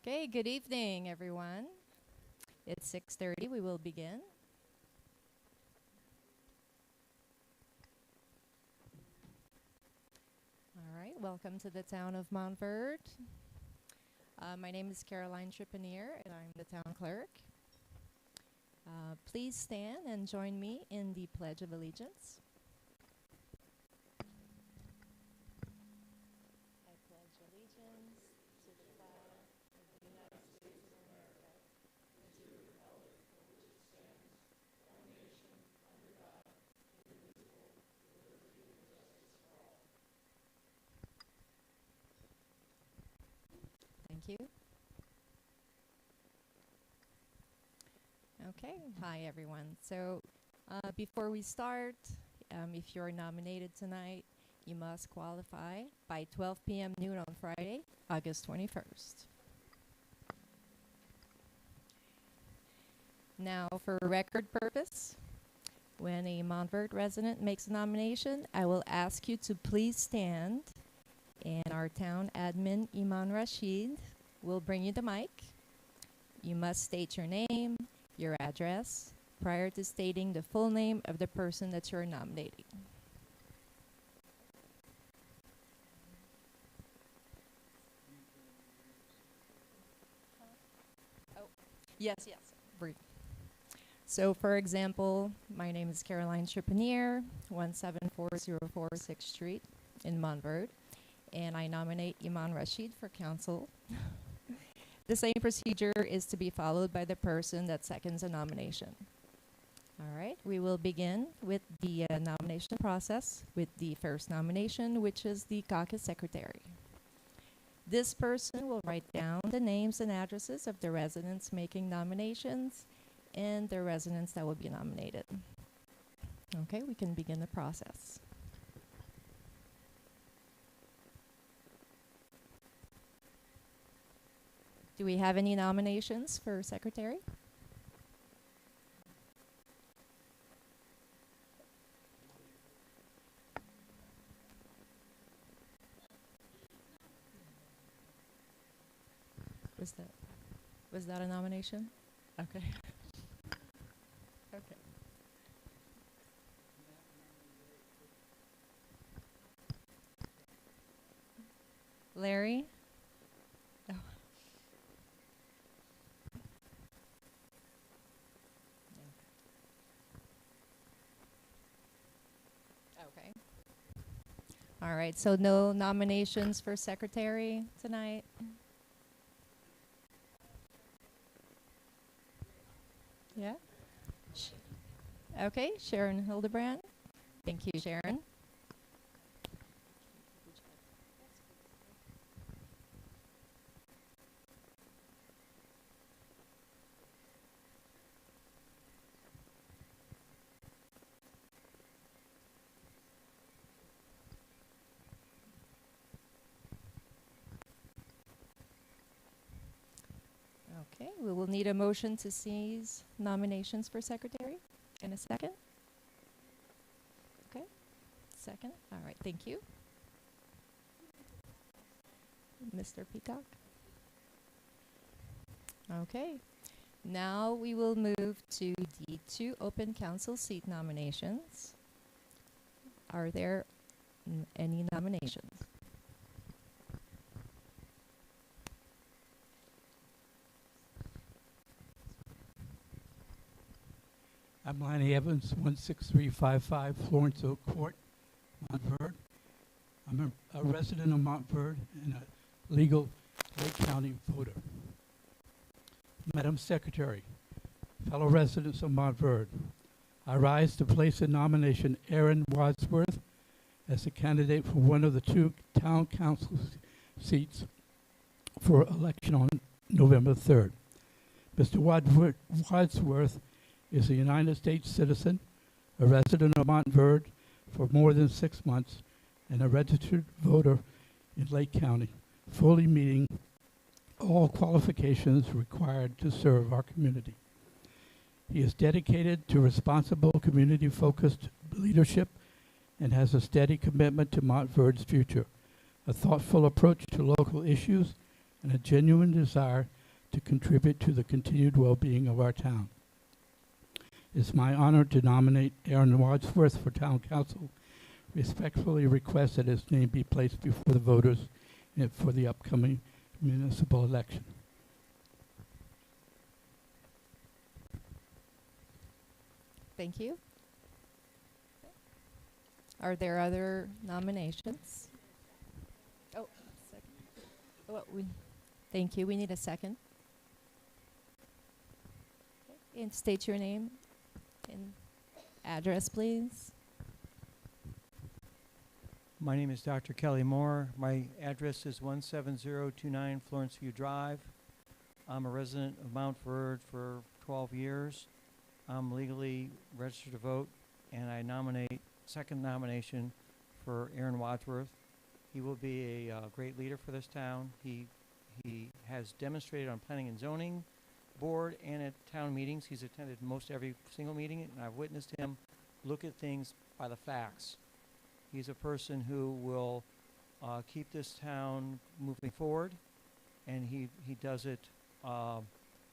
Okay, good evening, everyone. It's 6:30. We will begin. All right, welcome to the town of Montverde. My name is Caroline Trepanier, and I'm the town clerk. Please stand and join me in the Pledge of Allegiance. I pledge allegiance to the flag of the United States of America and to the republic for which it stands, one nation, under God, indivisible, with liberty and justice for all. Thank you. Okay, hi everyone. So before we start, if you're nominated tonight, you must qualify by 12 p.m. noon on Friday, August 21st. Now, for record purpose, when a Montverde resident makes a nomination, I will ask you to please stand, and our town admin, Iman Rashid, will bring you the mic. You must state your name, your address, prior to stating the full name of the person that you're nominating. Yes. Brief. So, for example, my name is Caroline Trepanier, 17404 6th Street in Montverde, and I nominate Iman Rashid for council. The same procedure is to be followed by the person that seconds a nomination. All right, we will begin with the nomination process with the first nomination, which is the caucus secretary. This person will write down the names and addresses of the residents making nominations and the residents that will be nominated. Okay, we can begin the process. Do we have any nominations for secretary? Was that a nomination? Okay. Okay. Larry? Oh. Okay. All right, so no nominations for secretary tonight? Yeah? Okay, Sharon Hildebrand. Thank you, Sharon. Okay, we will need a motion to seize nominations for secretary in a second. Okay, second. All right, thank you. Mr. Peacock. Okay, now we will move to the 2 open council seat nominations. Are there any nominations? I'm Lanny Evans, 16355 Florence Oak Court, Montverde. I'm a resident of Montverde and a legal Lake County voter. Madam Secretary, fellow residents of Montverde, I rise to place in nomination Aaron Wadsworth as a candidate for one of the 2 town council seats for election on November 3rd. Mr. Wadsworth is a United States citizen, a resident of Montverde for more than 6 months, and a registered voter in Lake County, fully meeting all qualifications required to serve our community. He is dedicated to responsible, community-focused leadership and has a steady commitment to Montverde's future, a thoughtful approach to local issues, and a genuine desire to contribute to the continued well-being of our town. It's my honor to nominate Aaron Wadsworth for Town Council. Respectfully request that his name be placed before the voters for the upcoming municipal election. Thank you. Are there other nominations? Oh, second. Thank you. We need a second. Okay. And state your name and address, please. My name is Dr. Kelly Moore. My address is 17029 Florence View Drive. I'm a resident of Montverde for 12 years. I'm legally registered to vote, and I nominate, second nomination for Aaron Wadsworth. He will be a great leader for this town. He has demonstrated on planning and zoning board and at town meetings. He's attended most every single meeting, and I've witnessed him look at things by the facts. He's a person who will keep this town moving forward, and he does it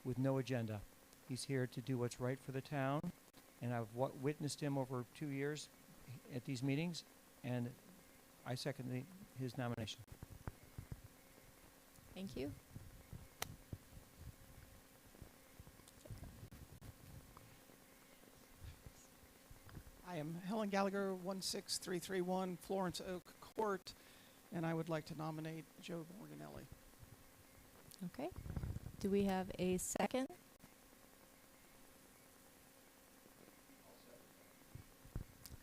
with no agenda. He's here to do what's right for the town, and I've witnessed him over 2 years at these meetings, and I second his nomination. Thank you. I am Helen Gallagher, 16331 Florence Oak Court, and I would like to nominate Joe Morganelli. Okay. Do we have a second?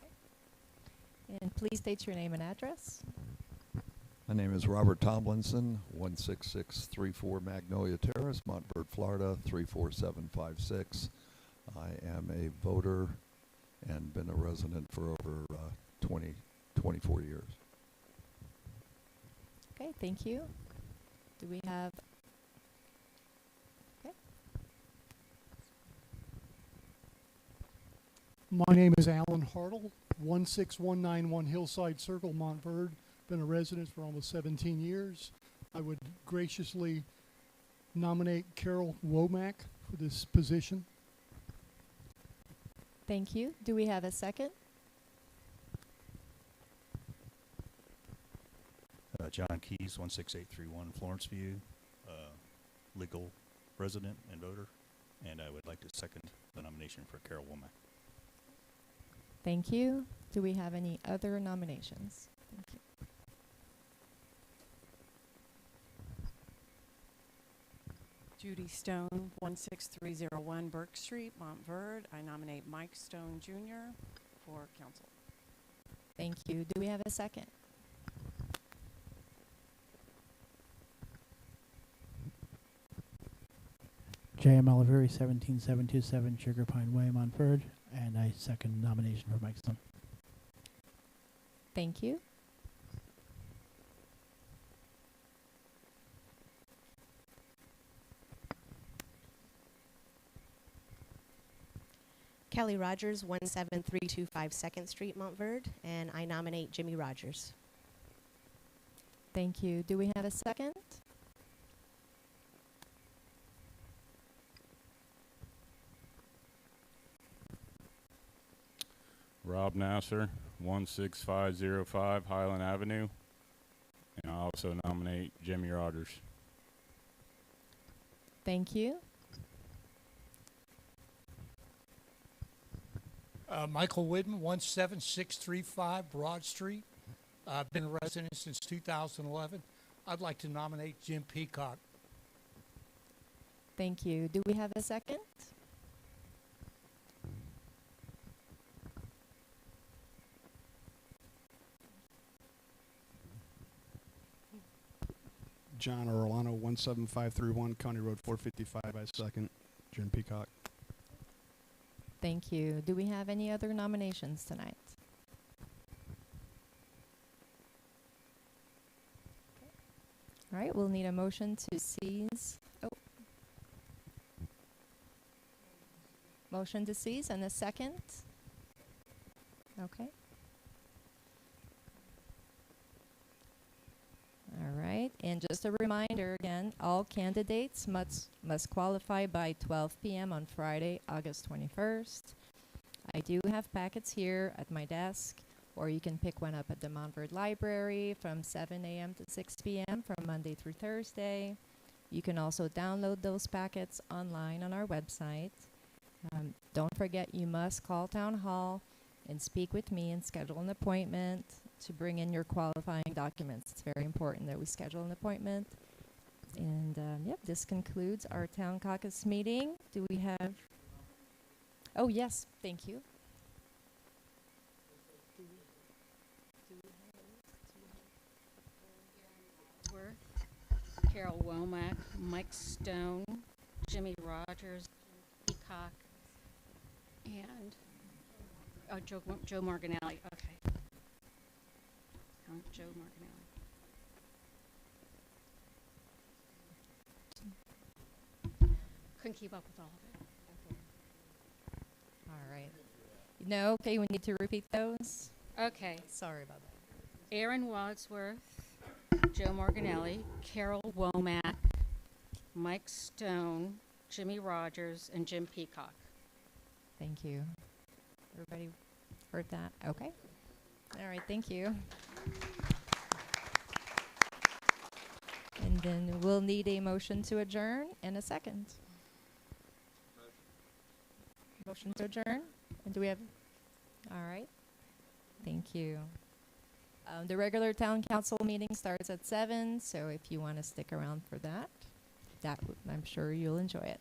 Okay. And please state your name and address. My name is Robert Tomlinson, 16634 Magnolia Terrace, Montverde, Florida, 34756. I am a voter and been a resident for over 24 years. Okay, thank you. Do we have... Okay. My name is Alan Hartle, 16191 Hillside Circle, Montverde. Been a resident for almost 17 years. I would graciously nominate Carol Womack for this position. Thank you. Do we have a second? John Keys, 16831 Florence View, legal resident and voter, and I would like to second the nomination for Carol Womack. Thank you. Do we have any other nominations? Thank you. Judy Stone, 16301 Burke Street, Montverde. I nominate Mike Stone Jr. for council. Thank you. Do we have a second? J.M. Oliveri, 17727 Sugar Pine Way, Montverde, and I second nomination for Mike Stone. Thank you. Kelly Rogers, 17325 2nd Street, Montverde, and I nominate Jimmy Rogers. Thank you. Do we have a second? Rob Nasser, 16505 Highland Avenue, and I also nominate Jimmy Rogers. Thank you. Michael Whidden, 17635 Broad Street. I've been a resident since 2011. I'd like to nominate Jim Peacock. Thank you. Do we have a second? John Orlano, 17531 County Road 455. I second Jim Peacock. Thank you. Do we have any other nominations tonight? Okay. All right, we'll need a motion to seize. Oh. Motion to seize and a second. Okay. All right, and just a reminder again, all candidates must qualify by 12 p.m. on Friday, August 21st. I do have packets here at my desk, or you can pick one up at the Montverde Library from 7 a.m. to 6 p.m. from Monday through Thursday. You can also download those packets online on our website. Don't forget, you must call Town Hall and speak with me and schedule an appointment to bring in your qualifying documents. It's very important that we schedule an appointment. And yep, this concludes our Town Caucus meeting. Do we have... Oh, yes, thank you. Carol Womack, Mike Stone, Jimmy Rogers, Peacock, and Joe Morganelli. Okay. Joe Morganelli. Couldn't keep up with all of it. All right. No, okay, we need to repeat those. Okay. Sorry about that. Aaron Wadsworth, Joe Morganelli, Carol Womack, Mike Stone, Jimmy Rogers, and Jim Peacock. Thank you. Everybody heard that? Okay. All right, thank you. And then we'll need a motion to adjourn and a second. Motion to adjourn. And do we have... All right. Thank you. The regular town council meeting starts at 7, so if you want to stick around for that, I'm sure you'll enjoy it.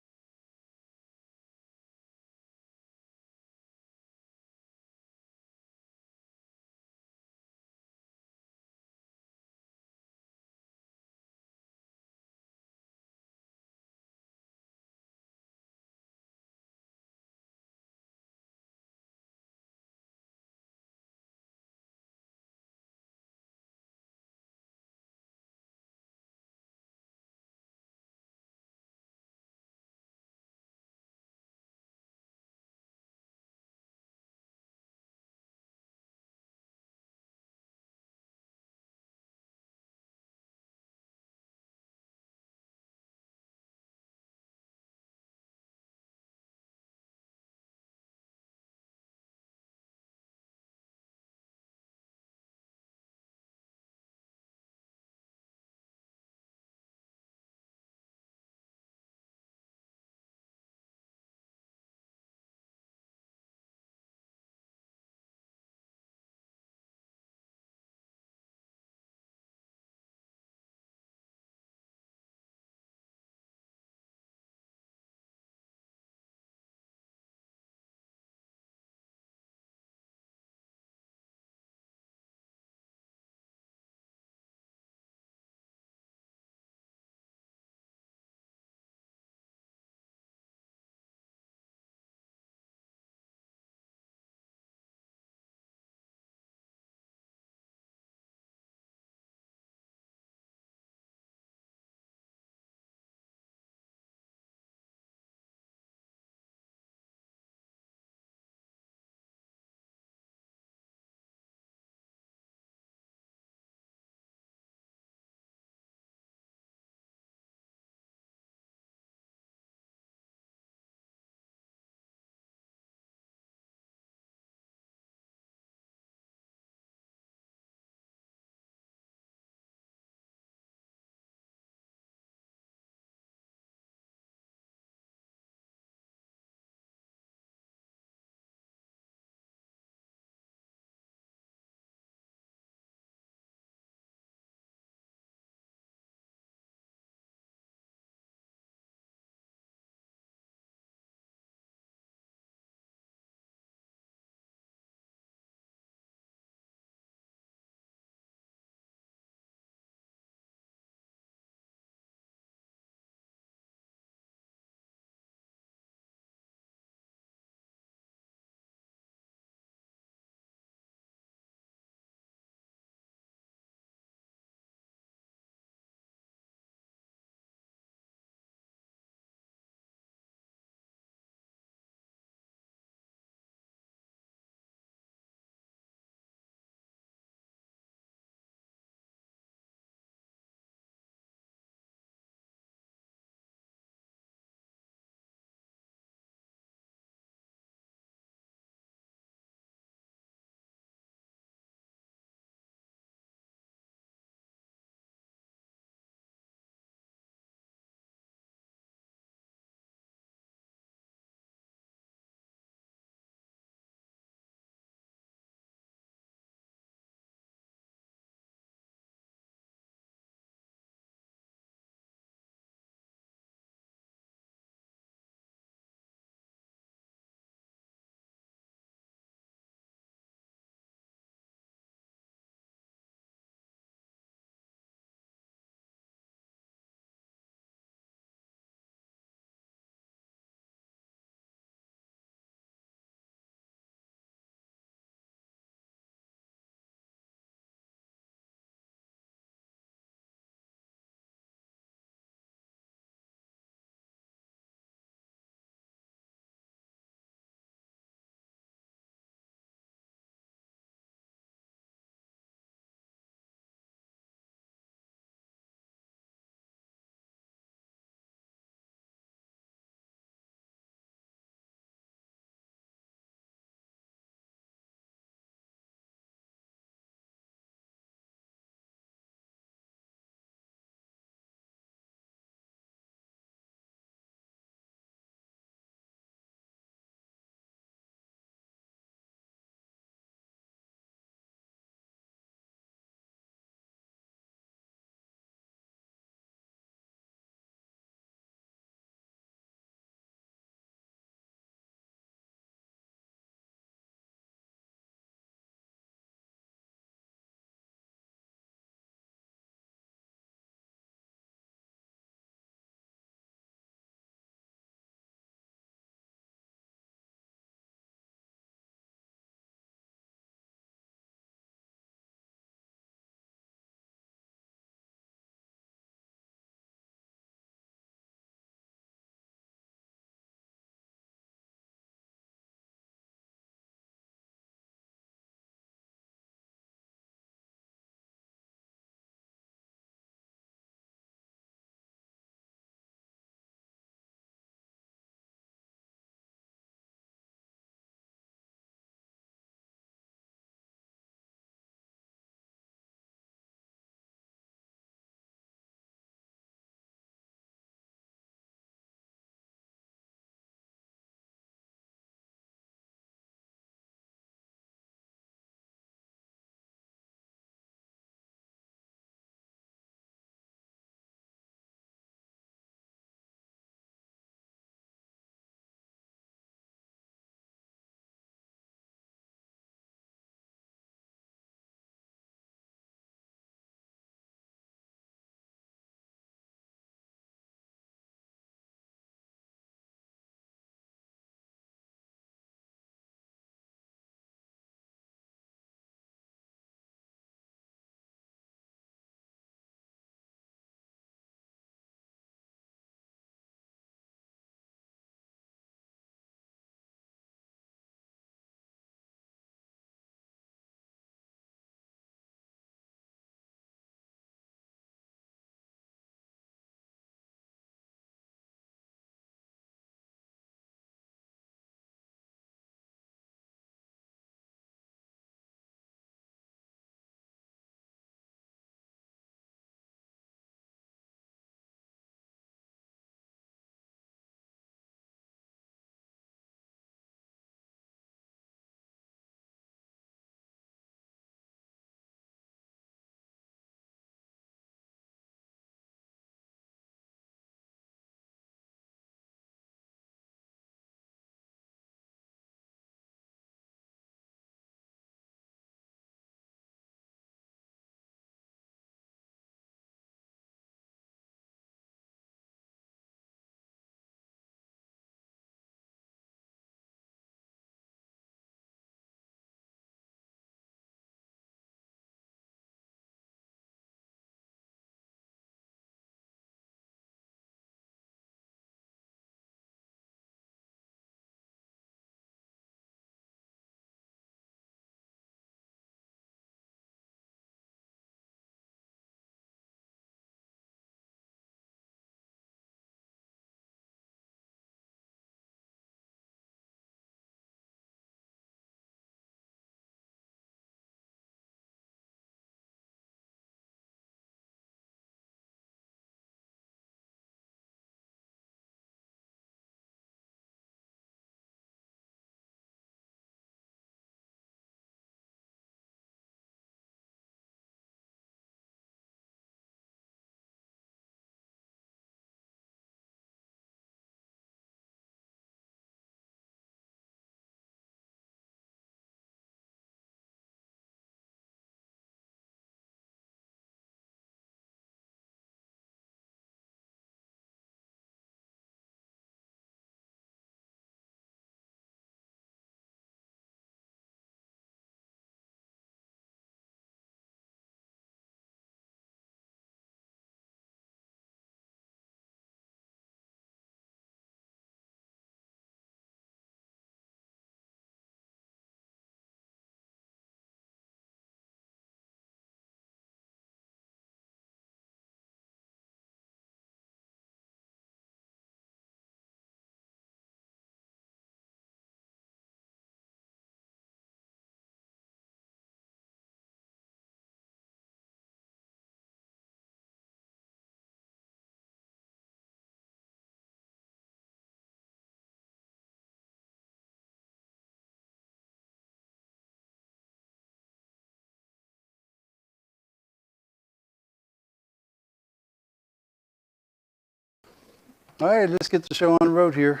All right, let's get the show on the road here.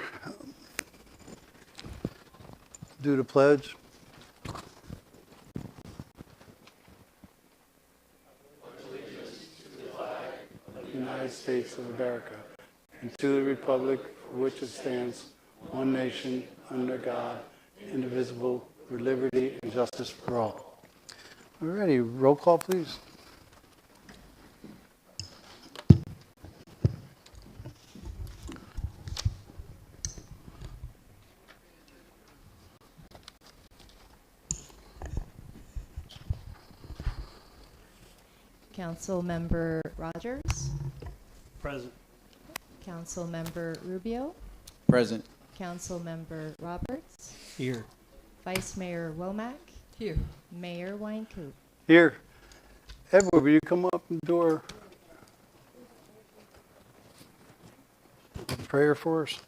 Do the pledge. United States of America, and to the republic for which it stands, one nation, under God, indivisible, with liberty and justice for all. All righty, roll call, please. Councilmember Rogers, Present. Councilmember Rubio, Present. Councilmember Roberts, Here. Vice Mayor Womack, Here. Mayor Wynkoop. Here. Edward, will you come up and do our prayer for us?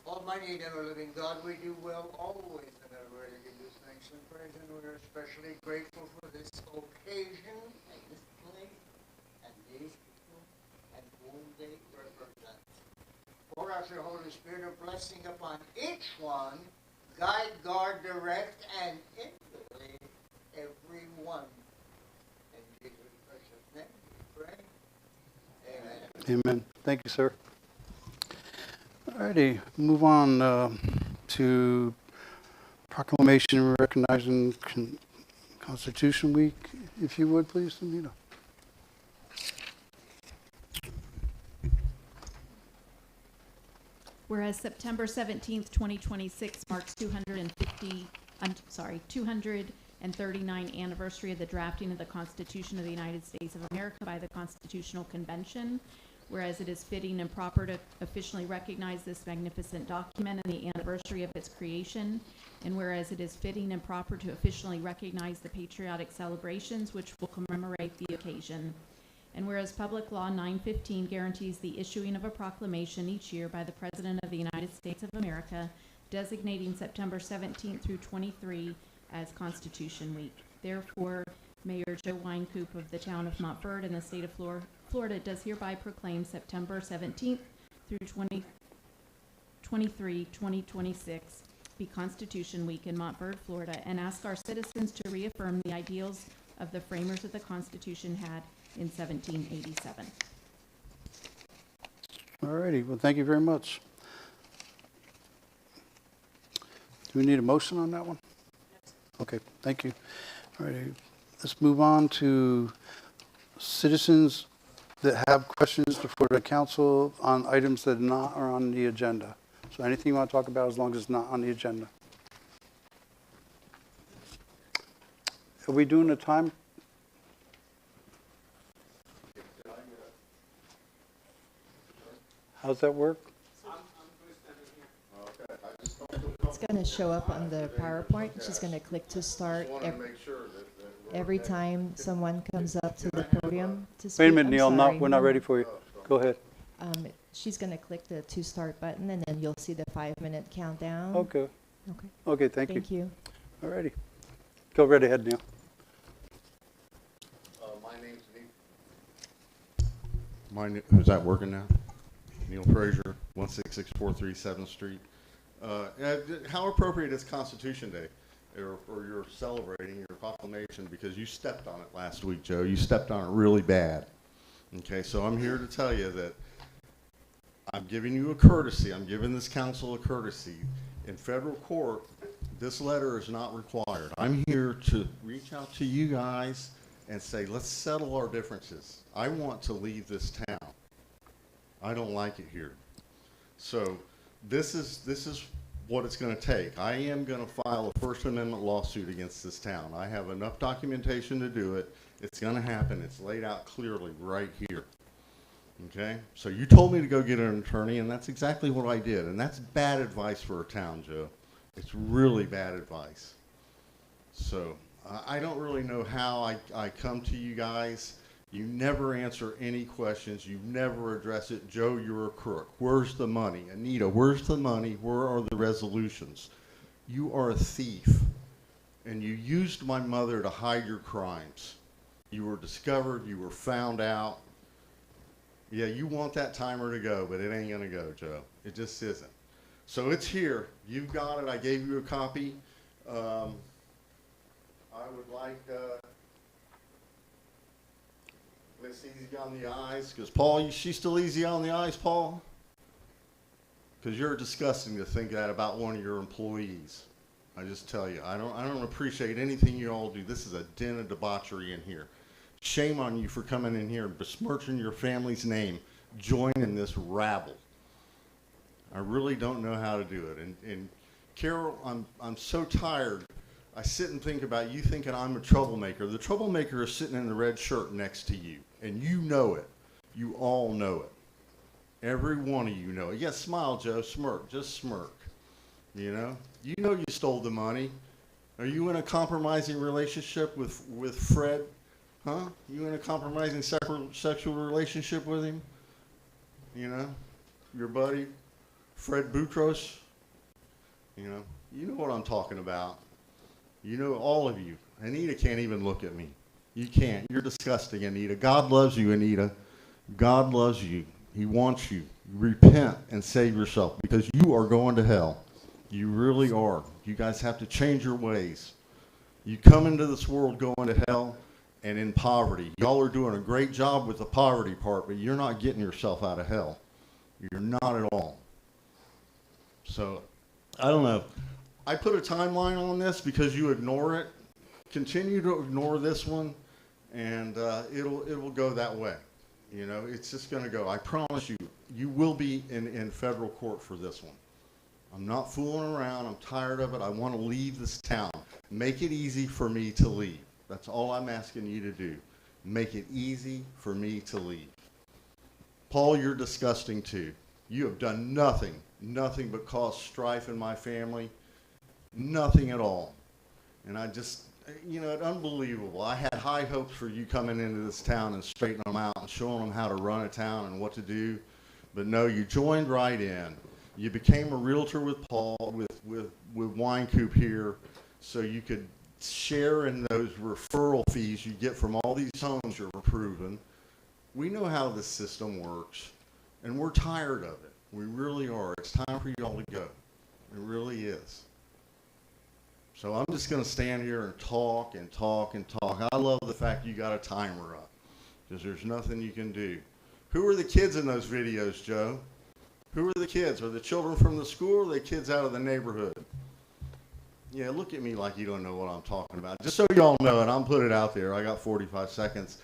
Almighty and ever-living God, we do well always and ever to give you thanks and praise, and we're especially grateful for this occasion and this place and these people and whom they represent. Pour out your Holy Spirit of blessing upon each one, guide, guard, direct, and influence everyone. In Jesus' precious name we pray. Amen. Amen. Thank you, sir. Alrighty, move on to proclamation recognizing Constitution Week, if you would, please, Anita. Whereas September 17th, 2026 marks 239 anniversary of the drafting of the Constitution of the United States of America by the Constitutional Convention. Whereas it is fitting and proper to officially recognize this magnificent document and the anniversary of its creation. And whereas it is fitting and proper to officially recognize the patriotic celebrations which will commemorate the occasion. And whereas Public Law 915 guarantees the issuing of a proclamation each year by the President of the United States of America, designating September 17th through 23 as Constitution Week. Therefore, Mayor Joe Wynkoop of the town of Montverde in the state of Florida does hereby proclaim September 17th through 2026 be Constitution Week in Montverde, Florida, and ask our citizens to reaffirm the ideals of the framers of the Constitution had in 1787. All righty, well, thank you very much. Do we need a motion on that one? Okay, thank you. All righty, let's move on to citizens that have questions for the council on items that are on the agenda. So anything you want to talk about as long as it's not on the agenda. Are we doing the time? How's that work? It's going to show up on the PowerPoint. She's going to click to start. Every time someone comes up to the podium to speak. Wait a minute, I'm Neil, sorry. we're not ready for you. Go ahead. She's going to click the to start button, and then you'll see the 5-minute countdown. Okay. Okay. Okay, thank you. Thank you. All righty. Go right ahead, Neil. My name's Neil. Is that working now? Neil Frazier, 16643 7th Street. How appropriate is Constitution Day, or you're celebrating your proclamation, because you stepped on it last week, Joe. You stepped on it really bad. Okay, so I'm here to tell you that I'm giving you a courtesy. I'm giving this council a courtesy. In federal court, this letter is not required. I'm here to reach out to you guys and say, let's settle our differences. I want to leave this town. I don't like it here. So this is what it's going to take. I am going to file a First Amendment lawsuit against this town. I have enough documentation to do it. It's going to happen. It's laid out clearly right here. Okay? So you told me to go get an attorney, and that's exactly what I did. And that's bad advice for a town, Joe. It's really bad advice. So I don't really know how I come to you guys. You never answer any questions. You never address it. Joe, you're a crook. Where's the money? Anita, where's the money? Where are the resolutions? You are a thief, and you used my mother to hide your crimes. You were discovered. You were found out. Yeah, you want that timer to go, but it ain't going to go, Joe. It just isn't. So it's here. You've got it. I gave you a copy. I would like Miss Easy on the Eyes, because Paul, she still easy on the eyes, Paul? Because you're disgusting to think that about one of your employees. I just tell you, I don't appreciate anything you all do. This is a den of debauchery in here. Shame on you for coming in here and besmirching your family's name, joining this rabble. I really don't know how to do it. And Carol, I'm so tired. I sit and think about you thinking I'm a troublemaker. The troublemaker is sitting in the red shirt next to you, and you know it. You all know it. Every one of you know it. Yes, smile, Joe. Smirk. Just smirk. You know you stole the money. Are you in a compromising relationship with Fred? Huh? You in a compromising sexual relationship with him? You know? Your buddy, Fred Boutros? You know what I'm talking about. You know, all of you. Anita can't even look at me. You can't. You're disgusting, Anita. God loves you, Anita. God loves you. He wants you. Repent and save yourself, because you are going to hell. You really are. You guys have to change your ways. You come into this world going to hell and in poverty. Y'all are doing a great job with the poverty part, but you're not getting yourself out of hell. You're not at all. So, I don't know. I put a timeline on this because you ignore it. Continue to ignore this one, and it'll go that way. You know, it's just going to go. I promise you, you will be in federal court for this one. I'm not fooling around. I'm tired of it. I want to leave this town. Make it easy for me to leave. That's all I'm asking you to do. Make it easy for me to leave. Paul, you're disgusting too. You have done nothing but cause strife in my family. Nothing at all. And I just, it's unbelievable. I had high hopes for you coming into this town and straightening them out and showing them how to run a town and what to do. But no, you joined right in. You became a realtor with Paul, with Wine Coop here, so you could share in those referral fees you get from all these homes you're approving. We know how this system works, and we're tired of it. We really are. It's time for you all to go. It really is. So I'm just going to stand here and talk and talk and talk. I love the fact you got a timer up, because there's nothing you can do. Who are the kids in those videos, Joe? Who are the kids? Are the children from the school, or are they kids out of the neighborhood? Yeah, look at me like you don't know what I'm talking about. Just so you all know it, I'm put it out there. I got 45 seconds.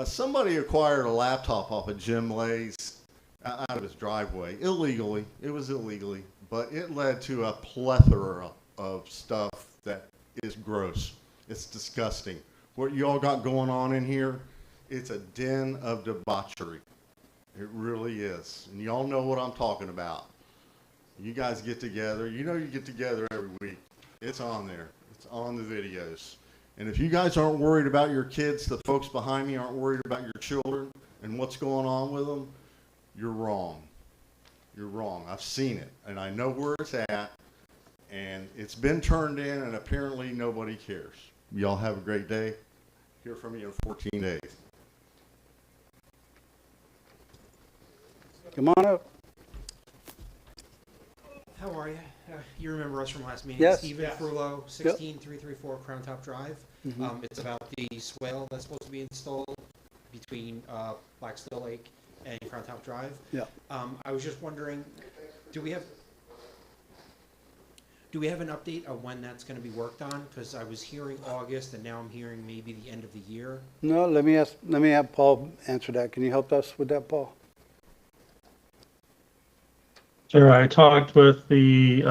Somebody acquired a laptop off of Jim Lay's out of his driveway illegally. It was illegally, but it led to a plethora of stuff that is gross. It's disgusting. What you all got going on in here, it's a den of debauchery. It really is. And y'all know what I'm talking about. You guys get together. You know you get together every week. It's on there. It's on the videos. And if you guys aren't worried about your kids, the folks behind me aren't worried about your children and what's going on with them, you're wrong. You're wrong. I've seen it, and I know where it's at, and it's been turned in, and apparently nobody cares. Y'all have a great day. Hear from you in 14 days. Come on up. How are you? You remember us from last meeting? Yes. Stephen Frullo, 16334 Crown Top Drive. Mhm. It's about the swale that's supposed to be installed between Blackstill Lake and Crown Top Drive. Yeah. I was just wondering, do we have an update on when that's going to be worked on? Because I was hearing August, and now I'm hearing maybe the end of the year. No, let me have Paul answer that. Can you help us with that, Paul? Sure. I talked with the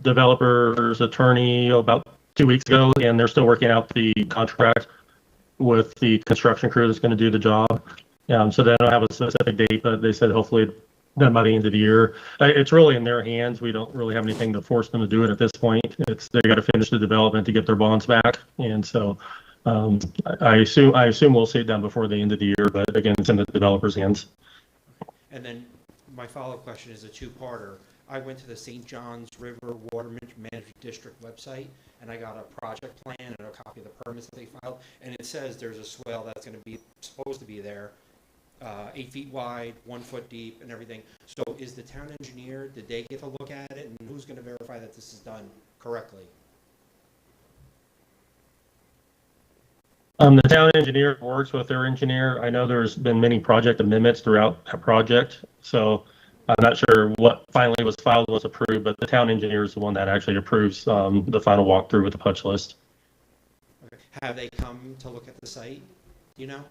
developer's attorney about 2 weeks ago, and they're still working out the contract with the construction crew that's going to do the job. So they don't have a specific date, but they said hopefully done by the end of the year. It's really in their hands. We don't really have anything to force them to do it at this point. They got to finish the development to get their bonds back, and so I assume we'll see it done before the end of the year. But again, it's in the developers' hands. And then my follow-up question is a two-parter. I went to the St. Johns River Water Management District website, and I got a project plan and a copy of the permits that they filed, and it says there's a swale that's going to be supposed to be there, 8 feet wide, 1 foot deep, and everything. So is the town engineer, did they get to look at it, and who's going to verify that this is done correctly? The town engineer works with their engineer. I know there's been many project amendments throughout that project, so I'm not sure what finally was filed was approved, but the town engineer is the one that actually approves the final walkthrough with the punch list. Okay. Have they come to look at the site? Do you know?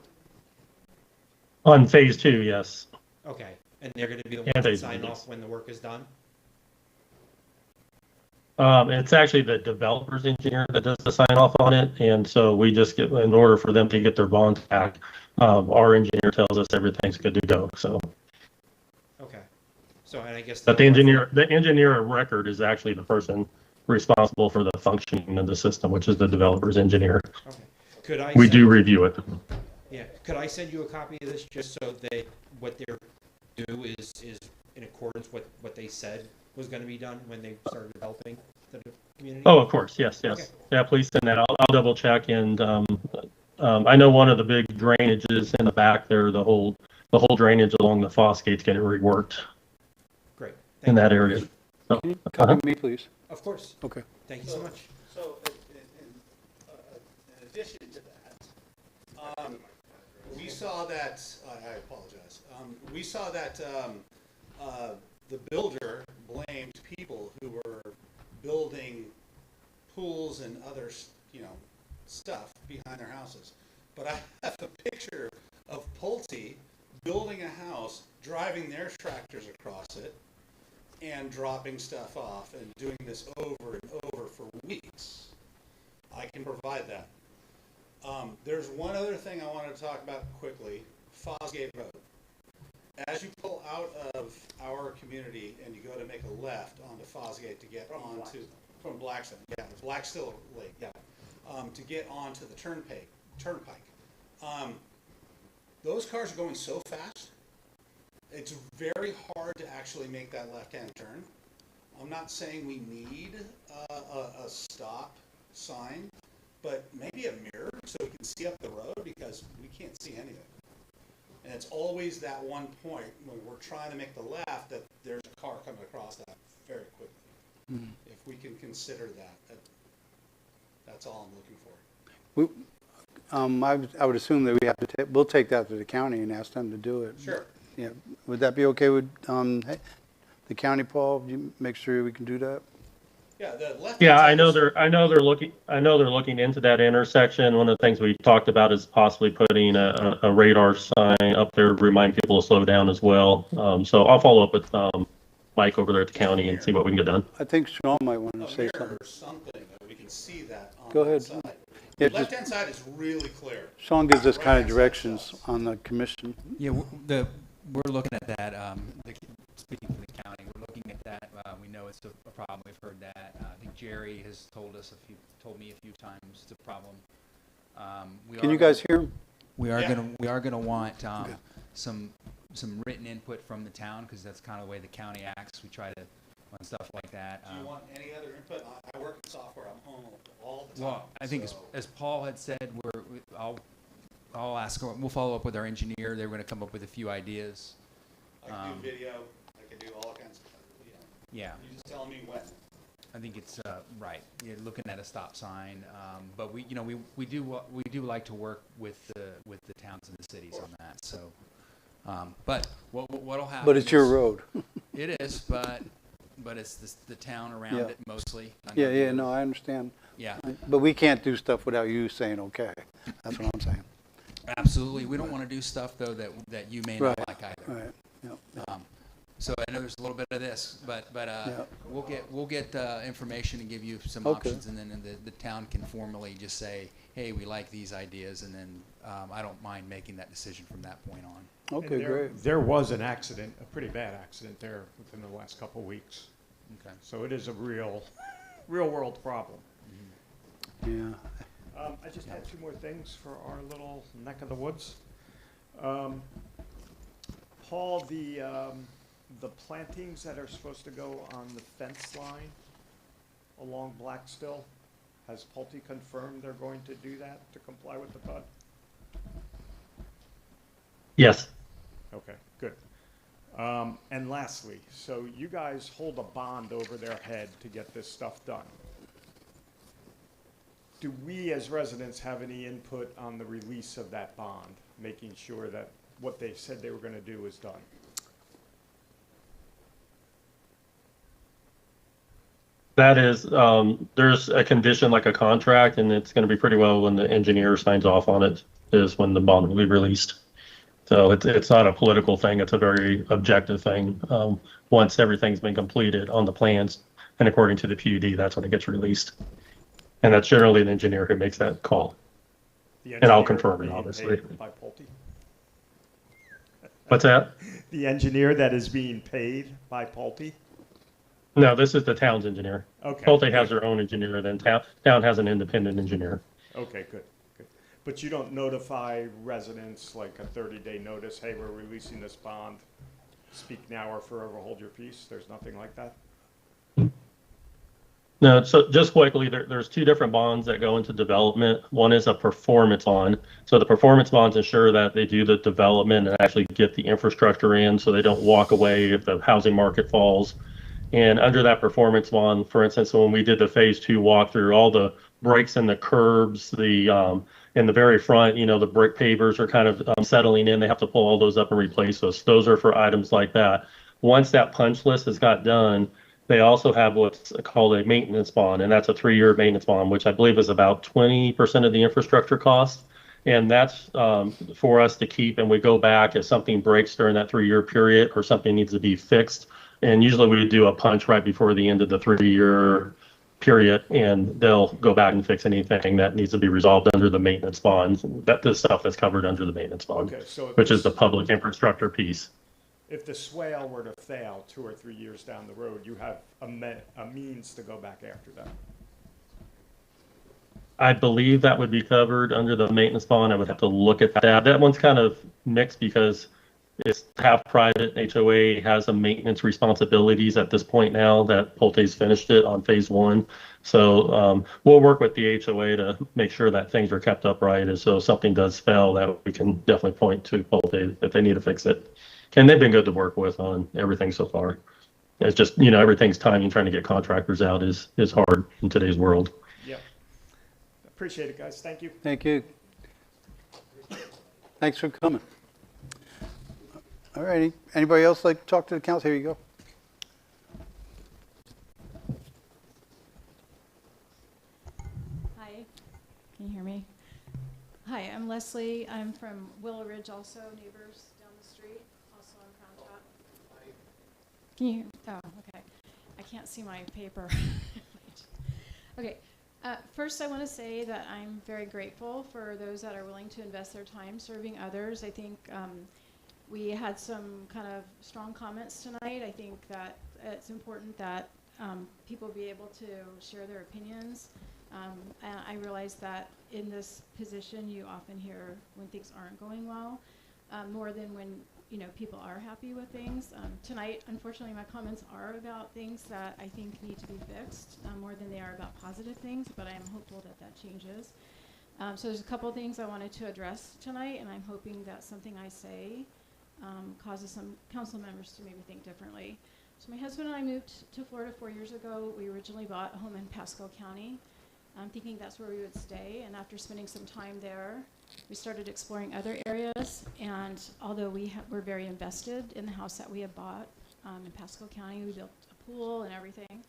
On phase 2, yes. Okay, and they're going to be the And ones that phase sign one, off yes. when the work is done? It's actually the developer's engineer that does the sign off on it, and so we just get, in order for them to get their bonds back, our engineer tells us everything's good to go. So, Okay. So, and I guess. but the engineer of record is actually the person responsible for the functioning of the system, which is the developer's engineer. Okay. Could I? We do review it. Yeah. Could I send you a copy of this just so that what they're do is in accordance with what they said was going to be done when they started developing the community? Oh, of course, yes. Okay. Yeah, please send that. I'll double check, and I know one of the big drainages in the back there, the whole drainage along the fosse gate's getting reworked. Great. In that area. So, Can you copy me, please? Of course. Okay. Thank you so much. So, in addition to that, we saw that, I apologize, we saw that the builder blamed people who were building pools and other, stuff behind their houses. But I have a picture of Pulte building a house, driving their tractors across it, and dropping stuff off and doing this over and over for weeks. I can provide that. There's one other thing I wanted to talk about quickly, Fosgate Road. As you pull out of our community and you go to make a left onto Fosgate to get onto, from Blackstone, yeah, Blackstill Lake, yeah, to get onto the turnpike. Those cars are going so fast, it's very hard to actually make that left-hand turn. I'm not saying we need a stop sign, but maybe a mirror so we can see up the road, because we can't see anything. And it's always that one point when we're trying to make the left that there's a car coming across that very quickly. Mm. If we can consider that, that's all I'm looking for. I would assume that we'll take that to the county and ask them to do it. Sure. Yeah. Would that be okay with the county, Paul? You make sure we can do that. Yeah, the left. Yeah, I know they're looking into that intersection. One of the things we talked about is possibly putting a radar sign up there to remind people to slow down as well. So I'll follow up with Mike over there at the county and see what we can get done. I think Sean might want to say something. Or something that we can see that on Go that ahead. side. Yeah, The left-hand side is really clear. Sean gives us kind of Right-hand side directions sucks. on the commission. Yeah, we're looking at that. Speaking for the county, we're looking at that. We know it's a problem. We've heard that. I think Jerry has told me a few times it's a problem. Can you guys hear him? We are Yeah. gonna want some written input from the town, because that's kind of the way the county acts. We try to on stuff like that. Do you want any other input? I work in software. I'm home all the time. Well, I think so- as Paul had said, I'll ask. We'll follow up with our engineer. They're going to come up with a few ideas. I can do video. I can do all kinds of stuff. Yeah. You just tell me when. I think it's right. You're looking at a stop sign, but we do like to work with the towns and the cities on that. So, but what'll happen? But it's your is- road. It is, but it's the town around Yeah. it mostly. I know Yeah, you're- no, I understand. Yeah. But we can't do stuff without you saying okay. That's what I'm saying. Absolutely. We don't want to do stuff though that you may not Right, like either. right, yep. So I know there's a little bit of this, but Yeah. we'll get information and give you some Okay. options, and then the town can formally just say, hey, we like these ideas, and then I don't mind making that decision from that point on. Okay, And great. There was an accident, a pretty bad accident there within the last couple of weeks. Okay. So it is a real world problem. Yeah. I just had two more things for our little neck of the woods. Paul, the plantings that are supposed to go on the fence line along Blackstill, has Pulte confirmed they're going to do that to comply with the PUD? Yes. Okay, good. And lastly, so you guys hold a bond over their head to get this stuff done. Do we as residents have any input on the release of that bond, making sure that what they said they were going to do is done? That is, there's a condition like a contract, and it's going to be pretty well when the engineer signs off on it is when the bond will be released. So it's not a political thing. It's a very objective thing. Once everything's been completed on the plans and according to the PUD, that's when it gets released. And that's generally an engineer who makes that call. And I'll confirm it, obviously. By Pulte? What's that? The engineer that is being paid by Pulte? No, this is the town's engineer. Okay. Pulte has their own engineer, then town has an independent engineer. Okay, good. But you don't notify residents like a 30-day notice, hey, we're releasing this bond, speak now or forever hold your peace? There's nothing like that? No, so just quickly, there's two different bonds that go into development. One is a performance bond. So the performance bonds ensure that they do the development and actually get the infrastructure in so they don't walk away if the housing market falls. And under that performance bond, for instance, when we did the phase 2 walkthrough, all the breaks in the curbs, in the very front, the brick pavers are kind of settling in. They have to pull all those up and replace those. Those are for items like that. Once that punch list has got done, they also have what's called a maintenance bond, and that's a 3-year maintenance bond, which I believe is about 20% of the infrastructure cost. And that's for us to keep, and we go back if something breaks during that 3-year period or something needs to be fixed. And usually we do a punch right before the end of the 3-year period, and they'll go back and fix anything that needs to be resolved under the maintenance bond. The stuff that's covered under the maintenance bond, Okay, so which is the public infrastructure piece. If the swale were to fail 2 or 3 years down the road, you have a means to go back after that. I believe that would be covered under the maintenance bond. I would have to look at that. That one's kind of mixed because it's half private. HOA has some maintenance responsibilities at this point now that Pulte's finished it on phase 1. So we'll work with the HOA to make sure that things are kept upright. And so if something does fail, that we can definitely point to Pulte if they need to fix it. And they've been good to work with on everything so far. It's just, everything's timing, trying to get contractors out is hard in today's world. Yeah. Appreciate it, guys. Thank you. Thank you. Thanks for coming. All righty. Anybody else like to talk to the council? Here you go. Hi, can you hear me? Hi, I'm Leslie. I'm from Willow Ridge, also neighbors down the street, also on Crown Top. Can you? Oh, okay. I can't see my paper. Okay. First, I want to say that I'm very grateful for those that are willing to invest their time serving others. I think we had some kind of strong comments tonight. I think that it's important that people be able to share their opinions. And I realize that in this position, you often hear when things aren't going well, more than when people are happy with things. Tonight, unfortunately, my comments are about things that I think need to be fixed more than they are about positive things, but I am hopeful that that changes. So there's a couple of things I wanted to address tonight, and I'm hoping that something I say causes some council members to maybe think differently. So my husband and I moved to Florida 4 years ago. We originally bought a home in Pasco County, thinking that's where we would stay. And after spending some time there, we started exploring other areas. And although we were very invested in the house that we had bought in Pasco County, we built a pool and everything,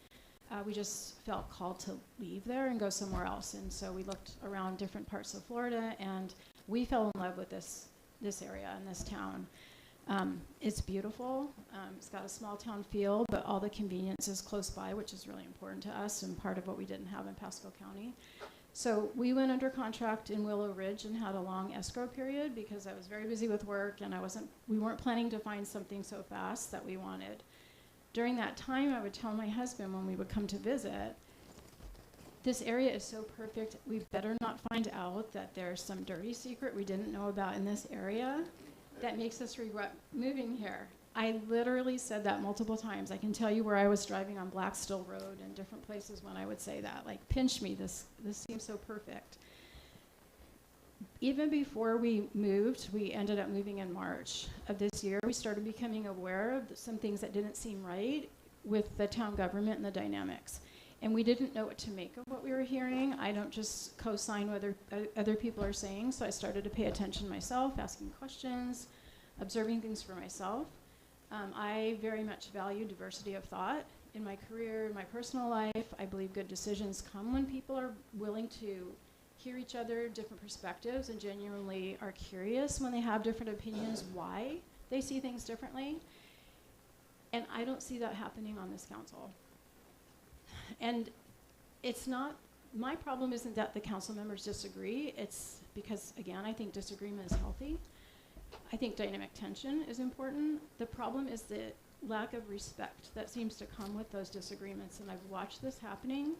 we just felt called to leave there and go somewhere else. And so we looked around different parts of Florida, and we fell in love with this area and this town. It's beautiful. It's got a small town feel, but all the convenience is close by, which is really important to us and part of what we didn't have in Pasco County. So we went under contract in Willow Ridge and had a long escrow period because I was very busy with work and we weren't planning to find something so fast that we wanted. During that time, I would tell my husband when we would come to visit, this area is so perfect, we better not find out that there's some dirty secret we didn't know about in this area that makes us regret moving here. I literally said that multiple times. I can tell you where I was driving on Blackstill Road and different places when I would say that. Like, pinch me, this seems so perfect. Even before we moved, we ended up moving in March of this year. We started becoming aware of some things that didn't seem right with the town government and the dynamics. And we didn't know what to make of what we were hearing. I don't just co-sign what other people are saying, so I started to pay attention myself, asking questions, observing things for myself. I very much value diversity of thought in my career, in my personal life. I believe good decisions come when people are willing to hear each other, different perspectives, and genuinely are curious when they have different opinions, why they see things differently. And I don't see that happening on this council. And it's not, my problem isn't that the council members disagree. It's because, again, I think disagreement is healthy. I think dynamic tension is important. The problem is the lack of respect that seems to come with those disagreements, and I've watched this happening.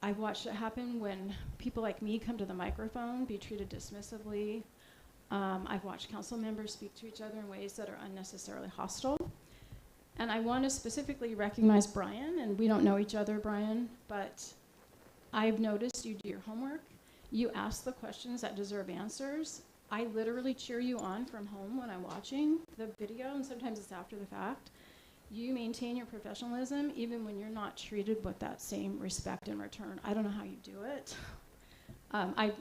I've watched it happen when people like me come to the microphone, be treated dismissively. I've watched council members speak to each other in ways that are unnecessarily hostile. And I want to specifically recognize Brian, and we don't know each other, Brian, but I've noticed you do your homework. You ask the questions that deserve answers. I literally cheer you on from home when I'm watching the video, and sometimes it's after the fact. You maintain your professionalism even when you're not treated with that same respect in return. I don't know how you do it. I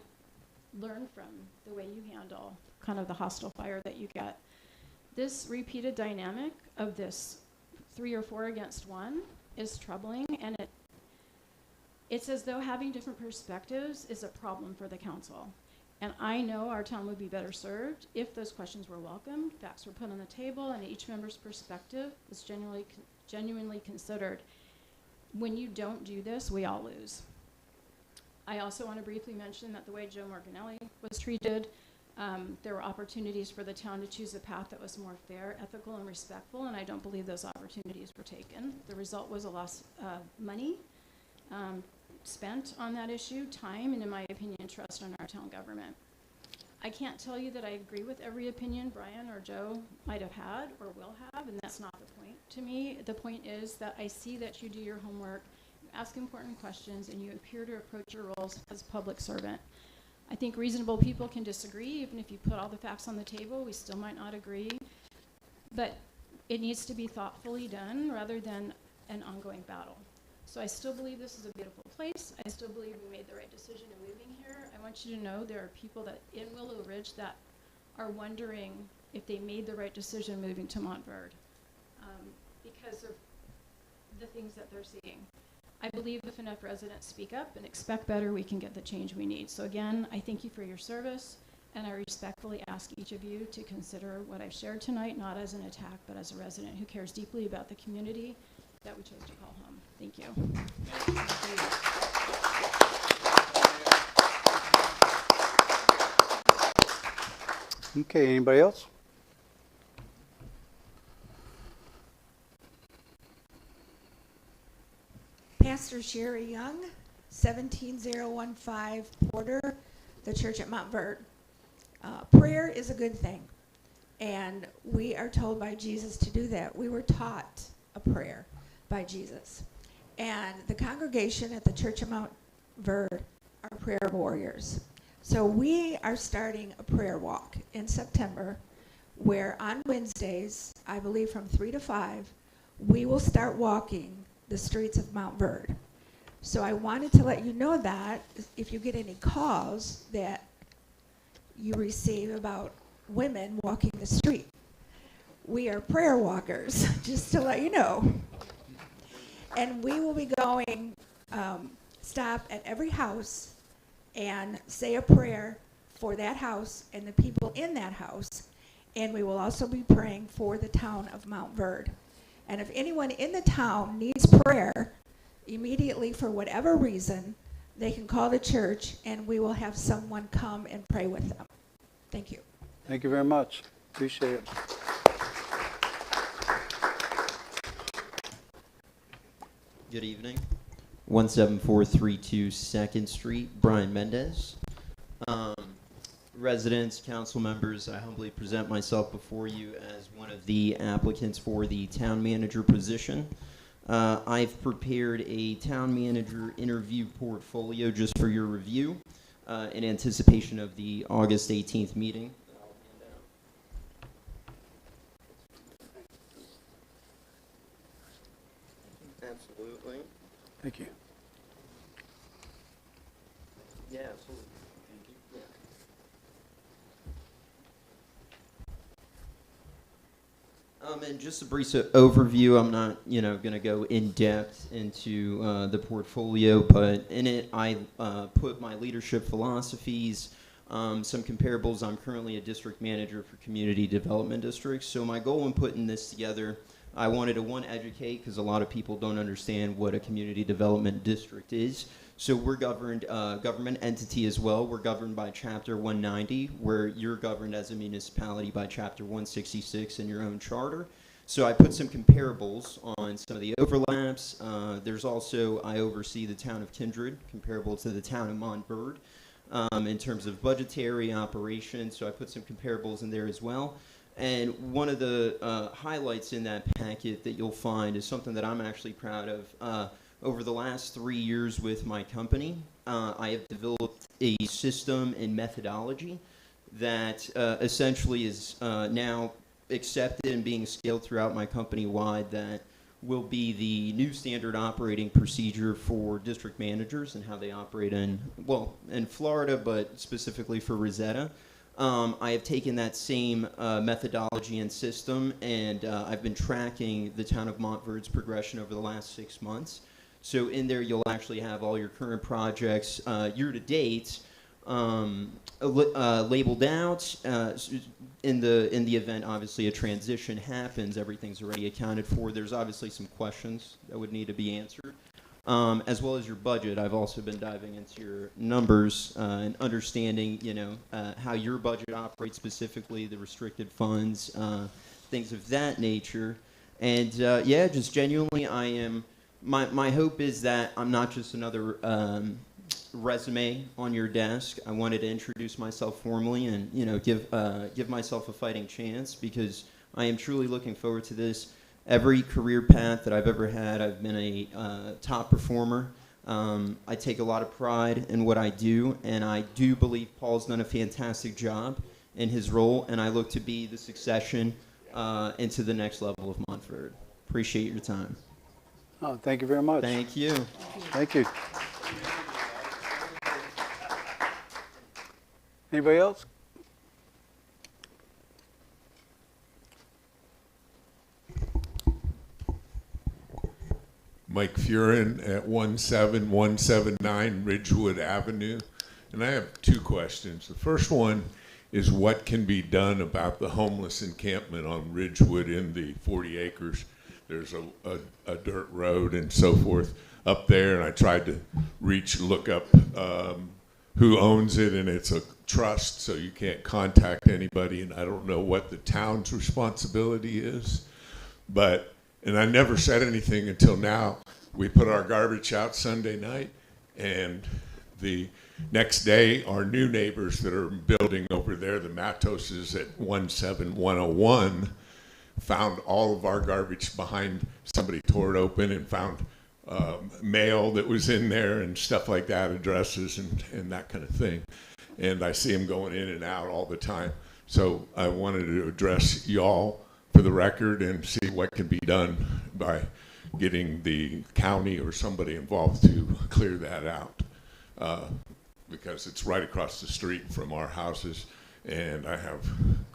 learned from the way you handle kind of the hostile fire that you get. This repeated dynamic of this 3 or 4 against 1 is troubling, and it's as though having different perspectives is a problem for the council. And I know our town would be better served if those questions were welcomed, facts were put on the table, and each member's perspective is genuinely considered. When you don't do this, we all lose. I also want to briefly mention that the way Joe Morganelli was treated, there were opportunities for the town to choose a path that was more fair, ethical, and respectful, and I don't believe those opportunities were taken. The result was a loss of money spent on that issue, time, and in my opinion, trust on our town government. I can't tell you that I agree with every opinion Brian or Joe might have had or will have, and that's not the point to me. The point is that I see that you do your homework, you ask important questions, and you appear to approach your roles as a public servant. I think reasonable people can disagree. Even if you put all the facts on the table, we still might not agree. But it needs to be thoughtfully done rather than an ongoing battle. So I still believe this is a beautiful place. I still believe we made the right decision in moving here. I want you to know there are people that in Willow Ridge that are wondering if they made the right decision moving to Montverde because of the things that they're seeing. I believe if enough residents speak up and expect better, we can get the change we need. So again, I thank you for your service, and I respectfully ask each of you to consider what I've shared tonight, not as an attack, but as a resident who cares deeply about the community that we chose to call home. Thank you. Okay, anybody else? Pastor Sherry Young, 17015 Porter, the church at Montverde. Prayer is a good thing, and we are told by Jesus to do that. We were taught a prayer by Jesus. And the congregation at the church at Montverde are prayer warriors. So we are starting a prayer walk in September where on Wednesdays, I believe from 3 to 5, we will start walking the streets of Montverde. So I wanted to let you know that if you get any calls that you receive about women walking the street, we are prayer walkers, just to let you know. And we will be going, stop at every house and say a prayer for that house and the people in that house. And we will also be praying for the town of Montverde. And if anyone in the town needs prayer immediately for whatever reason, they can call the church and we will have someone come and pray with them. Thank you. Thank you very much. Appreciate it. Good evening. 17432 2nd Street, Brian Mendez. Residents, council members, I humbly present myself before you as one of the applicants for the town manager position. I've prepared a town manager interview portfolio just for your review in anticipation of the August 18th meeting. Absolutely. Thank you. Yeah, absolutely. Thank you. Yeah. And just a brief overview. I'm not, going to go in depth into the portfolio, but in it, I put my leadership philosophies, some comparables. I'm currently a district manager for community development districts. So my goal in putting this together, I wanted to educate, because a lot of people don't understand what a community development district is. So we're governed, government entity as well. We're governed by Chapter 190, where you're governed as a municipality by Chapter 166 in your own charter. So I put some comparables on some of the overlaps. There's also, I oversee the town of Kindred, comparable to the town of Montverde, in terms of budgetary operations. So I put some comparables in there as well. And one of the highlights in that packet that you'll find is something that I'm actually proud of. Over the last 3 years with my company, I have developed a system and methodology that essentially is now accepted and being scaled throughout my company wide, that will be the new standard operating procedure for district managers and how they operate in Florida, but specifically for Rosetta. I have taken that same methodology and system, and I've been tracking the town of Montverde's progression over the last 6 months. So in there, you'll actually have all your current projects year to date labeled out. In the event, obviously, a transition happens, everything's already accounted for. There's obviously some questions that would need to be answered, as well as your budget. I've also been diving into your numbers and understanding, how your budget operates, specifically the restricted funds, things of that nature. And just genuinely, I am. My hope is that I'm not just another resume on your desk. I wanted to introduce myself formally and give myself a fighting chance, because I am truly looking forward to this. Every career path that I've ever had, I've been a top performer. I take a lot of pride in what I do, and I do believe Paul's done a fantastic job in his role, and I look to be the succession into the next level of Montverde. Appreciate your time. Oh, thank you very much. Thank you. Thank you. Anybody else? Mike Furin at 17179 Ridgewood Avenue. And I have two questions. The first one is, what can be done about the homeless encampment on Ridgewood in the 40 acres? There's a dirt road and so forth up there, and I tried to look up who owns it, and it's a trust, so you can't contact anybody, and I don't know what the town's responsibility is. And I never said anything until now. We put our garbage out Sunday night, and the next day, our new neighbors that are building over there, the Matoses at 17101, found all of our garbage behind. Somebody tore it open and found mail that was in there and stuff like that, addresses and that kind of thing. And I see them going in and out all the time. So I wanted to address y'all for the record and see what can be done by getting the county or somebody involved to clear that out. Because it's right across the street from our houses, and I have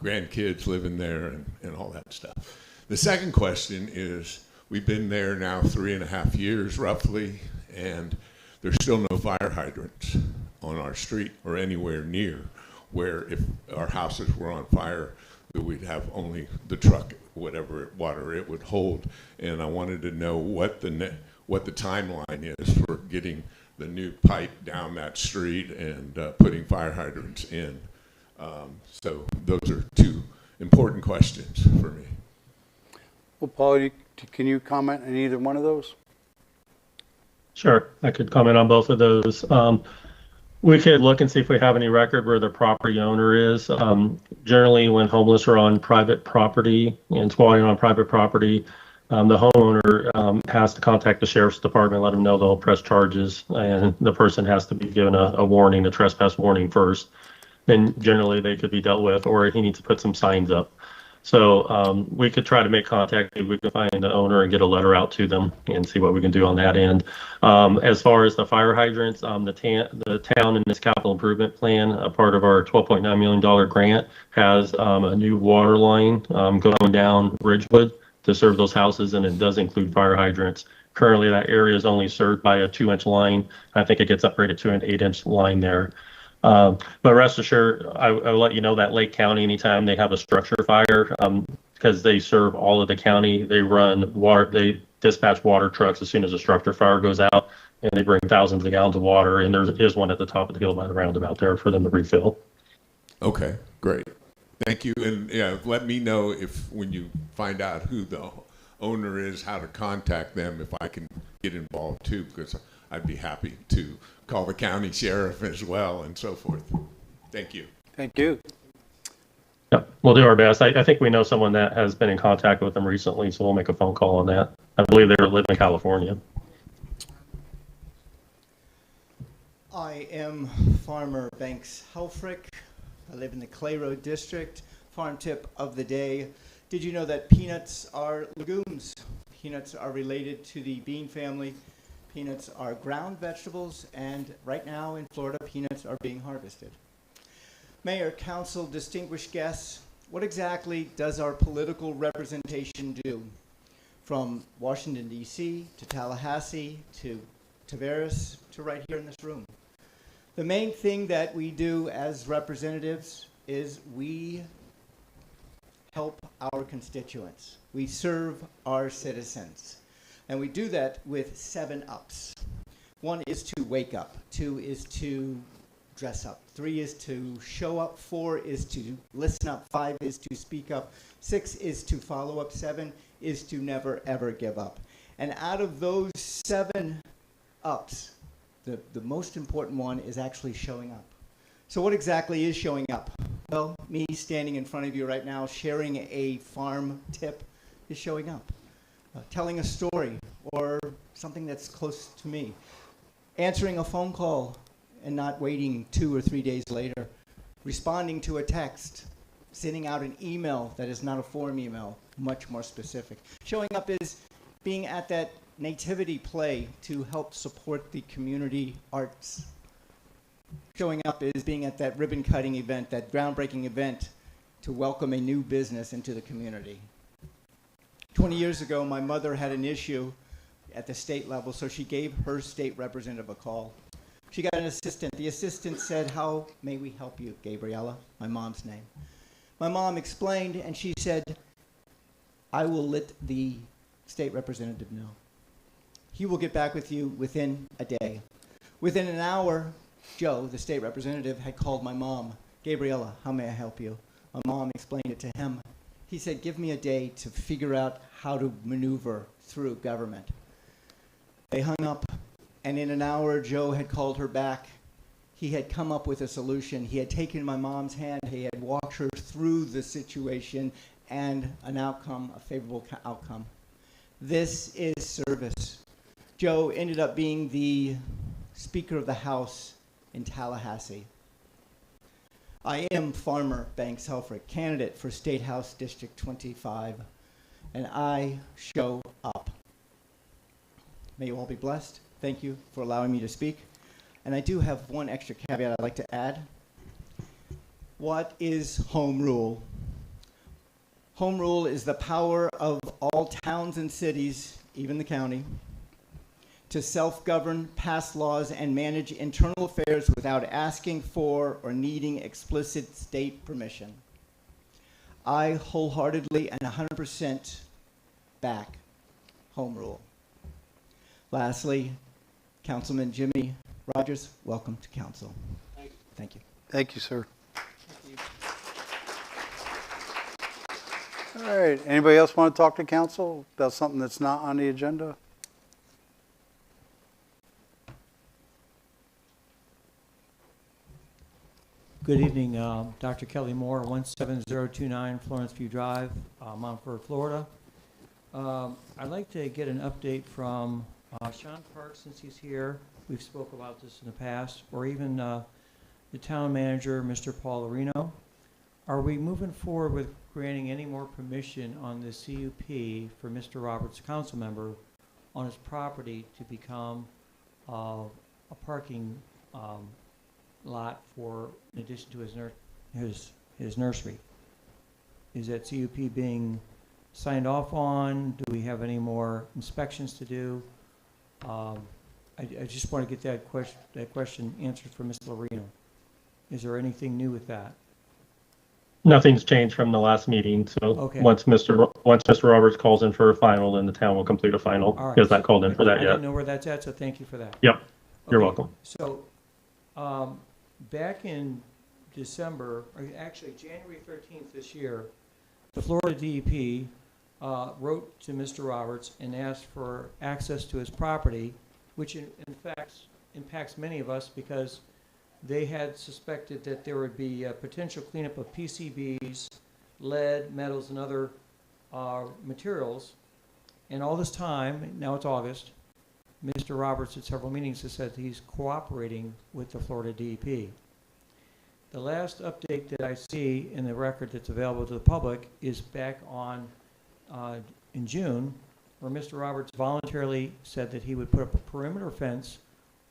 grandkids living there and all that stuff. The second question is, we've been there now 3.5 years roughly, and there's still no fire hydrants on our street or anywhere near, where if our houses were on fire, that we'd have only the truck, whatever water it would hold. And I wanted to know what the timeline is for getting the new pipe down that street and putting fire hydrants in. So those are two important questions for me. Well, Paul, can you comment on either one of those? Sure, I could comment on both of those. We could look and see if we have any record where the property owner is. Generally, when homeless are on private property and squatting on private property, the homeowner has to contact the sheriff's department, let them know they'll press charges, and the person has to be given a warning, a trespass warning first. Then generally they could be dealt with, or he needs to put some signs up. So we could try to make contact. We could find the owner and get a letter out to them and see what we can do on that end. As far as the fire hydrants, the town in this capital improvement plan, a part of our $12.9 million grant, has a new water line going down Ridgewood to serve those houses, and it does include fire hydrants. Currently, that area is only served by a 2-inch line. I think it gets upgraded to an 8-inch line there. But rest assured, I'll let you know that Lake County, anytime they have a structure fire, because they serve all of the county, they dispatch water trucks as soon as a structure fire goes out, and they bring thousands of gallons of water, and there is one at the top of the hill by the roundabout there for them to refill. Okay, great. Thank you. And yeah, let me know when you find out who the owner is, how to contact them, if I can get involved too, because I'd be happy to call the county sheriff as well and so forth. Thank you. Thank you. Yeah, we'll do our best. I think we know someone that has been in contact with them recently, so we'll make a phone call on that. I believe they live in California. I am Farmer Banks Helfrich. I live in the Clay Road District. Farm tip of the day. Did you know that peanuts are legumes? Peanuts are related to the bean family. Peanuts are ground vegetables, and right now in Florida, peanuts are being harvested. Mayor, council, distinguished guests, what exactly does our political representation do? From Washington, D.C., to Tallahassee, to Tavares, to right here in this room. The main thing that we do as representatives is we help our constituents. We serve our citizens. And we do that with 7 ups. 1 is to wake up. 2 is to dress up. 3 is to show up. 4 is to listen up. 5 is to speak up. 6 is to follow up. 7 is to never, ever give up. And out of those 7 ups, the most important one is actually showing up. So what exactly is showing up? Well, me standing in front of you right now sharing a farm tip is showing up. Telling a story or something that's close to me. Answering a phone call and not waiting 2 or 3 days later. Responding to a text. Sending out an email that is not a form email, much more specific. Showing up is being at that nativity play to help support the community arts. Showing up is being at that ribbon cutting event, that groundbreaking event to welcome a new business into the community. 20 years ago, my mother had an issue at the state level, so she gave her state representative a call. She got an assistant. The assistant said, "How may we help you, Gabriella?" My mom's name. My mom explained, and she said, "I will let the state representative know. He will get back with you within a day." Within an hour, Joe, the state representative, had called my mom. "Gabriella, how may I help you?" My mom explained it to him. He said, "Give me a day to figure out how to maneuver through government." They hung up, and in an hour, Joe had called her back. He had come up with a solution. He had taken my mom's hand. He had walked her through the situation and an outcome, a favorable outcome. This is service. Joe ended up being the Speaker of the House in Tallahassee. I am Farmer Banks Helfrich, candidate for State House District 25, and I show up. May you all be blessed. Thank you for allowing me to speak. And I do have one extra caveat I'd like to add. What is home rule? Home rule is the power of all towns and cities, even the county, to self-govern, pass laws, and manage internal affairs without asking for or needing explicit state permission. I wholeheartedly and 100% back home rule. Lastly, Councilman Jimmy Rogers, welcome to council. Thank you. Thank you, sir. All right, anybody else want to talk to council about something that's not on the agenda? Good evening, Dr. Kelly Moore, 17029 Florence View Drive, Montverde, Florida. I'd like to get an update from Sean Park, since he's here. We've spoke about this in the past, or even the town manager, Mr. Paul Areno. Are we moving forward with granting any more permission on the CUP for Mr. Roberts, council member, on his property to become a parking lot for, in addition to his nursery? Is that CUP being signed off on? Do we have any more inspections to do? I just want to get that question answered from Mr. Loreno. Is there anything new with that? Nothing's changed from the last meeting, so Okay. once Mr. Roberts calls in for a final, then the town will complete a final. All right. He has not called in for that I yet. didn't know where that's at, so thank you for that. Yep, you're Okay, welcome. So, back in December, or actually January 13th this year, the Florida DEP wrote to Mr. Roberts and asked for access to his property, which in fact impacts many of us because they had suspected that there would be a potential cleanup of PCBs, lead, metals, and other materials. And all this time, now it's August, Mr. Roberts at several meetings has said he's cooperating with the Florida DEP. The last update that I see in the record that's available to the public is back on in June, where Mr. Roberts voluntarily said that he would put up a perimeter fence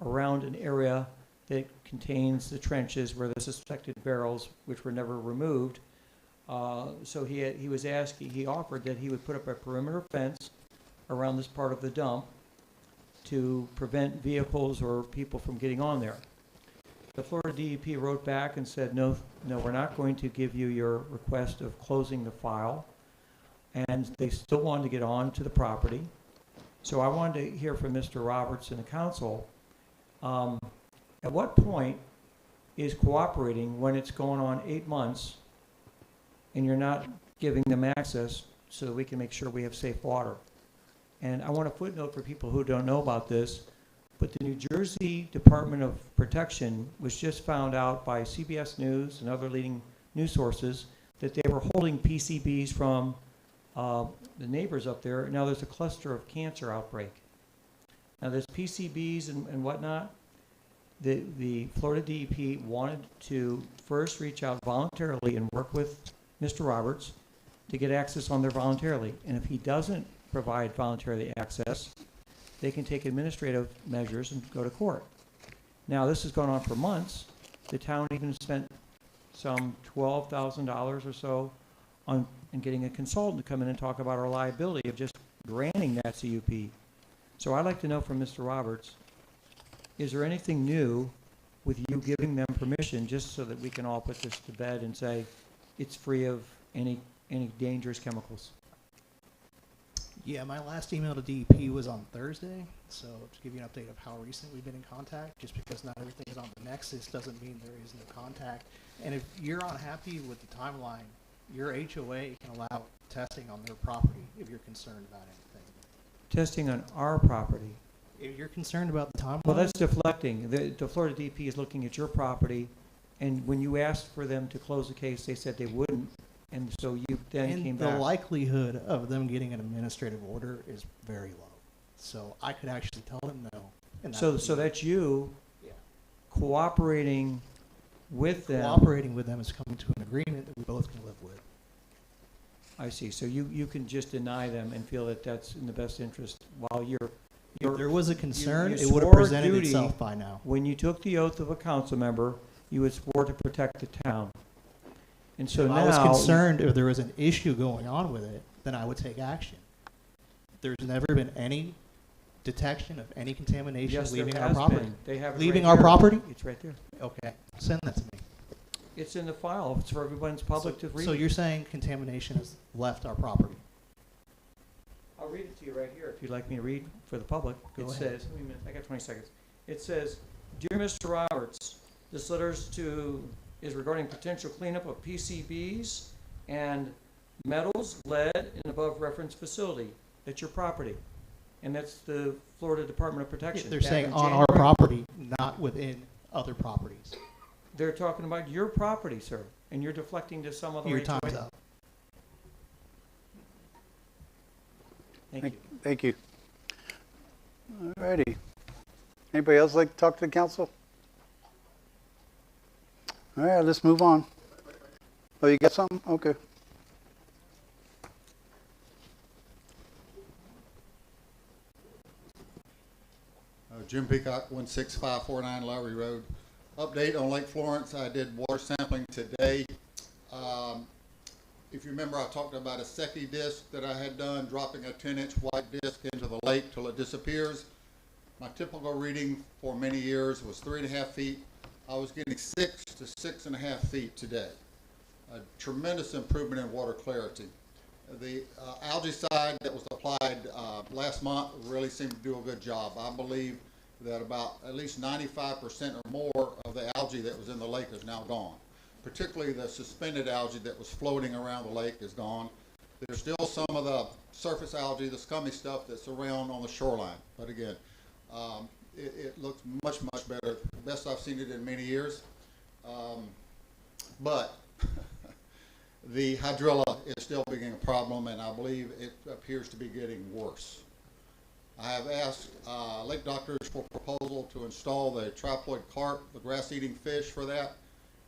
around an area that contains the trenches where the suspected barrels, which were never removed. So he offered that he would put up a perimeter fence around this part of the dump to prevent vehicles or people from getting on there. The Florida DEP wrote back and said, no, we're not going to give you your request of closing the file. And they still wanted to get on to the property. So I wanted to hear from Mr. Roberts and the council. At what point is cooperating when it's going on 8 months and you're not giving them access so that we can make sure we have safe water? And I want to footnote for people who don't know about this, but the New Jersey Department of Protection was just found out by CBS News and other leading news sources that they were holding PCBs from the neighbors up there. Now there's a cluster of cancer outbreak. Now there's PCBs and whatnot. The Florida DEP wanted to first reach out voluntarily and work with Mr. Roberts to get access on there voluntarily. And if he doesn't provide voluntarily access, they can take administrative measures and go to court. Now this has gone on for months. The town even spent some $12,000 or so on getting a consultant to come in and talk about our liability of just granting that CUP. So I'd like to know from Mr. Roberts, is there anything new with you giving them permission just so that we can all put this to bed and say it's free of any dangerous chemicals? Yeah, my last email to DEP was on Thursday, so to give you an update of how recent we've been in contact, just because not everything is on the Nexus doesn't mean there is no contact. And if you're unhappy with the timeline, your HOA can allow testing on their property if you're concerned about anything. Testing on our property? If you're concerned about the timeline... Well, that's deflecting. The Florida DEP is looking at your property, and when you asked for them to close the case, they said they wouldn't. And so you then came back. The likelihood of them getting an administrative order is very low. So I could actually tell them no. And So that's you cooperating with them. Cooperating with them is coming to an agreement that we both can live with. I see. So you can just deny them and feel that that's in the best interest while you're... If there was a concern, you it would have swore presented duty itself by now. When you took the oath of a council member, you would swore to protect the town. And so If now... I was concerned if there was an issue going on with it, then I would take action. There's never been any detection of any contamination Yes, there leaving our has property. been. They have it leaving right our here. property? It's right there. Okay, send that to me. It's in the file. It's for everyone's public to read. So you're saying contamination has left our property? I'll read it to you right here if you'd like me to read for the public. Go It ahead. says, wait a minute, I got 20 seconds. It says, Dear Mr. Roberts, this letter is regarding potential cleanup of PCBs and metals, lead, and above referenced facility. That's your property. And that's the Florida Department of Protection. They're Back saying in on our January. property, not within other properties. They're talking about your property, sir, and you're deflecting to some other Your HOA. time's up. Thank you. Thank you. All righty. Anybody else like to talk to the council? All right, let's move on. Oh, you got something? Okay. Jim Peacock, 16549 Lowry Road. Update on Lake Florence. I did water sampling today. If you remember, I talked about a SECI disc that I had done, dropping a 10-inch white disc into the lake till it disappears. My typical reading for many years was 3.5 feet. I was getting 6 to 6.5 feet today. A tremendous improvement in water clarity. The algae side that was applied last month really seemed to do a good job. I believe that about at least 95% or more of the algae that was in the lake is now gone. Particularly the suspended algae that was floating around the lake is gone. There's still some of the surface algae, the scummy stuff that's around on the shoreline. But again, it looks much, much better. Best I've seen it in many years. But the hydrilla is still being a problem, and I believe it appears to be getting worse. I have asked lake doctors for proposal to install the triploid carp, the grass-eating fish for that,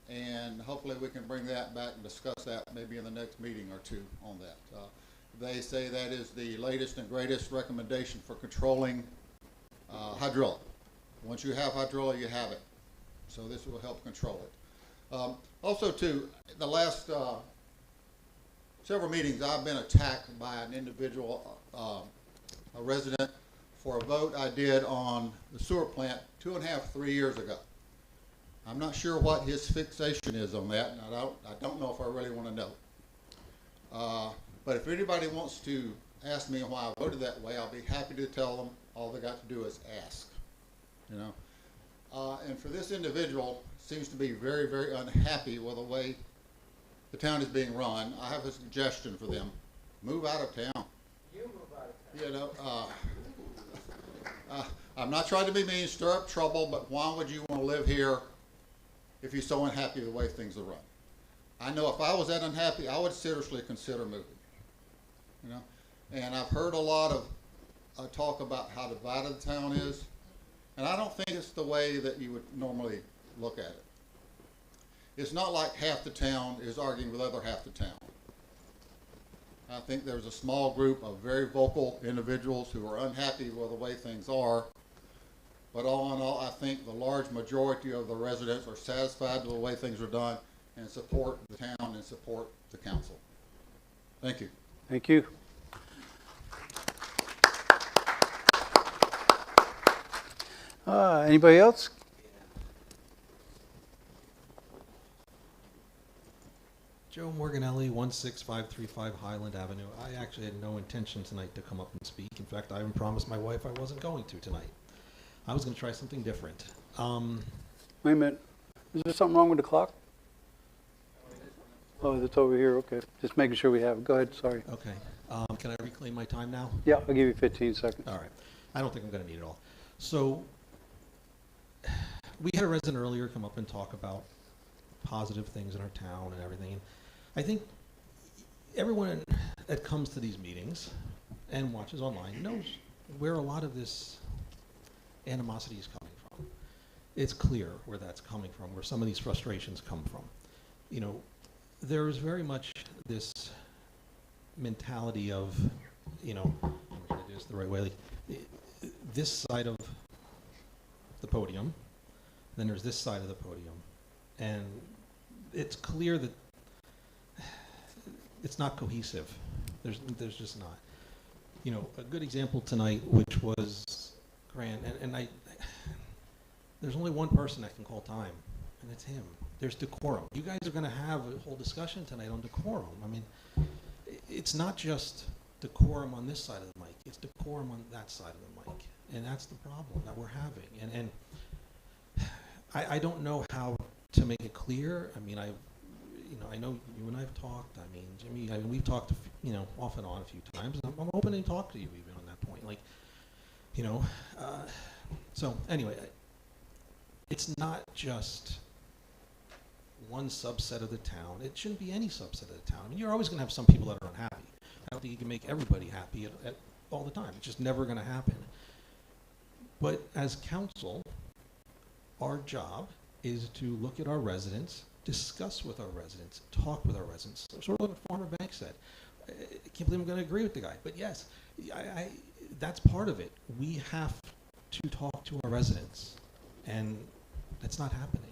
and hopefully we can bring that back and discuss that maybe in the next meeting or two on that. They say that is the latest and greatest recommendation for controlling hydrilla. Once you have hydrilla, you have it. So this will help control it. Also, too, the last several meetings, I've been attacked by an individual, a resident, for a vote I did on the sewer plant 2.5, 3 years ago. I'm not sure what his fixation is on that, and I don't know if I really want to know. But if anybody wants to ask me why I voted that way, I'll be happy to tell them. All they got to do is ask, you know. And for this individual, seems to be very, very unhappy with the way the town is being run. I have a suggestion for them. Move out of town. You move out of town. You know, I'm not trying to be mean, stir up trouble, but why would you want to live here if you're so unhappy with the way things are run? I know if I was that unhappy, I would seriously consider moving. You know, and I've heard a lot of talk about how divided the town is, and I don't think it's the way that you would normally look at it. It's not like half the town is arguing with the other half the town. I think there's a small group of very vocal individuals who are unhappy with the way things are. But all in all, I think the large majority of the residents are satisfied with the way things are done and support the town and support the council. Thank you. Thank you. Anybody else? Joe Morganelli, 16535 Highland Avenue. I actually had no intention tonight to come up and speak. In fact, I even promised my wife I wasn't going to tonight. I was going to try something different. Wait a minute. Is there something wrong with the clock? Oh, it's over here. Okay. Just making sure we have it. Go ahead. Sorry. Okay. Can I reclaim my time now? Yeah, I'll give you 15 seconds. All right. I don't think I'm going to need it all. So we had a resident earlier come up and talk about positive things in our town and everything. I think everyone that comes to these meetings and watches online knows where a lot of this animosity is coming from. It's clear where that's coming from, where some of these frustrations come from. You know, there is very much this mentality of, you know, I'm going to do this the right way, like this side of the podium, then there's this side of the podium, and it's clear that it's not cohesive. There's just not. You know, a good example tonight, which was Grant, and there's only one person that can call time, and it's him. There's decorum. You guys are going to have a whole discussion tonight on decorum. I mean, it's not just decorum on this side of the mic. It's decorum on that side of the mic, and that's the problem that we're having. And I don't know how to make it clear. I mean, I know you and I have talked. I mean, Jimmy, we've talked, off and on a few times. And I'm open to talk to you even on that point. Like, so anyway, it's not just one subset of the town. It shouldn't be any subset of the town. I mean, you're always going to have some people that are unhappy. I don't think you can make everybody happy at all the time. It's just never going to happen. But as council, our job is to look at our residents, discuss with our residents, talk with our residents. Sort of what Farmer Banks said. I can't believe I'm going to agree with the guy, but yes, that's part of it. We have to talk to our residents, and that's not happening.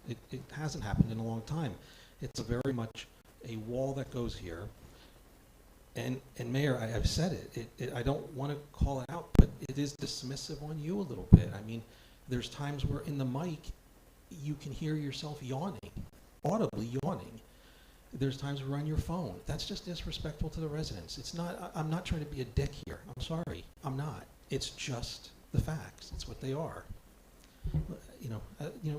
It hasn't happened in a long time. It's very much a wall that goes here. And Mayor, I've said it. I don't want to call it out, but it is dismissive on you a little bit. I mean, there's times where in the mic, you can hear yourself yawning, audibly yawning. There's times where on your phone. That's just disrespectful to the residents. It's not. I'm not trying to be a dick here. I'm sorry. I'm not. It's just the facts. It's what they are.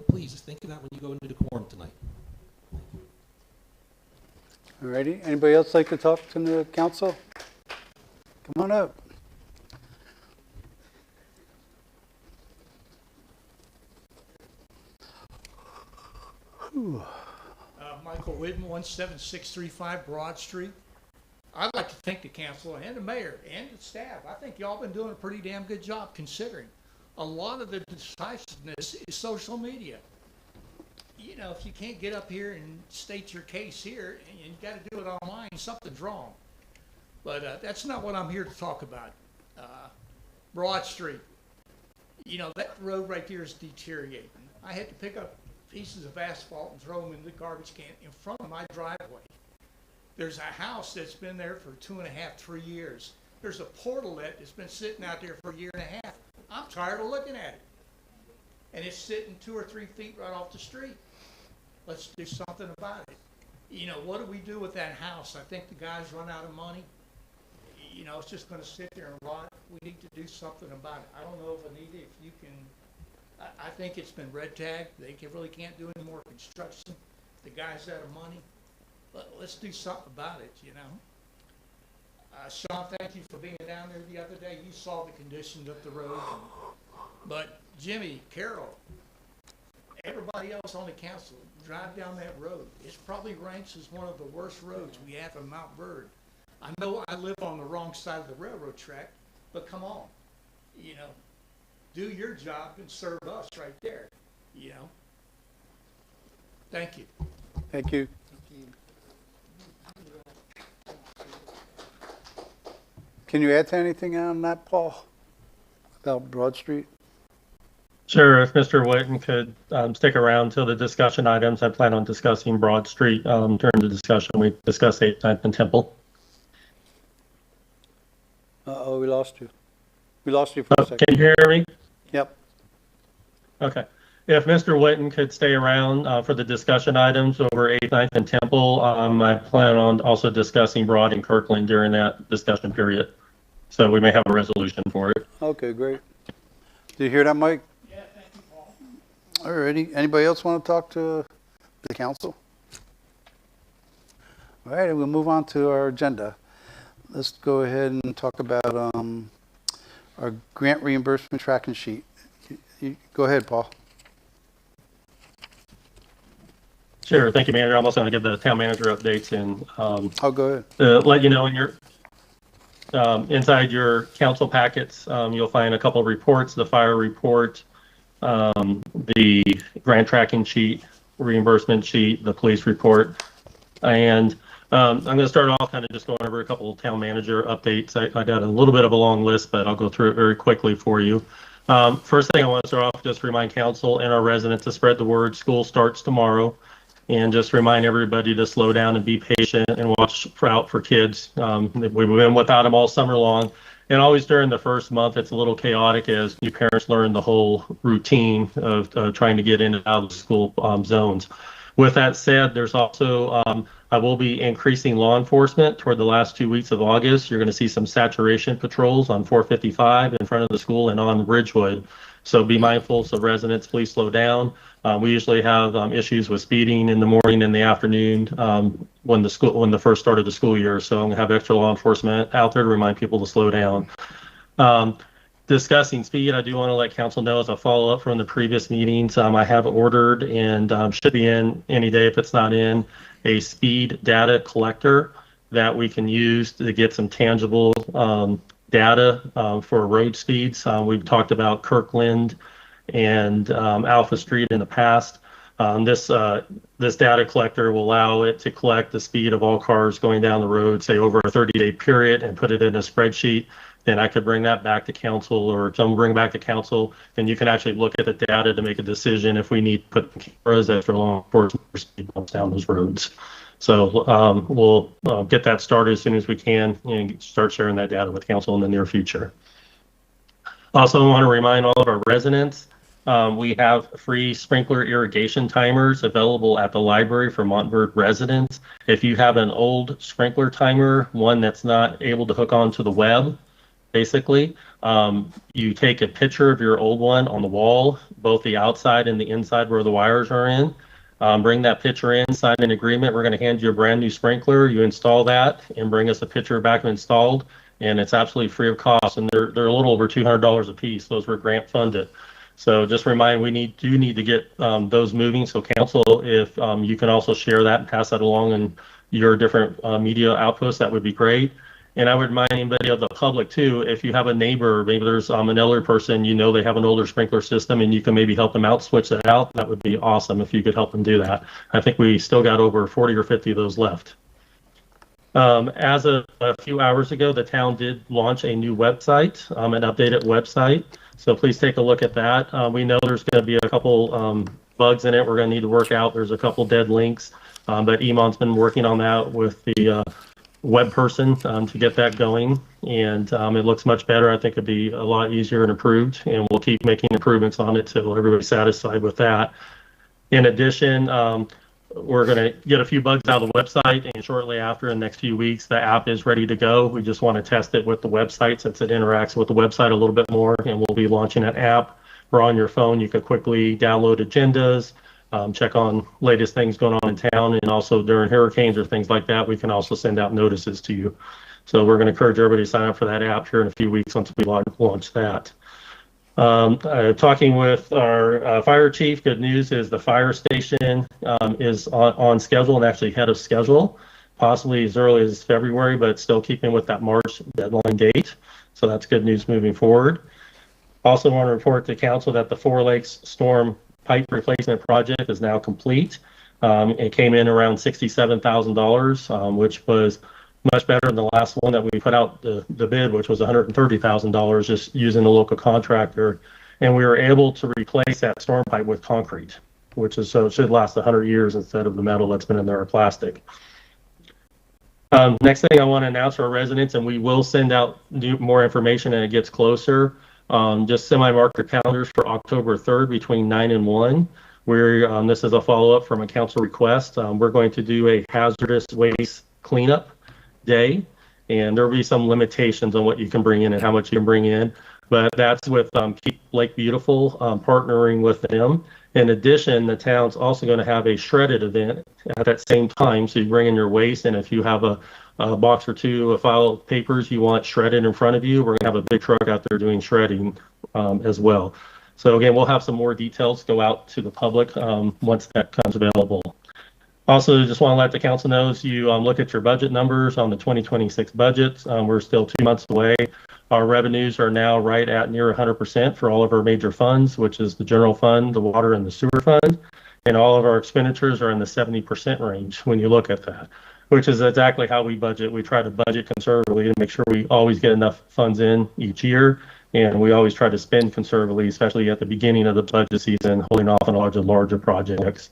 Please think of that when you go into decorum tonight. All righty. Anybody else like to talk to the council? Come on up. Michael Whidden, 17635 Broad Street. I'd like to thank the council and the mayor and the staff. I think y'all been doing a pretty damn good job considering. A lot of the decisiveness is social media. If you can't get up here and state your case here, and you got to do it online, something's wrong. But that's not what I'm here to talk about. Broad Street. That road right there is deteriorating. I had to pick up pieces of asphalt and throw them in the garbage can in front of my driveway. There's a house that's been there for 2.5, 3 years. There's a portalet that's been sitting out there for a year and a half. I'm tired of looking at it. And it's sitting 2 or 3 feet right off the street. Let's do something about it. What do we do with that house? I think the guys run out of money. It's just going to sit there and rot. We need to do something about it. I don't know if Anita, if you can. I think it's been red tagged. They really can't do any more construction. The guy's out of money. Let's do something about it, Sean, thank you for being down there the other day. You saw the conditions of the road. But Jimmy, Carol, everybody else on the council, drive down that road. It probably ranks as one of the worst roads we have in Montverde. I know I live on the wrong side of the railroad track, but come on, do your job and serve us right there, Thank you. Thank you. Can you add to anything on that, Paul, about Broad Street? Sure. If Mr. Whitten could stick around till the discussion items, I plan on discussing Broad Street during the discussion. We discussed 8th, 9th, and Temple. Uh-oh, we lost you. We lost you for a second. Can you hear me? Yep. Okay. If Mr. Whitten could stay around for the discussion items over 8th, 9th, and Temple, I plan on also discussing Broad and Kirkland during that discussion period. So we may have a resolution for it. Okay, great. Did you hear that, Mike? Yeah, thank you, Paul. All righty. Anybody else want to talk to the council? All right, we'll move on to our agenda. Let's go ahead and talk about our grant reimbursement tracking sheet. Go ahead, Paul. Sure. Thank you, Manager. I'm also going to give the town manager updates and I'll go ahead. Let you know in your inside your council packets, you'll find a couple of reports: the fire report, the grant tracking sheet, reimbursement sheet, the police report, and I'm going to start off kind of just going over a couple of town manager updates. I got a little bit of a long list, but I'll go through it very quickly for you. First thing I want to start off, just remind council and our residents to spread the word. School starts tomorrow. And just remind everybody to slow down and be patient and watch out for kids. We've been without them all summer long. And always during the first month, it's a little chaotic as new parents learn the whole routine of trying to get in and out of the school zones. With that said, there's also I will be increasing law enforcement toward the last 2 weeks of August. You're going to see some saturation patrols on 455 in front of the school and on Ridgewood. So be mindful, so residents, please slow down. We usually have issues with speeding in the morning and the afternoon when the first start of the school year. So I'm going to have extra law enforcement out there to remind people to slow down. Discussing speed, I do want to let council know as a follow-up from the previous meetings, I have ordered and should be in any day if it's not in, a speed data collector that we can use to get some tangible data for road speeds. We've talked about Kirkland and Alpha Street in the past. This data collector will allow it to collect the speed of all cars going down the road, say over a 30-day period, and put it in a spreadsheet. Then I could bring that back to council, or someone bring back to council, and you can actually look at the data to make a decision if we need to put cameras extra law enforcement speed bumps down those roads. So we'll get that started as soon as we can and start sharing that data with council in the near future. Also, I want to remind all of our residents, we have free sprinkler irrigation timers available at the library for Montverde residents. If you have an old sprinkler timer, one that's not able to hook onto the web, basically, you take a picture of your old one on the wall, both the outside and the inside where the wires are in. Bring that picture in, sign an agreement. We're going to hand you a brand new sprinkler. You install that and bring us a picture back installed, and it's absolutely free of cost. And they're a little over $200 a piece. Those were grant funded. So just remind, we do need to get those moving. So council, if you can also share that and pass that along in your different media outposts, that would be great. And I would remind anybody of the public too, if you have a neighbor, maybe there's an elder person, they have an older sprinkler system and you can maybe help them out, switch that out. That would be awesome if you could help them do that. I think we still got over 40 or 50 of those left. As of a few hours ago, the town did launch a new website, an updated website. So please take a look at that. We know there's going to be a couple bugs in it we're going to need to work out. There's a couple dead links, but Iman's been working on that with the web person to get that going, and it looks much better. I think it'd be a lot easier and improved, and we'll keep making improvements on it till everybody's satisfied with that. In addition, we're going to get a few bugs out of the website, and shortly after, in the next few weeks, the app is ready to go. We just want to test it with the website since it interacts with the website a little bit more, and we'll be launching an app where on your phone you can quickly download agendas, check on latest things going on in town, and also during hurricanes or things like that, we can also send out notices to you. So we're going to encourage everybody to sign up for that app here in a few weeks once we launch that. Talking with our fire chief, good news is the fire station is on schedule and actually ahead of schedule, possibly as early as February, but still keeping with that March deadline date. So that's good news moving forward. Also want to report to council that the Four Lakes Storm pipe replacement project is now complete. It came in around $67,000, which was much better than the last one that we put out the bid, which was $130,000, just using the local contractor. And we were able to replace that storm pipe with concrete, which is, so it should last 100 years instead of the metal that's been in there or plastic. Next thing I want to announce for our residents, and we will send out more information as it gets closer. Just semi-mark your calendars for October 3rd between 9 and 1. This is a follow-up from a council request. We're going to do a hazardous waste cleanup day, and there will be some limitations on what you can bring in and how much you can bring in, but that's with Keep Lake Beautiful, partnering with them. In addition, the town's also going to have a shredded event at that same time, so you bring in your waste, and if you have a box or two, a file of papers you want shredded in front of you, we're going to have a big truck out there doing shredding as well. So again, we'll have some more details go out to the public once that comes available. Also, just want to let the council know, as you look at your budget numbers on the 2026 budget, we're still 2 months away. Our revenues are now right at near 100% for all of our major funds, which is the general fund, the water, and the sewer fund. And all of our expenditures are in the 70% range when you look at that, which is exactly how we budget. We try to budget conservatively to make sure we always get enough funds in each year. And we always try to spend conservatively, especially at the beginning of the budget season, holding off on larger projects.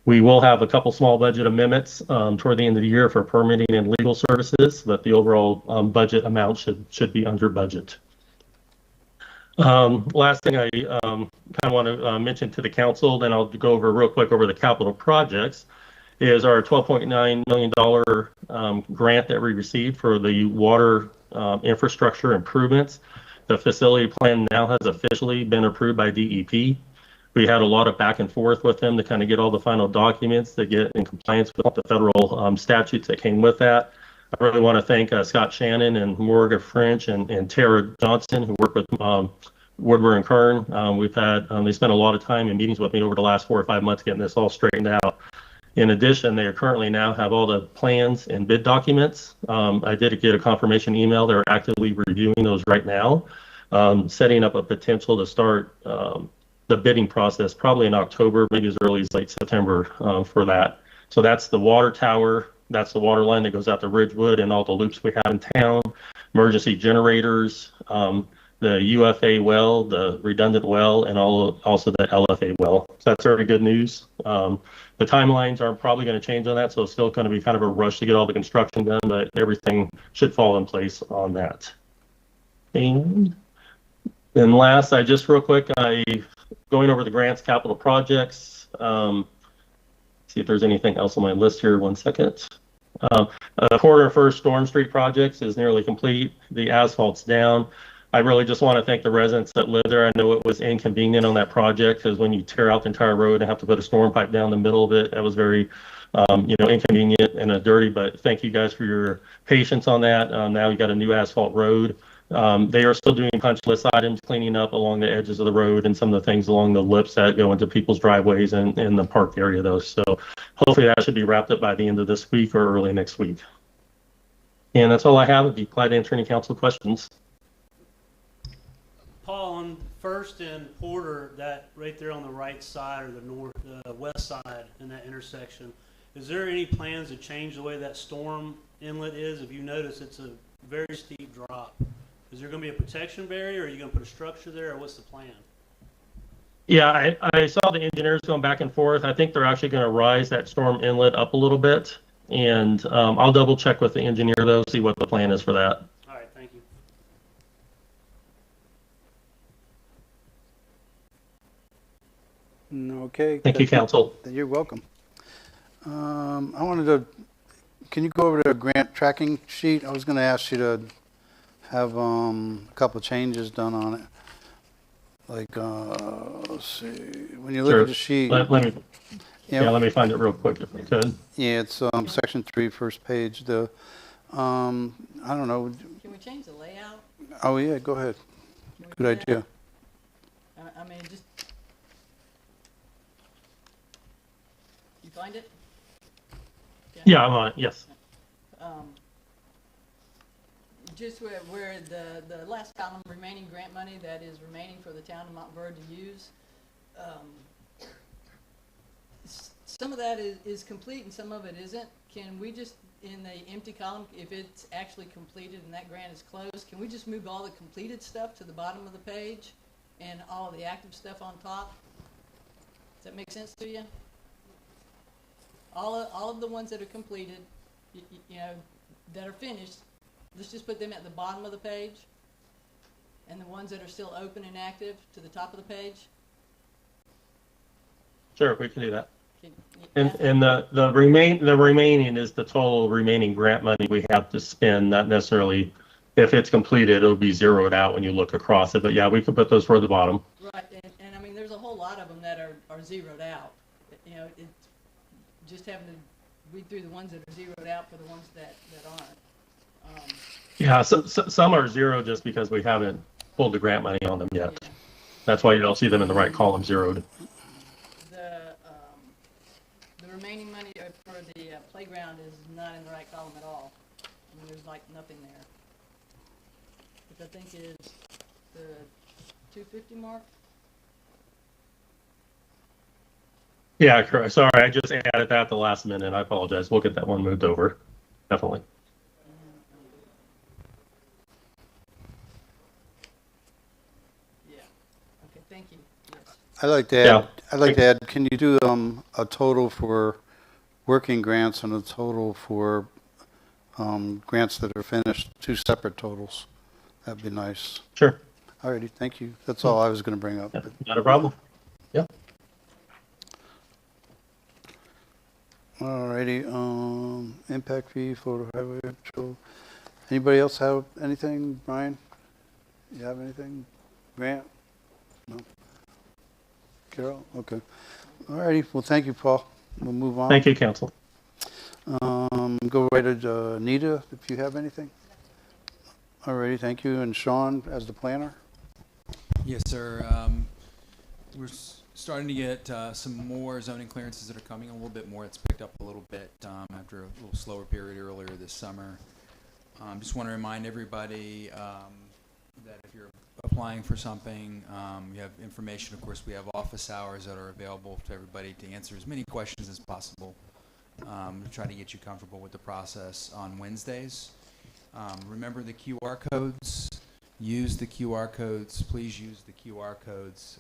We will have a couple small budget amendments toward the end of the year for permitting and legal services, but the overall budget amount should be under budget. Last thing I kind of want to mention to the council, then I'll go over real quick over the capital projects, is our $12.9 million grant that we received for the water infrastructure improvements. The facility plan now has officially been approved by DEP. We had a lot of back and forth with them to kind of get all the final documents to get in compliance with the federal statutes that came with that. I really want to thank Scott Shannon and Morgan French and Tara Johnson, who work with Woodward and Kern. They spent a lot of time in meetings with me over the last 4 or 5 months getting this all straightened out. In addition, they are currently now have all the plans and bid documents. I did get a confirmation email. They're actively reviewing those right now, setting up a potential to start the bidding process probably in October, maybe as early as late September for that. So that's the water tower. That's the water line that goes out to Ridgewood and all the loops we have in town, emergency generators, the UFA well, the redundant well, and also the LFA well. So that's very good news. The timelines are probably going to change on that, so it's still going to be kind of a rush to get all the construction done, but everything should fall in place on that. And then last, real quick, going over the grants, capital projects. See if there's anything else on my list here. 1 second. Quarter first Storm Street projects is nearly complete. The asphalt's down. I really just want to thank the residents that live there. I know it was inconvenient on that project because when you tear out the entire road and have to put a storm pipe down the middle of it, that was very, inconvenient and dirty. But thank you guys for your patience on that. Now you got a new asphalt road. They are still doing punch list items, cleaning up along the edges of the road and some of the things along the lips that go into people's driveways and in the park area, though. So hopefully that should be wrapped up by the end of this week or early next week. And that's all I have. I'd be glad to answer any council questions. Paul, on First and Porter, that right there on the right side or the west side in that intersection, is there any plans to change the way that storm inlet is? If you notice, it's a very steep drop. Is there going to be a protection barrier, or are you going to put a structure there, or what's the plan? Yeah, I saw the engineers going back and forth. I think they're actually going to rise that storm inlet up a little bit, and I'll double check with the engineer though, see what the plan is for that. All right, thank you. Okay. Thank you, council. You're welcome. I wanted to, can you go over the grant tracking sheet? I was going to ask you to have a couple of changes done on it. Like, let's see, when you look at the sheet. Let me find it real quick if I could. Yeah, it's section 3, first page. The, I don't know. Can we change the layout? Oh yeah, go ahead. Good idea. I mean, just. You find it? Yeah, I'm on it, yes. Just where the last column, remaining grant money that is remaining for the town of Montverde to use, some of that is complete and some of it isn't. Can we just, in the empty column, if it's actually completed and that grant is closed, can we just move all the completed stuff to the bottom of the page and all of the active stuff on top? Does that make sense to you? All of the ones that are completed, that are finished, let's just put them at the bottom of the page, and the ones that are still open and active to the top of the page. Sure, we can do that. And the remaining is the total remaining grant money we have to spend, not necessarily if it's completed, it'll be zeroed out when you look across it. But yeah, we can put those toward the bottom. Right, and I mean, there's a whole lot of them that are zeroed out. It's just having to read through the ones that are zeroed out for the ones that aren't. Yeah, so some are zero just because we haven't pulled the grant money on them yet. Yeah. That's why you don't see them in the right column zeroed. The remaining money for the playground is not in the right column at all. I mean, there's like nothing there. Which I think is the 250 mark. Yeah, correct. Sorry, I just added that at the last minute. I apologize. We'll get that one moved over. Definitely. Thank you. Yes. I'd like to add, can you do a total for working grants and a total for grants that are finished, 2 separate totals? That'd be nice. Sure. Alrighty, thank you. That's all I was going to bring up. Yeah, not a problem. Yeah. Alrighty, impact fee for the highway patrol. Anybody else have anything? Brian, you have anything? Grant? No? Carol? Okay. Alrighty, well, thank you, Paul. We'll move on. Thank you, council. Go right to Anita, if you have anything. Alrighty, thank you. And Sean, as the planner? Yes, sir. We're starting to get some more zoning clearances that are coming, a little bit more. It's picked up a little bit after a little slower period earlier this summer. Just want to remind everybody that if you're applying for something, you have information. Of course, we have office hours that are available to everybody to answer as many questions as possible. Try to get you comfortable with the process on Wednesdays. Remember the QR codes. Use the QR codes. Please use the QR codes.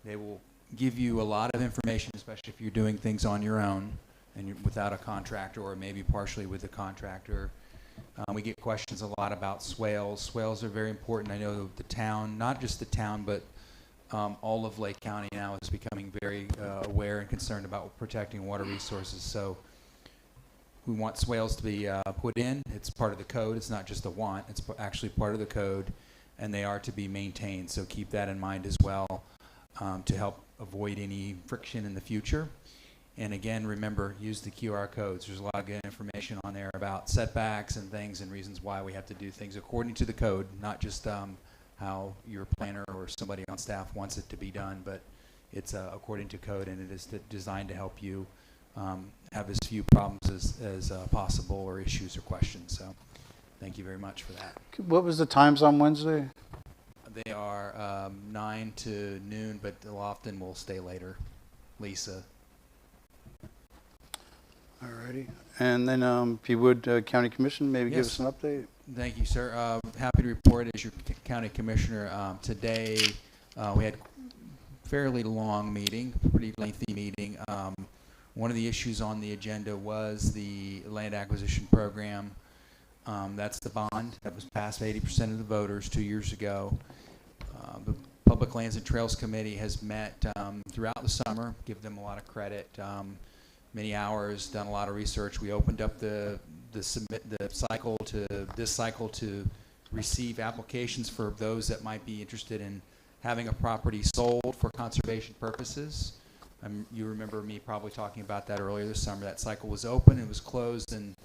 They will give you a lot of information, especially if you're doing things on your own and you're without a contractor or maybe partially with a contractor. We get questions a lot about swales. Swales are very important. I know the town, not just the town, but all of Lake County now is becoming very aware and concerned about protecting water resources. So we want swales to be put in. It's part of the code. It's not just a want. It's actually part of the code, and they are to be maintained. So keep that in mind as well to help avoid any friction in the future. And again, remember, use the QR codes. There's a lot of good information on there about setbacks and things and reasons why we have to do things according to the code, not just how your planner or somebody on staff wants it to be done, but it's according to code, and it is designed to help you have as few problems as possible, or issues or questions. So thank you very much for that. What was the times on Wednesday? They are 9 to noon, but often we'll stay later. Lisa. Alrighty. And then if you would, County Commission, maybe give us an update. Thank you, sir. Happy to report as your county commissioner. Today we had a fairly long meeting, pretty lengthy meeting. One of the issues on the agenda was the land acquisition program. That's the bond that was passed by 80% of the voters 2 years ago. The Public Lands and Trails Committee has met throughout the summer, give them a lot of credit. Many hours, done a lot of research. We opened up the cycle to receive applications for those that might be interested in having a property sold for conservation purposes. You remember me probably talking about that earlier this summer. That cycle was open, it was closed, and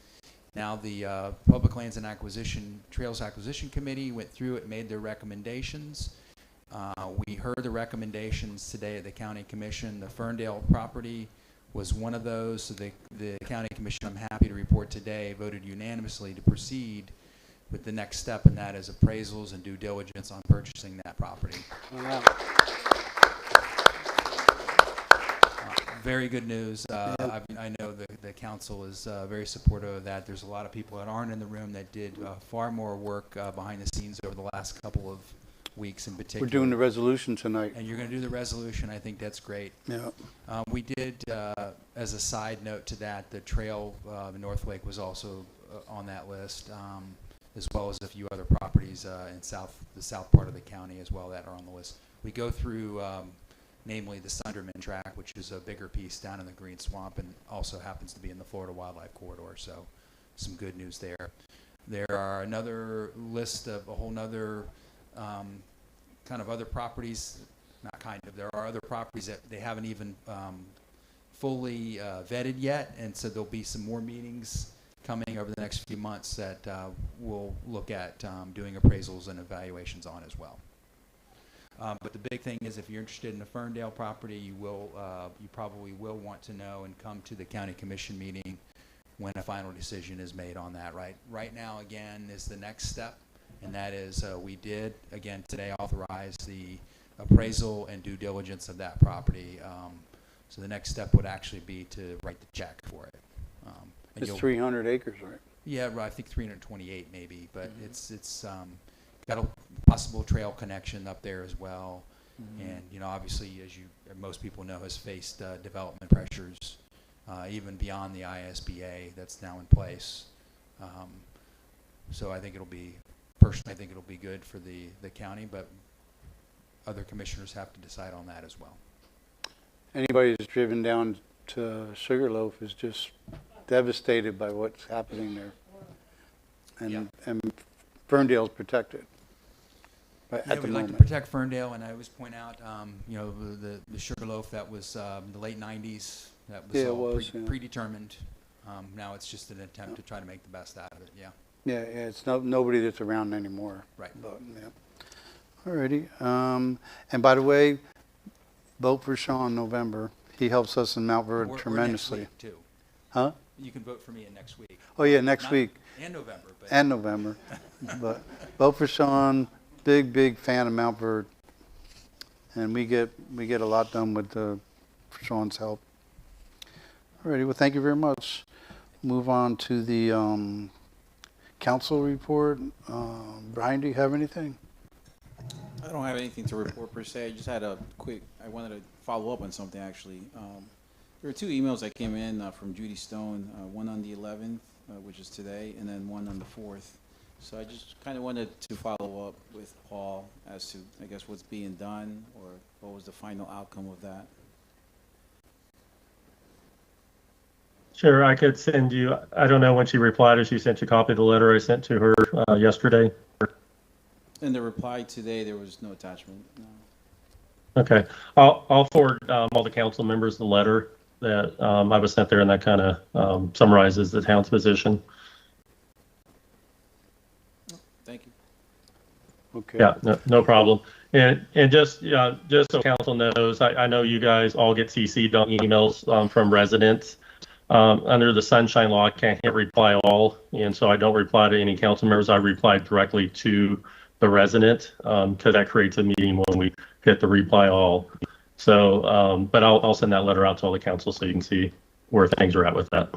now the Public Lands and Trails Acquisition Committee went through it, made their recommendations. We heard the recommendations today at the County Commission. The Ferndale property was one of those. So the County Commission, I'm happy to report today, voted unanimously to proceed with the next step, and that is appraisals and due diligence on purchasing that property. Wow. Very good news. I know the council is very supportive of that. There's a lot of people that aren't in the room that did far more work behind the scenes over the last couple of weeks in particular. We're doing the resolution tonight. And you're going to do the resolution. I think that's great. Yeah. We did, as a side note to that, the trail, North Lake was also on that list, as well as a few other properties in the south part of the county as well that are on the list. We go through, namely the Sunderman track, which is a bigger piece down in the Green Swamp and also happens to be in the Florida Wildlife Corridor. So some good news there. There are another list of a whole nother kind of other properties, there are other properties that they haven't even fully vetted yet, and so there'll be some more meetings coming over the next few months that we'll look at doing appraisals and evaluations on as well. But the big thing is, if you're interested in the Ferndale property, you probably will want to know and come to the County Commission meeting when a final decision is made on that. Right now, again, is the next step. And that is, we did, again, today authorize the appraisal and due diligence of that property. So the next step would actually be to write the check for it. It's 300 acres, right? Yeah, right, I think 328 maybe, but it's got a possible trail connection up there as well. And, obviously, as most people know, has faced development pressures, even beyond the ISBA that's now in place. So I think personally, I think it'll be good for the county, but other commissioners have to decide on that as well. Anybody that's driven down Sugarloaf is just devastated by what's happening there. And Ferndale's protected at Yeah, the we'd like to moment. protect Ferndale, and I always point out, you know, the Sugarloaf that was the late 90s, that was Yeah, it all was, yeah. predetermined. Now it's just an attempt to try to make the best out of it, yeah. Yeah, it's nobody that's around anymore. Right. But, yeah. Alrighty. And by the way, vote for Sean in November. He helps us in Mount Verde tremendously. Or next week, too. Huh? You can vote for me in next week. Oh yeah, next week. And November. But And November. But vote for Sean. Big fan of Mount Verde. And we get a lot done with Sean's help. Alrighty, well thank you very much. Move on to the council report. Brian, do you have anything? I don't have anything to report per se. I just had I wanted to follow up on something actually. There were two emails that came in from Judy Stone, one on the 11th, which is today, and then one on the 4th. So I just kind of wanted to follow up with Paul as to, I guess, what's being done or what was the final outcome of that. Sure, I could send you, I don't know when she replied, if she sent you a copy of the letter I sent to her yesterday. In the reply today, there was no attachment. No. Okay, I'll forward all the council members the letter that I was sent there, and that kind of summarizes the town's position. Thank you. Okay. Yeah, no problem. And just so council knows, I know you guys all get CC'd on emails from residents. Under the Sunshine Law, I can't hit reply all, and so I don't reply to any council members. I reply directly to the resident because that creates a meeting when we hit the reply all. So, but I'll send that letter out to all the council so you can see where things are at with that.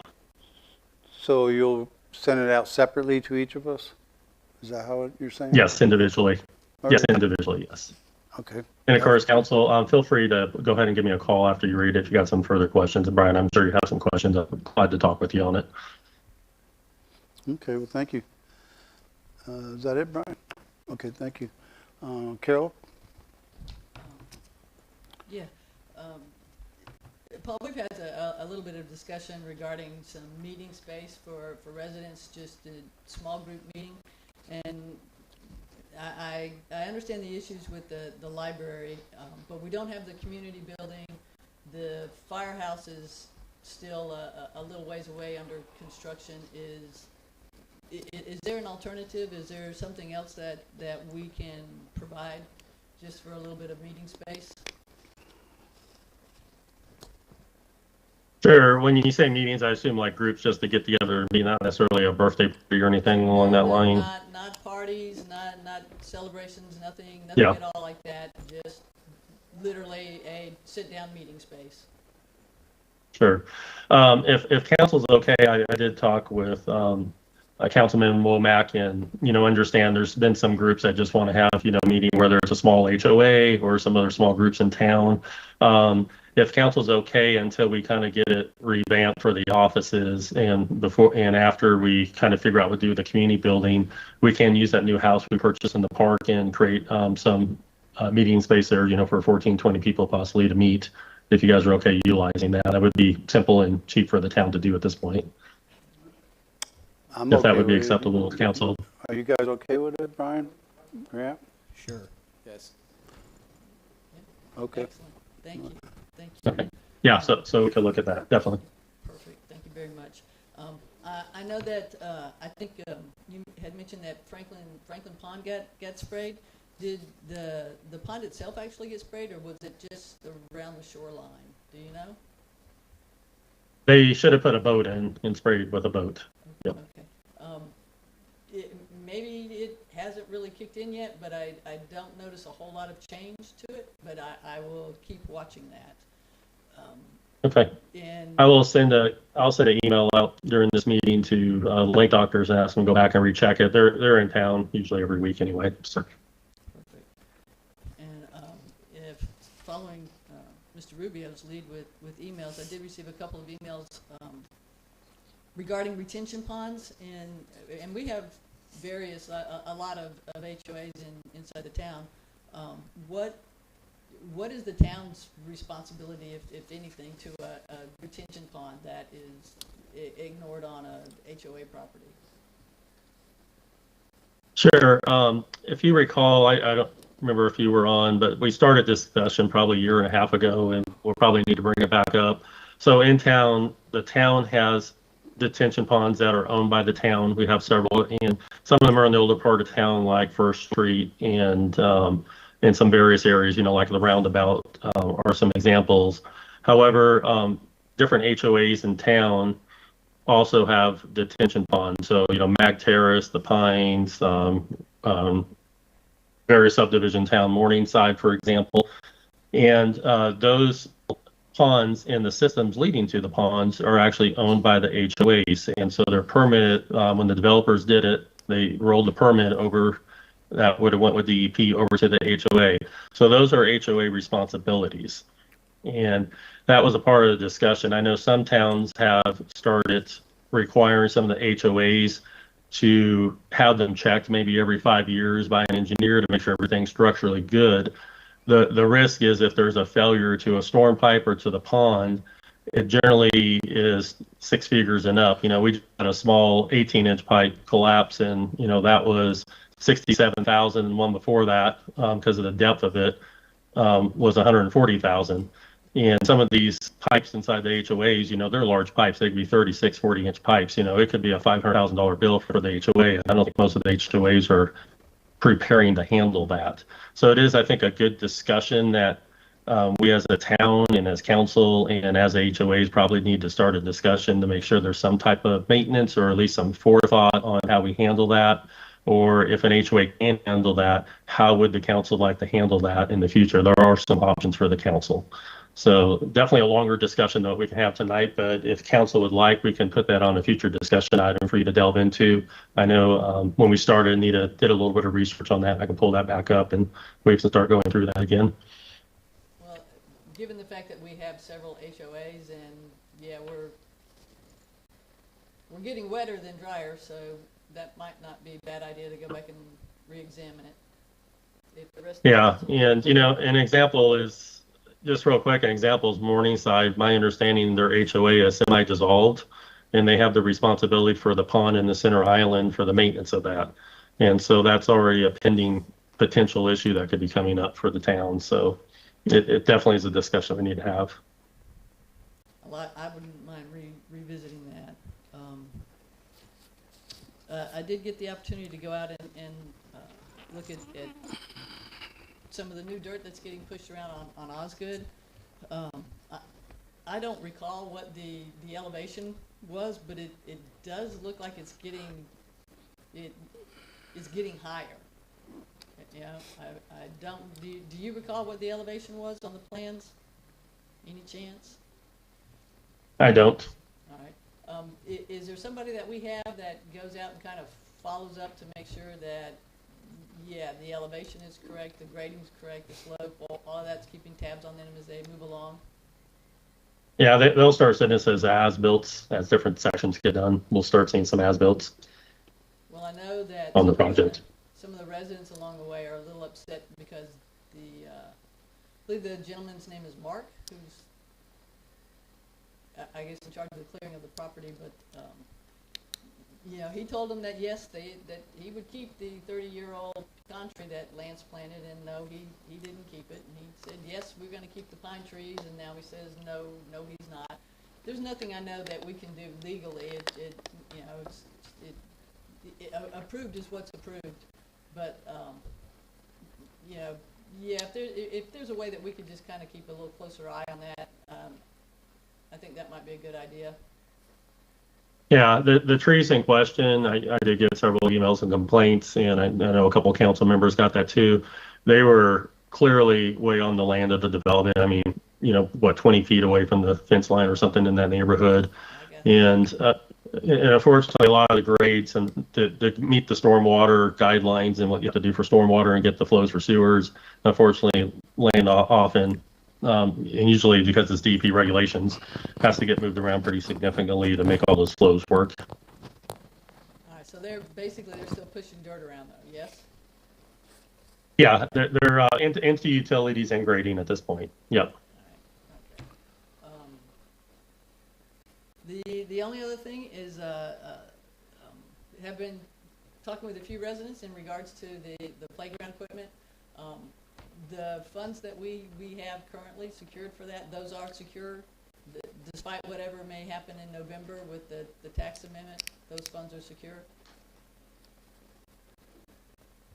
So you'll send it out separately to each of us? Is that how you're saying? Yes, individually. All Yes, right. individually, yes. Okay. And of course, council, feel free to go ahead and give me a call after you read it if you got some further questions. And Brian, I'm sure you have some questions. I'm glad to talk with you on it. Okay, well, thank you. Is that it, Brian? Okay, thank you. Carol? Yeah. Paul, we've had a little bit of discussion regarding some meeting space for residents, just a small group meeting. And I understand the issues with the library, but we don't have the community building. The firehouse is still a little ways away under construction. Is there an alternative? Is there something else that we can provide just for a little bit of meeting space? Sure. When you say meetings, I assume like groups just to get together and meet, not necessarily a birthday party or anything along that line. Not parties, not celebrations, nothing Yeah. at all like that. Just literally a sit-down meeting space. Sure. If council's okay, I did talk with Councilman Womack, and understand there's been some groups that just want to have a meeting, whether it's a small HOA or some other small groups in town. If council's okay until we kind of get it revamped for the offices, and before and after we kind of figure out what to do with the community building, we can use that new house we purchased in the park and create some meeting space there, for 14, 20 people possibly to meet. If you guys are okay utilizing that, that would be simple and cheap for the town to do at this point. I'm If that okay would be with it. acceptable to council. Are you guys okay with it, Brian? Yeah? Sure. Yes. Okay. Excellent. Thank you. Thank you. Okay. Yeah, so we could look at that, definitely. Perfect. Thank you very much. I know that I think you had mentioned that Franklin Pond got sprayed. Did the pond itself actually get sprayed, or was it just around the shoreline? Do you know? They should have put a boat in and sprayed with a boat. Yep. Okay. Maybe it hasn't really kicked in yet, but I don't notice a whole lot of change to it. But I will keep watching that. Okay. And I'll send an email out during this meeting to Lake Doctors and ask them to go back and recheck it. They're in town usually every week anyway. So. Perfect. And if following Mr. Rubio's lead with emails, I did receive a couple of emails regarding retention ponds, and we have various a lot of HOAs inside the town. What what is the town's responsibility, if anything, to a retention pond that is ignored on a HOA property? Sure. If you recall, I don't remember if you were on, but we started this discussion probably a year and a half ago, and we'll probably need to bring it back up. So in town, the town has detention ponds that are owned by the town. We have several, and some of them are in the older part of town, like First Street, and in some various areas, like the roundabout are some examples. However, different HOAs in town also have detention ponds. So, Mag Terrace, the Pines, various subdivision town, Morningside, for example. And those ponds and the systems leading to the ponds are actually owned by the HOAs. And so their permit, when the developers did it, they rolled the permit over, that would have went with DEP over to the HOA. So those are HOA responsibilities. And that was a part of the discussion. I know some towns have started requiring some of the HOAs to have them checked maybe every 5 years by an engineer to make sure everything's structurally good. The risk is if there's a failure to a storm pipe or to the pond, it generally is 6 figures and up. We just had a small 18-inch pipe collapse, and that was $67,000, and one before that, because of the depth of it, was $140,000. And some of these pipes inside the HOAs, they're large pipes. They could be 36, 40-inch pipes. It could be a $500,000 bill for the HOA. And I don't think most of the HOAs are preparing to handle that. So it is, I think, a good discussion that we as a town and as council and as HOAs probably need to start a discussion to make sure there's some type of maintenance or at least some forethought on how we handle that. Or if an HOA can't handle that, how would the council like to handle that in the future? There are some options for the council. So definitely a longer discussion than what we can have tonight, but if council would like, we can put that on a future discussion item for you to delve into. I know when we started, Anita did a little bit of research on that. I can pull that back up and we can start going through that again. Well, given the fact that we have several HOAs and yeah, we're getting wetter than drier, so that might not be a bad idea to go back and re-examine it. If the rest Yeah, and an example is, just real quick, an example is Morningside. My understanding, their HOA is semi-dissolved, and they have the responsibility for the pond in the center island for the maintenance of that. And so that's already a pending potential issue that could be coming up for the town. So it definitely is a discussion we need to have. I wouldn't mind revisiting that. I did get the opportunity to go out and look at some of the new dirt that's getting pushed around on Osgood. I don't recall what the elevation was, but it does look like it's getting higher. I don't. Do you recall what the elevation was on the plans? Any chance? I don't. All right. Is there somebody that we have that goes out and kind of follows up to make sure that, yeah, the elevation is correct, the grading is correct, the slope, all of that's keeping tabs on them as they move along? Yeah, they'll start sending us as-built as different sections get done. We'll start seeing some as-built. Well, I know that on the project. Some of the residents along the way are a little upset because I believe the gentleman's name is Mark, who's I guess in charge of the clearing of the property, but he told them that yes, that he would keep the 30-year-old pine tree that Lance planted, and no, he didn't keep it. And he said yes, we're going to keep the pine trees, and now he says no, he's not. There's nothing I know that we can do legally. Approved is what's approved, but if there's a way that we could just kind of keep a little closer eye on that, I think that might be a good idea. Yeah, the trees in question, I did get several emails and complaints, and I know a couple of council members got that too. They were clearly way on the land of the development. I mean, 20 feet away from the fence line or something in that neighborhood. And unfortunately, a lot of the grades and to meet the stormwater guidelines and what you have to do for stormwater and get the flows for sewers, unfortunately, land often, and usually because it's DEP regulations, has to get moved around pretty significantly to make all those flows work. All right, so they're still pushing dirt around though, yes? Yeah, they're into utilities and grading at this point. Yep. The only other thing is, have been talking with a few residents in regards to the playground equipment. The funds that we have currently secured for that, those are secure. Despite whatever may happen in November with the tax amendment, those funds are secure.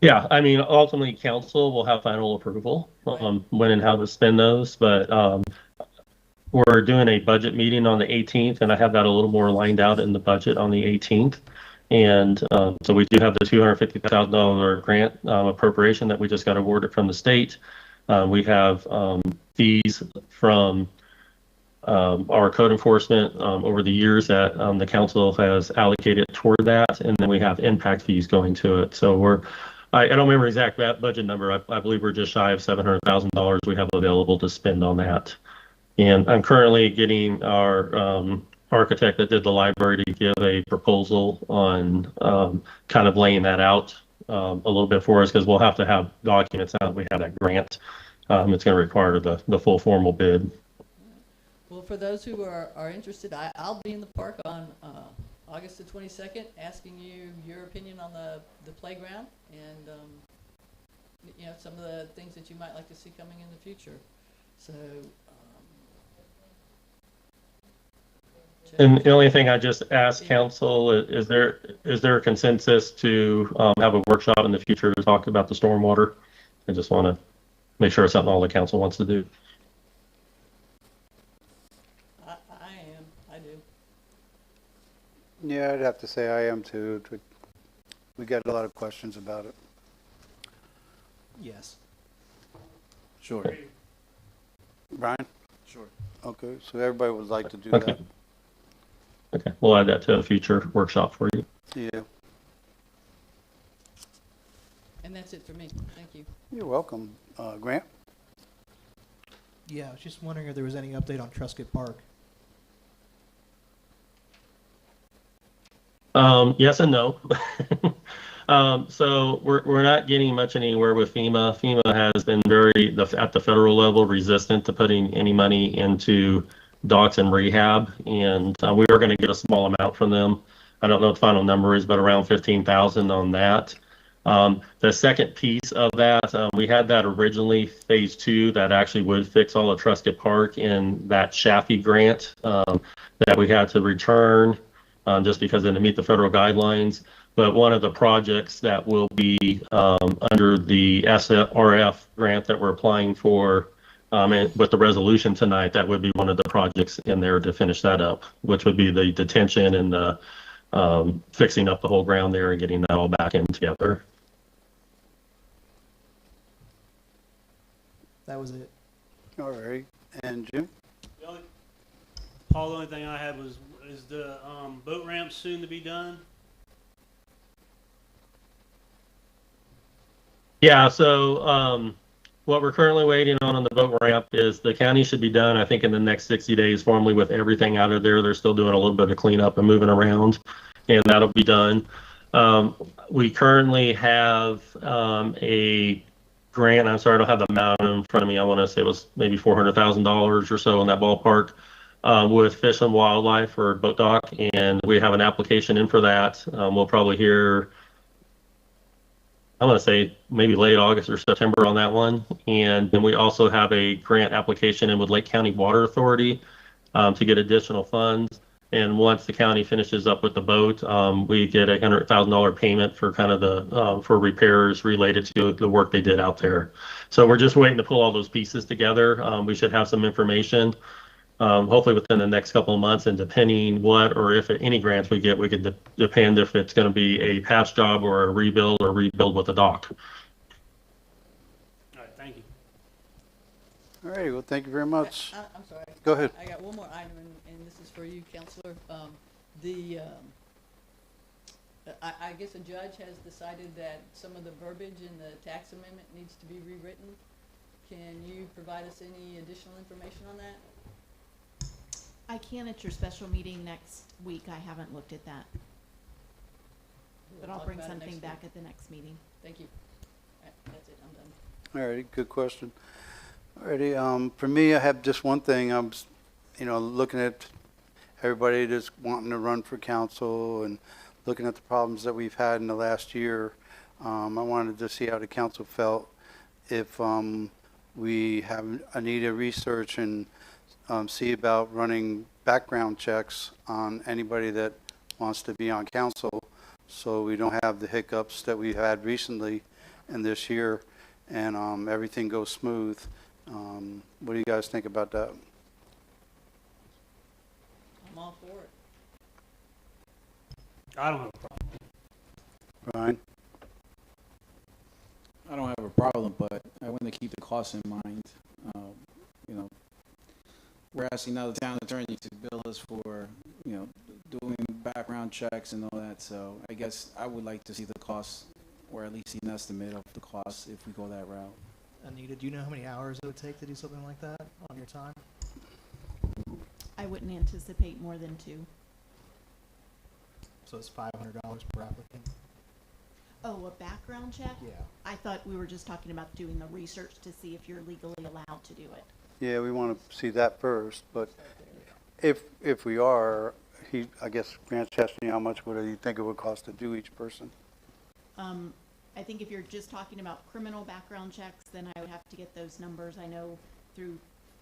Yeah, I mean, ultimately, council will have final approval when and how to spend those, but we're doing a budget meeting on the 18th, and I have that a little more lined out in the budget on the 18th. And so we do have the $250,000 grant appropriation that we just got awarded from the state. We have fees from our code enforcement over the years that the council has allocated toward that, and then we have impact fees going to it. So I don't remember exact budget number. I believe we're just shy of $700,000 we have available to spend on that. And I'm currently getting our architect that did the library to give a proposal on kind of laying that out a little bit for us, because we'll have to have documents out. We have that grant. It's going to require the full formal bid. Well, for those who are interested, I'll be in the park on August the 22nd, asking you your opinion on the playground and you know, some of the things that you might like to see coming in the future. So. And the only thing I just asked council is there a consensus to have a workshop in the future to talk about the stormwater? I just want to make sure it's something all the council wants to do. I do. Yeah, I'd have to say I am too. We got a lot of questions about it. Yes. Sure. Brian? Sure. Okay, so everybody would like to do Okay. that. Okay, we'll add that to a future workshop for you. Yeah. And that's it for me. Thank you. You're welcome. Grant? Yeah, I was just wondering if there was any update on Truscott Park. Yes and no. So we're not getting much anywhere with FEMA. FEMA has been very, at the federal level, resistant to putting any money into docks and rehab, and we were going to get a small amount from them. I don't know what the final number is, but around 15,000 on that. The second piece of that, we had that originally, phase 2, that actually would fix all of Truscott Park, and that Chaffee grant that we had to return just because it didn't meet the federal guidelines. But one of the projects that will be under the SRF grant that we're applying for, and with the resolution tonight, that would be one of the projects in there to finish that up, which would be the detention and the fixing up the whole ground there and getting that all back in together. That was it. All right. And Jim? Paul, the only thing I had was, is the boat ramp soon to be done? Yeah, so what we're currently waiting on the boat ramp is the county should be done, I think, in the next 60 days formally with everything out of there. They're still doing a little bit of cleanup and moving around, and that'll be done. We currently have a grant. I'm sorry, I don't have the amount in front of me. I want to say it was maybe $400,000 or so in that ballpark with Fish and Wildlife for boat dock, and we have an application in for that. We'll probably hear, I want to say maybe late August or September on that one. And then we also have a grant application in with Lake County Water Authority to get additional funds. And once the county finishes up with the boat, we get a $100,000 payment for kind of the for repairs related to the work they did out there. So we're just waiting to pull all those pieces together. We should have some information hopefully within the next couple of months, and depending what or if any grants we get, we could depend if it's going to be a patch job or a rebuild or rebuild with a dock. All right, thank you. All right, well, thank you very much. I'm sorry. Go ahead. I got one more item, and this is for you, Counselor. I guess a judge has decided that some of the verbiage in the tax amendment needs to be rewritten. Can you provide us any additional information on that? I can at your special meeting next week. I haven't looked at that. We'll But I'll talk bring about it something next back week. at the next meeting. Thank you. All right, that's it. I'm done. All righty, good question. All righty, for me, I have just one thing. Looking at everybody that's wanting to run for council and looking at the problems that we've had in the last year. I wanted to see how the council felt if we have Anita research and see about running background checks on anybody that wants to be on council, so we don't have the hiccups that we've had recently and this year, and everything goes smooth. What do you guys think about that? I'm all for it. I don't have a problem. Brian? I don't have a problem, but I want to keep the costs in mind. We're asking now the town attorney to bill us for, doing background checks and all that. So I guess I would like to see the costs, or at least see an estimate of the costs if we go that route. Anita, do you know how many hours it would take to do something like that on your time? I wouldn't anticipate more than 2. So it's $500 per applicant? Oh, a background check? Yeah. I thought we were just talking about doing the research to see if you're legally allowed to do it. Yeah, we want to see that first, but if we are, I guess Grant's asking you how much would you think it would cost to do each person? I think if you're just talking about criminal background checks, then I would have to get those numbers. I know through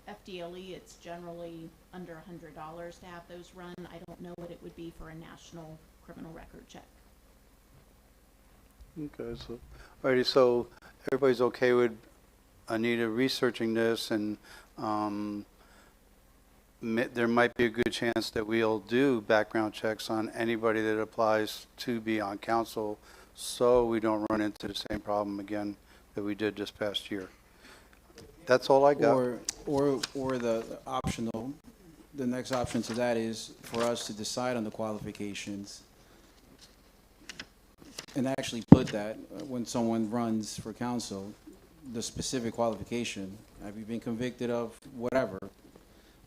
FDLE, it's generally under $100 to have those run. I don't know what it would be for a national criminal record check. Okay, alrighty, so everybody's okay with Anita researching this, and there might be a good chance that we'll do background checks on anybody that applies to be on council, so we don't run into the same problem again that we did this past year. That's all I got. Or the optional, the next option to that is for us to decide on the qualifications and actually put that when someone runs for council, the specific qualification. Have you been convicted of whatever?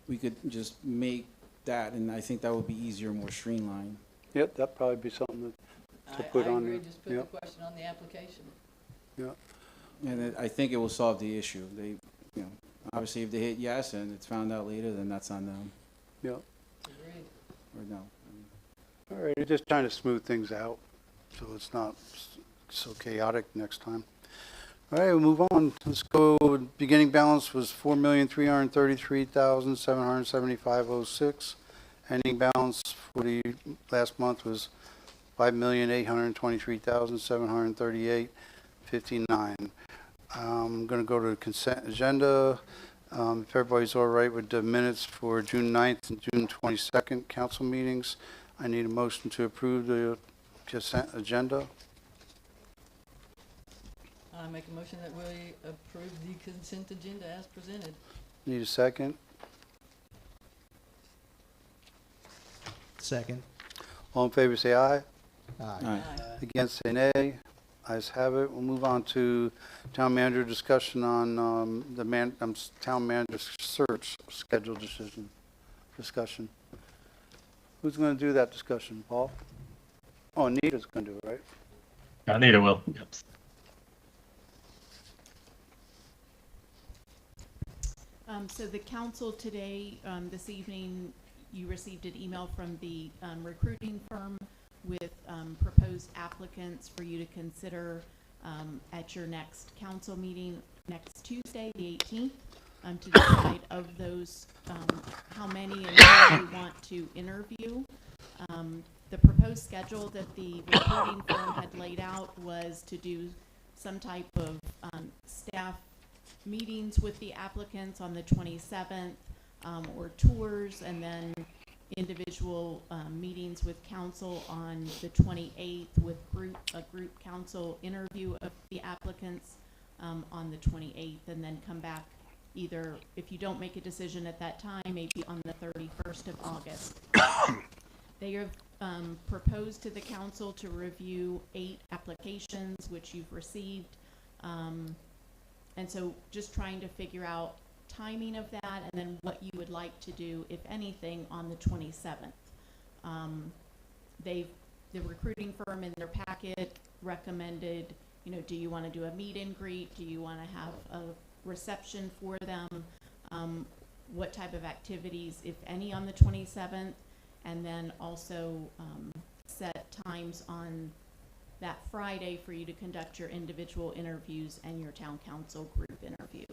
We could just make that, and I think that would be easier, more streamlined. Yep, that'd probably be something to put I on agree, there. just put Yep. the question on the application. Yep. And I think it will solve the issue. Obviously if they hit yes and it's found out later, then that's on them. Yep. Agreed. Or no. All right, just trying to smooth things out so it's not so chaotic next time. All right, we'll move on. Let's go. Beginning balance was $4,333,775.06. Ending balance for the last month was $5,823,738.59. I'm going to go to the consent agenda. If everybody's all right with the minutes for June 9th and June 22nd council meetings, I need a motion to approve the consent agenda. I make a motion that we approve the consent agenda as presented. Need a second? Second. All in favor, say aye. Aye. Aye. Against, say nay. Ayes have it. We'll move on to town manager discussion on town manager search schedule discussion. Who's going to do that discussion, Paul? Oh, Anita's going to do it, right? Anita will. Yep. So the council today, this evening, you received an email from the recruiting firm with proposed applicants for you to consider at your next council meeting next Tuesday, the 18th, to decide of those how many and who you want to interview. The proposed schedule that the recruiting firm had laid out was to do some type of staff meetings with the applicants on the 27th, or tours, and then individual meetings with council on the 28th with a group council interview of the applicants on the 28th, and then come back either, if you don't make a decision at that time, maybe on the 31st of August. They have proposed to the council to review 8 applications, which you've received. And so just trying to figure out timing of that, and then what you would like to do, if anything, on the 27th. The recruiting firm in their packet recommended do you want to do a meet and greet? Do you want to have a reception for them? What type of activities, if any, on the 27th? And then also set times on that Friday for you to conduct your individual interviews and your town council group interview.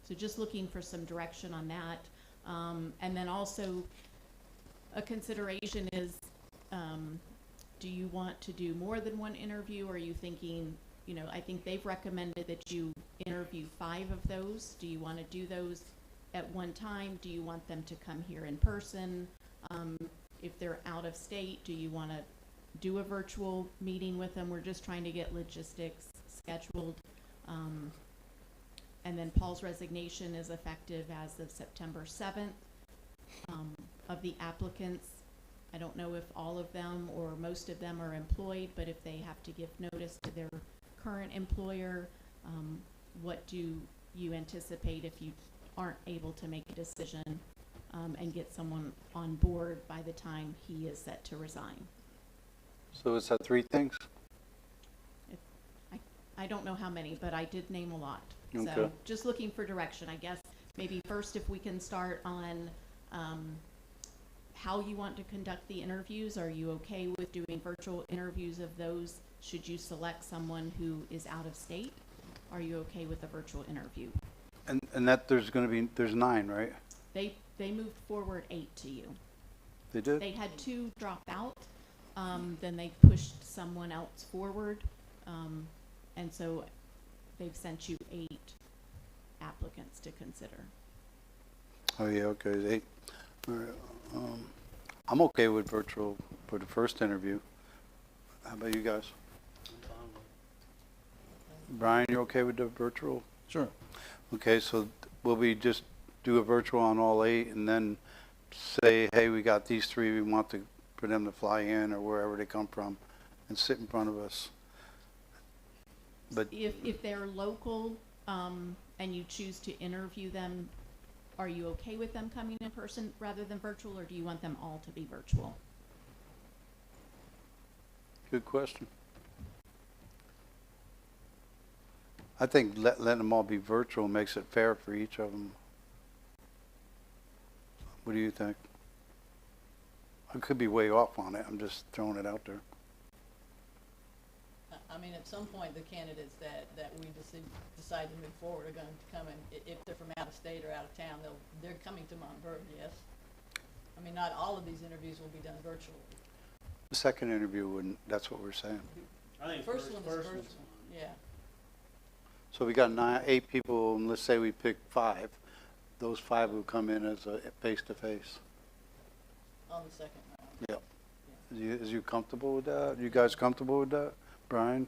So just looking for some direction on that. And then also a consideration is, do you want to do more than one interview? Or are you thinking, I think they've recommended that you interview 5 of those. Do you want to do those at one time? Do you want them to come here in person? If they're out of state, do you want to do a virtual meeting with them? We're just trying to get logistics scheduled. And then Paul's resignation is effective as of September 7th. Of the applicants, I don't know if all of them or most of them are employed, but if they have to give notice to their current employer, what do you anticipate if you aren't able to make a decision and get someone on board by the time he is set to resign? So is that 3 things? I don't know how many, but I did name a lot. Okay. So just looking for direction, I guess. Maybe first if we can start on how you want to conduct the interviews. Are you okay with doing virtual interviews of those should you select someone who is out of state? Are you okay with a virtual interview? And that there's 9, right? They moved forward 8 to you. They did? They had 2 drop out. Then they pushed someone else forward. And so they've sent you 8 applicants to consider. Oh, yeah, okay. 8. All right. I'm okay with virtual for the first interview. How about you guys? Brian, you okay with the virtual? Sure. Okay, so will we just do a virtual on all 8 and then say, hey, we got these 3, we want for them to fly in or wherever they come from and sit in front of us? But if they're local and you choose to interview them, are you okay with them coming in person rather than virtual, or do you want them all to be virtual? good question. I think letting them all be virtual makes it fair for each of them. What do you think? I could be way off on it. I'm just throwing it out there. I mean, at some point, the candidates that we decide to move forward are going to come in, if they're from out of state or out of town, they're coming to Montverde, yes? I mean, not all of these interviews will be done virtually. The second interview wouldn't, that's what we're saying. I think First one is first virtual, yeah. So we got 8 people, and let's say we pick 5. Those 5 will come in as a face-to-face. On the second round. Yep. Is you comfortable with that? You guys comfortable with that? Brian?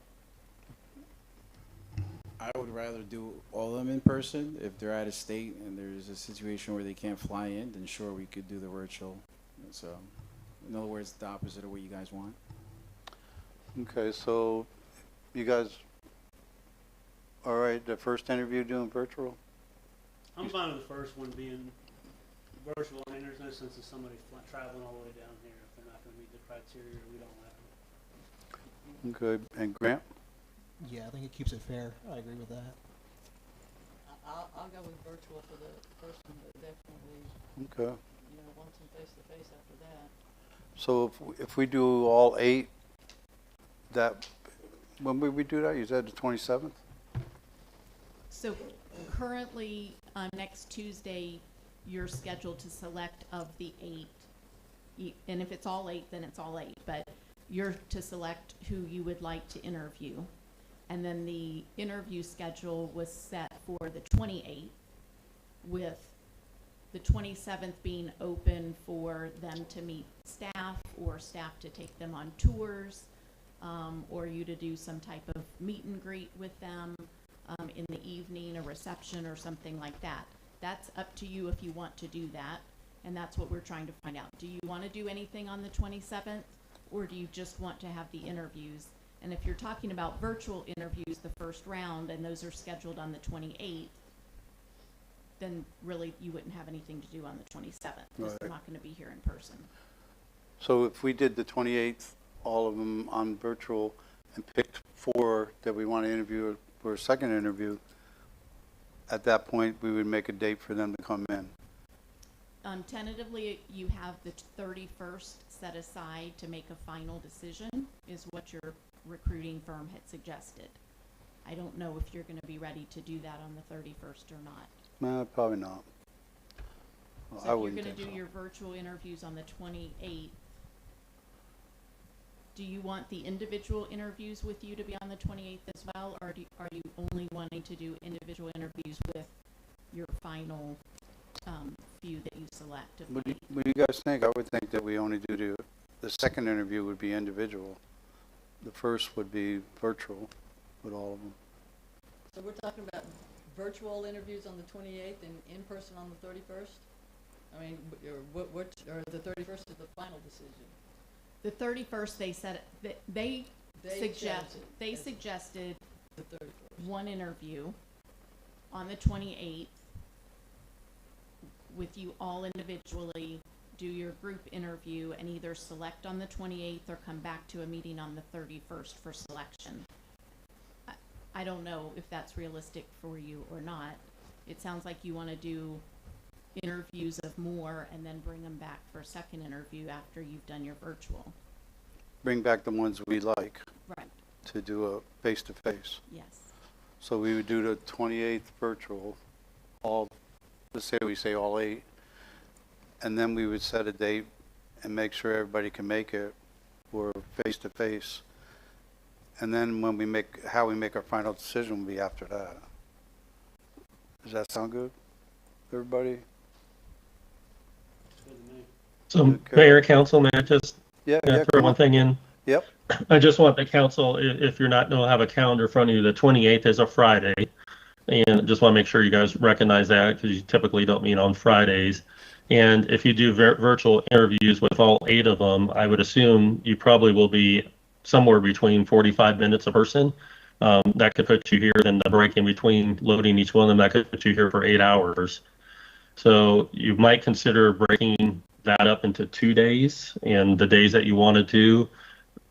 I would rather do all of them in person. If they're out of state and there's a situation where they can't fly in, then sure, we could do the virtual. So, in other words, the opposite of what you guys want. Okay, so you guys, all right, the first interview doing virtual? I'm fine with the first one being virtual. I mean, there's no sense of somebody traveling all the way down here if they're not going to meet the criteria or we don't let them. Okay, and Grant? Yeah, I think it keeps it fair. I agree with that. I'll go with virtual for the first one, but definitely, Okay. you know, want some face-to-face after that. So if we do all 8, when would we do that? You said the 27th? So currently, next Tuesday, you're scheduled to select of the 8. And if it's all 8, then it's all 8. But you're to select who you would like to interview. And then the interview schedule was set for the 28th, with the 27th being open for them to meet staff or staff to take them on tours, or you to do some type of meet and greet with them in the evening, a reception or something like that. That's up to you if you want to do that, and that's what we're trying to find out. Do you want to do anything on the 27th, or do you just want to have the interviews? And if you're talking about virtual interviews, the first round, and those are scheduled on the 28th, then really you wouldn't have anything to do on the 27th, because they're not going to be here in person. So if we did the 28th, all of them on virtual, and picked 4 that we want to interview for a second interview, at that point, we would make a date for them to come in. Tentatively, you have the 31st set aside to make a final decision, is what your recruiting firm had suggested. I don't know if you're going to be ready to do that on the 31st or not. No, probably not. Well, So I if you're wouldn't going to think do so. your virtual interviews on the 28th, do you want the individual interviews with you to be on the 28th as well, or are you only wanting to do individual interviews with your final few that you select? What do you guys think? I would think that we only do the second interview would be individual. The first would be virtual with all of them. So we're talking about virtual interviews on the 28th and in person on the 31st? I mean, or the 31st is the final decision? The 31st, they said, they suggested The 31st. one interview on the 28th with you all individually, do your group interview and either select on the 28th or come back to a meeting on the 31st for selection. I don't know if that's realistic for you or not. It sounds like you want to do interviews of more and then bring them back for a second interview after you've done your virtual. Bring back the ones we like. Right. To do a face-to-face. Yes. So we would do the 28th virtual, let's say we say all 8, and then we would set a date and make sure everybody can make it for face-to-face. And then when we how we make our final decision will be after that. Does that sound good, everybody? So, Mayor, Council, may I just throw one thing in? Yep. I just want the council, if you're not going to have a calendar in front of you, the 28th is a Friday. And just want to make sure you guys recognize that because you typically don't meet on Fridays. And if you do virtual interviews with all 8 of them, I would assume you probably will be somewhere between 45 minutes a person. That could put you here, then the break in between loading each one of them, that could put you here for 8 hours. So you might consider breaking that up into 2 days, and the days that you want to do,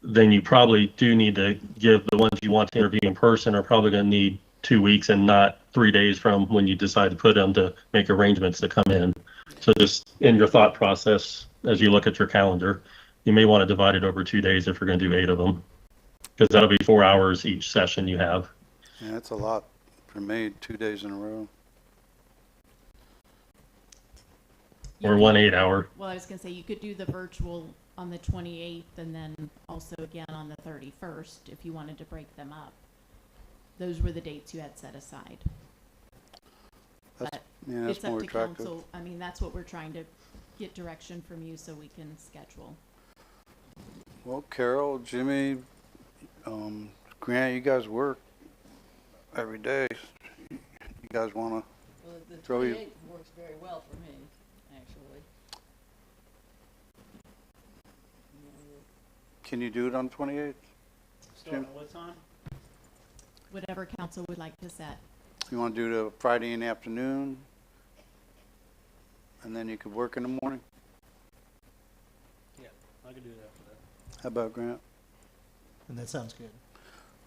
then you probably do need to give the ones you want to interview in person are probably going to need 2 weeks and not 3 days from when you decide to put them to make arrangements to come in. So just in your thought process, as you look at your calendar, you may want to divide it over 2 days if you're going to do 8 of them, because that'll be 4 hours each session you have. Yeah, that's a lot for me, 2 days in a row. Or 1 8-hour. Well, I was going to say you could do the virtual on the 28th and then also again on the 31st if you wanted to break them up. Those were the dates you had set aside. But that's it's up more to attractive. council. I mean, that's what we're trying to get direction from you so we can schedule. Well, Carol, Jimmy, Grant, you guys work every day. You guys want to Well, the throw 28th you? works very well for me, actually. Can you do it on 28th? Start at what time? Whatever council would like to set. You want to do the Friday in the afternoon? And then you could work in the morning? Yeah, I could do that for that. How about Grant? And that sounds good.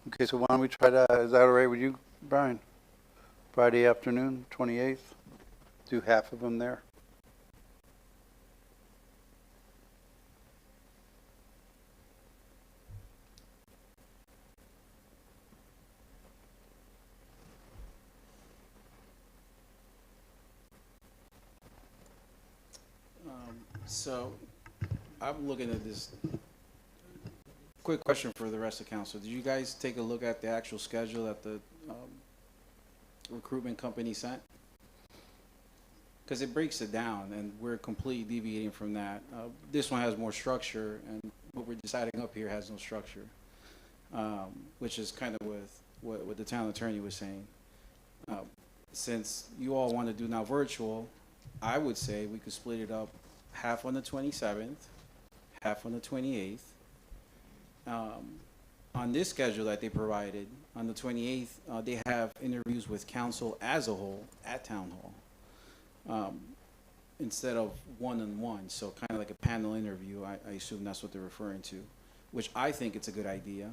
Okay, so why don't we try that? Is that all right with you, Brian? Friday afternoon, 28th? Do half of them there? So I'm looking at this. Quick question for the rest of council. Did you guys take a look at the actual schedule that the recruitment company sent? Because it breaks it down, and we're completely deviating from that. This one has more structure, and what we're deciding up here has no structure, which is kind of with what the town attorney was saying. Since you all want to do now virtual, I would say we could split it up half on the 27th, half on the 28th. On this schedule that they provided, on the 28th, they have interviews with council as a whole at town hall, instead of one-on-one, so kind of like a panel interview. I assume that's what they're referring to, which I think it's a good idea.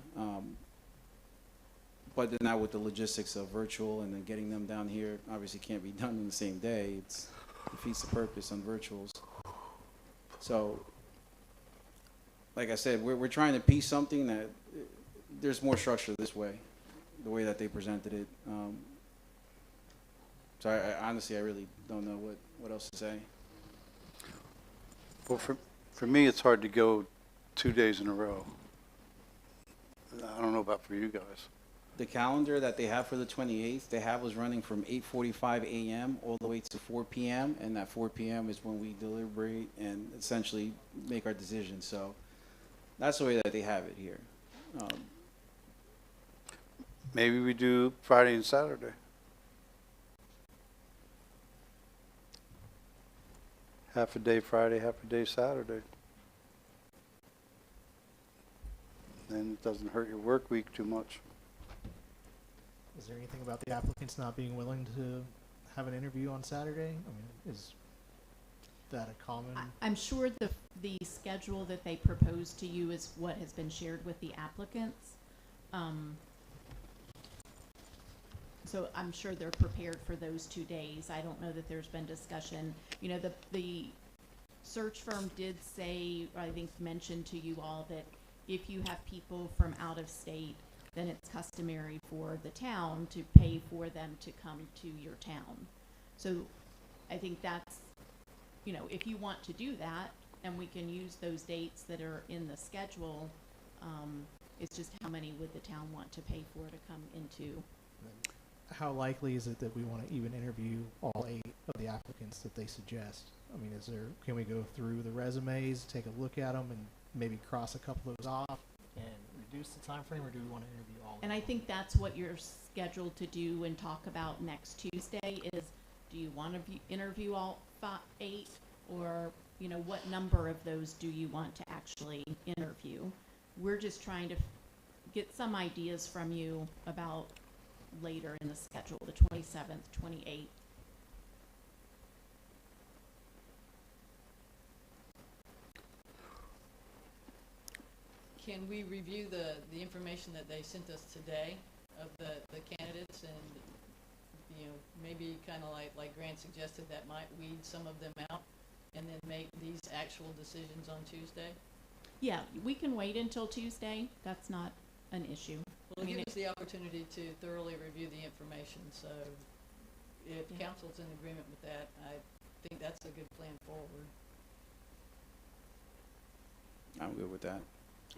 but then now with the logistics of virtual and then getting them down here, obviously can't be done in the same day. It defeats the purpose on virtuals. So, like I said, we're trying to piece something that there's more structure this way, the way that they presented it. So I honestly, I really don't know what else to say. Well, for me, it's hard to go 2 days in a row. I don't know about for you guys. The calendar that they have for the 28th, they have was running from 8:45 a.m. all the way to 4 p.m. And that 4 p.m. is when we deliberate and essentially make our decision. So that's the way that they have it here. Maybe we do Friday and Saturday. Half a day Friday, half a day Saturday. Then it doesn't hurt your work week too much. Is there anything about the applicants not being willing to have an interview on Saturday? I mean, is that a common? I'm sure the schedule that they proposed to you is what has been shared with the applicants. So I'm sure they're prepared for those 2 days. I don't know that there's been discussion. You know, the search firm did say, or I think mentioned to you all, that if you have people from out of state, then it's customary for the town to pay for them to come to your town. So I think that's, you know, if you want to do that, and we can use those dates that are in the schedule, it's just how many would the town want to pay for to come into? How likely is it that we want to even interview all 8 of the applicants that they suggest? I mean, can we go through the resumes, take a look at them, and maybe cross a couple of those off and reduce the time frame, or do we want to interview all of them? And I think that's what you're scheduled to do and talk about next Tuesday is, do you want to interview all 8, or, you know, what number of those do you want to actually interview? We're just trying to get some ideas from you about later in the schedule, the 27th, 28th. Can we review the information that they sent us today of the candidates, and, you know, maybe kind of like Grant suggested, that might weed some of them out, and then make these actual decisions on Tuesday? Yeah, we can wait until Tuesday. That's not an issue. Well, give us the opportunity to thoroughly review the information, so if council's in agreement with that, I think that's a good plan forward. I'm good with that.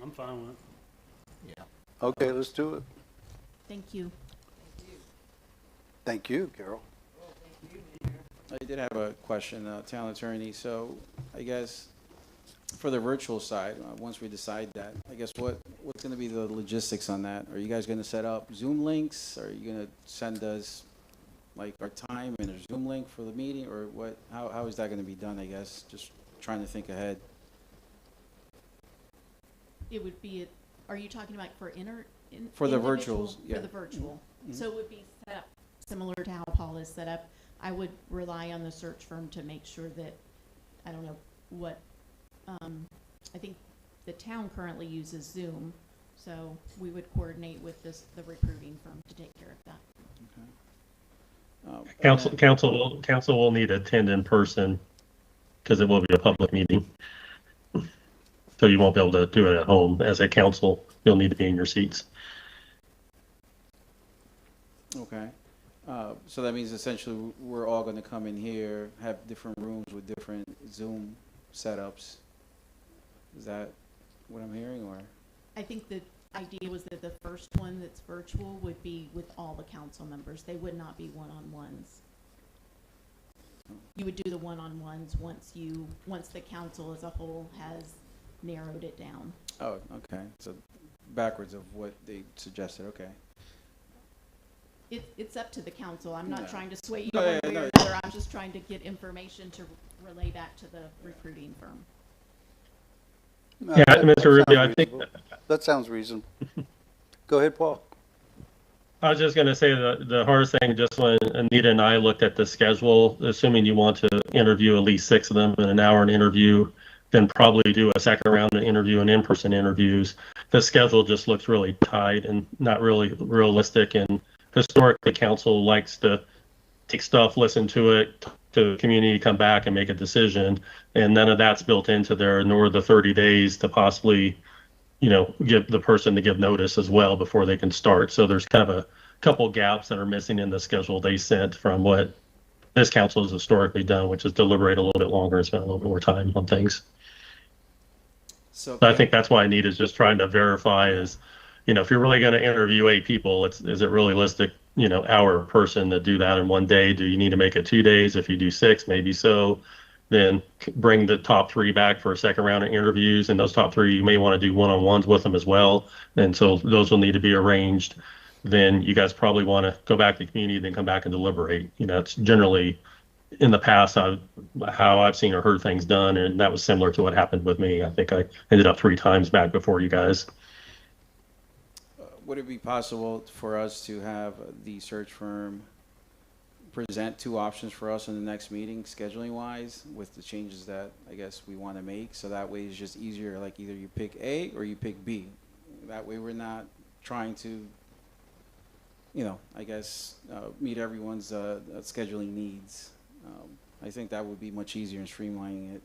I'm fine with it. Yeah. Okay, let's do it. Thank you. Thank you, Carol. I did have a question, town attorney. So I guess for the virtual side, once we decide that, I guess what's going to be the logistics on that? Are you guys going to set up Zoom links? Are you going to send us like our time and a Zoom link for the meeting, or what? How is that going to be done? I guess just trying to think ahead. It would be, are you talking about for for the individual- virtuals? Yeah. For the virtual. Mhm. So it would be set up similar to how Paul is set up. I would rely on the search firm to make sure that, I don't know what, I think the town currently uses Zoom, so we would coordinate with the recruiting firm to take care of that. Okay. Council will need to attend in person because it will be a public meeting. So you won't be able to do it at home. As a council, you'll need to be in your seats. Okay. So that means essentially we're all going to come in here, have different rooms with different Zoom setups. Is that what I'm hearing, or? I think the idea was that the first one that's virtual would be with all the council members. They would not be one-on-ones. You would do the one-on-ones once the council as a whole has narrowed it down. Oh, okay. So backwards of what they suggested. Okay. It's up to the council. I'm not No. trying to sway you No, one yeah, way no. or another. I'm just trying to get information to relay back to the recruiting firm. Yeah, Mr. Rubio, I think that sounds reasonable. Go ahead, Paul. I was just going to say the hardest thing, just when Anita and I looked at the schedule, assuming you want to interview at least 6 of them in an hour an interview, then probably do a second round of interview and in-person interviews. The schedule just looks really tight and not really realistic. And historically, council likes to take stuff, listen to it, talk to the community, come back and make a decision. And none of that's built into there, nor the 30 days to possibly, give the person to give notice as well before they can start. So there's kind of a couple gaps that are missing in the schedule they sent from what this council has historically done, which is deliberate a little bit longer and spend a little bit more time on things. So I think that's why I need is just trying to verify is, if you're really going to interview 8 people, is it realistic, hour person to do that in one day? Do you need to make it 2 days? If you do 6, maybe so. Then bring the top 3 back for a second round of interviews, and those top 3 you may want to do one-on-ones with them as well. And so those will need to be arranged. Then you guys probably want to go back to the community, then come back and deliberate. It's generally in the past how I've seen or heard things done, and that was similar to what happened with me. I think I ended up 3 times back before you guys. Would it be possible for us to have the search firm present 2 options for us in the next meeting, scheduling wise, with the changes that I guess we want to make? So that way it's just easier, like either you pick A or you pick B. That way we're not trying to, I guess, meet everyone's scheduling needs. I think that would be much easier in streamlining it.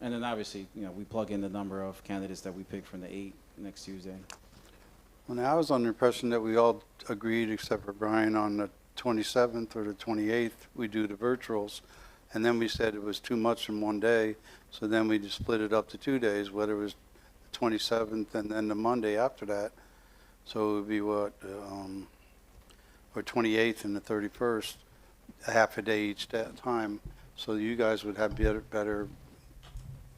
And then obviously, we plug in the number of candidates that we pick from the 8 next Tuesday. Well, now I was under the impression that we all agreed, except for Brian, on the 27th or the 28th, we do the virtuals. And then we said it was too much in one day. So then we just split it up to 2 days, whether it was the 27th and then the Monday after that. So it would be what, or 28th and the 31st, a half a day each time. So you guys would have better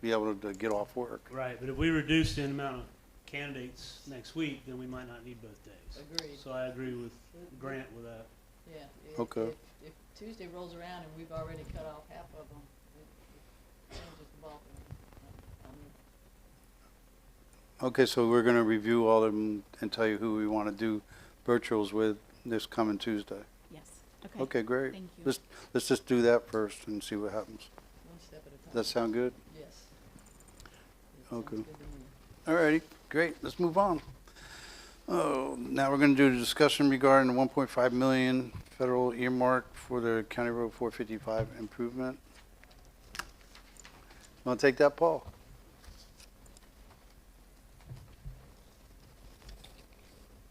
be able to get off work. Right, but if we reduce the amount of candidates next week, then we might not need both days. Agreed. So I agree with Grant with that. Yeah. Okay. If Tuesday rolls around and we've already cut off half of them, it changes the ball. Okay, so we're going to review all of them and tell you who we want to do virtuals with this coming Tuesday. Yes. Okay. Okay, great. Thank you. Let's just do that first and see what happens. One step at a time. Does that sound good? Yes. Okay. All righty, great. Let's move on. Oh, now we're going to do the discussion regarding the 1.5 million federal earmark for the County Road 455 improvement. Want to take that, Paul?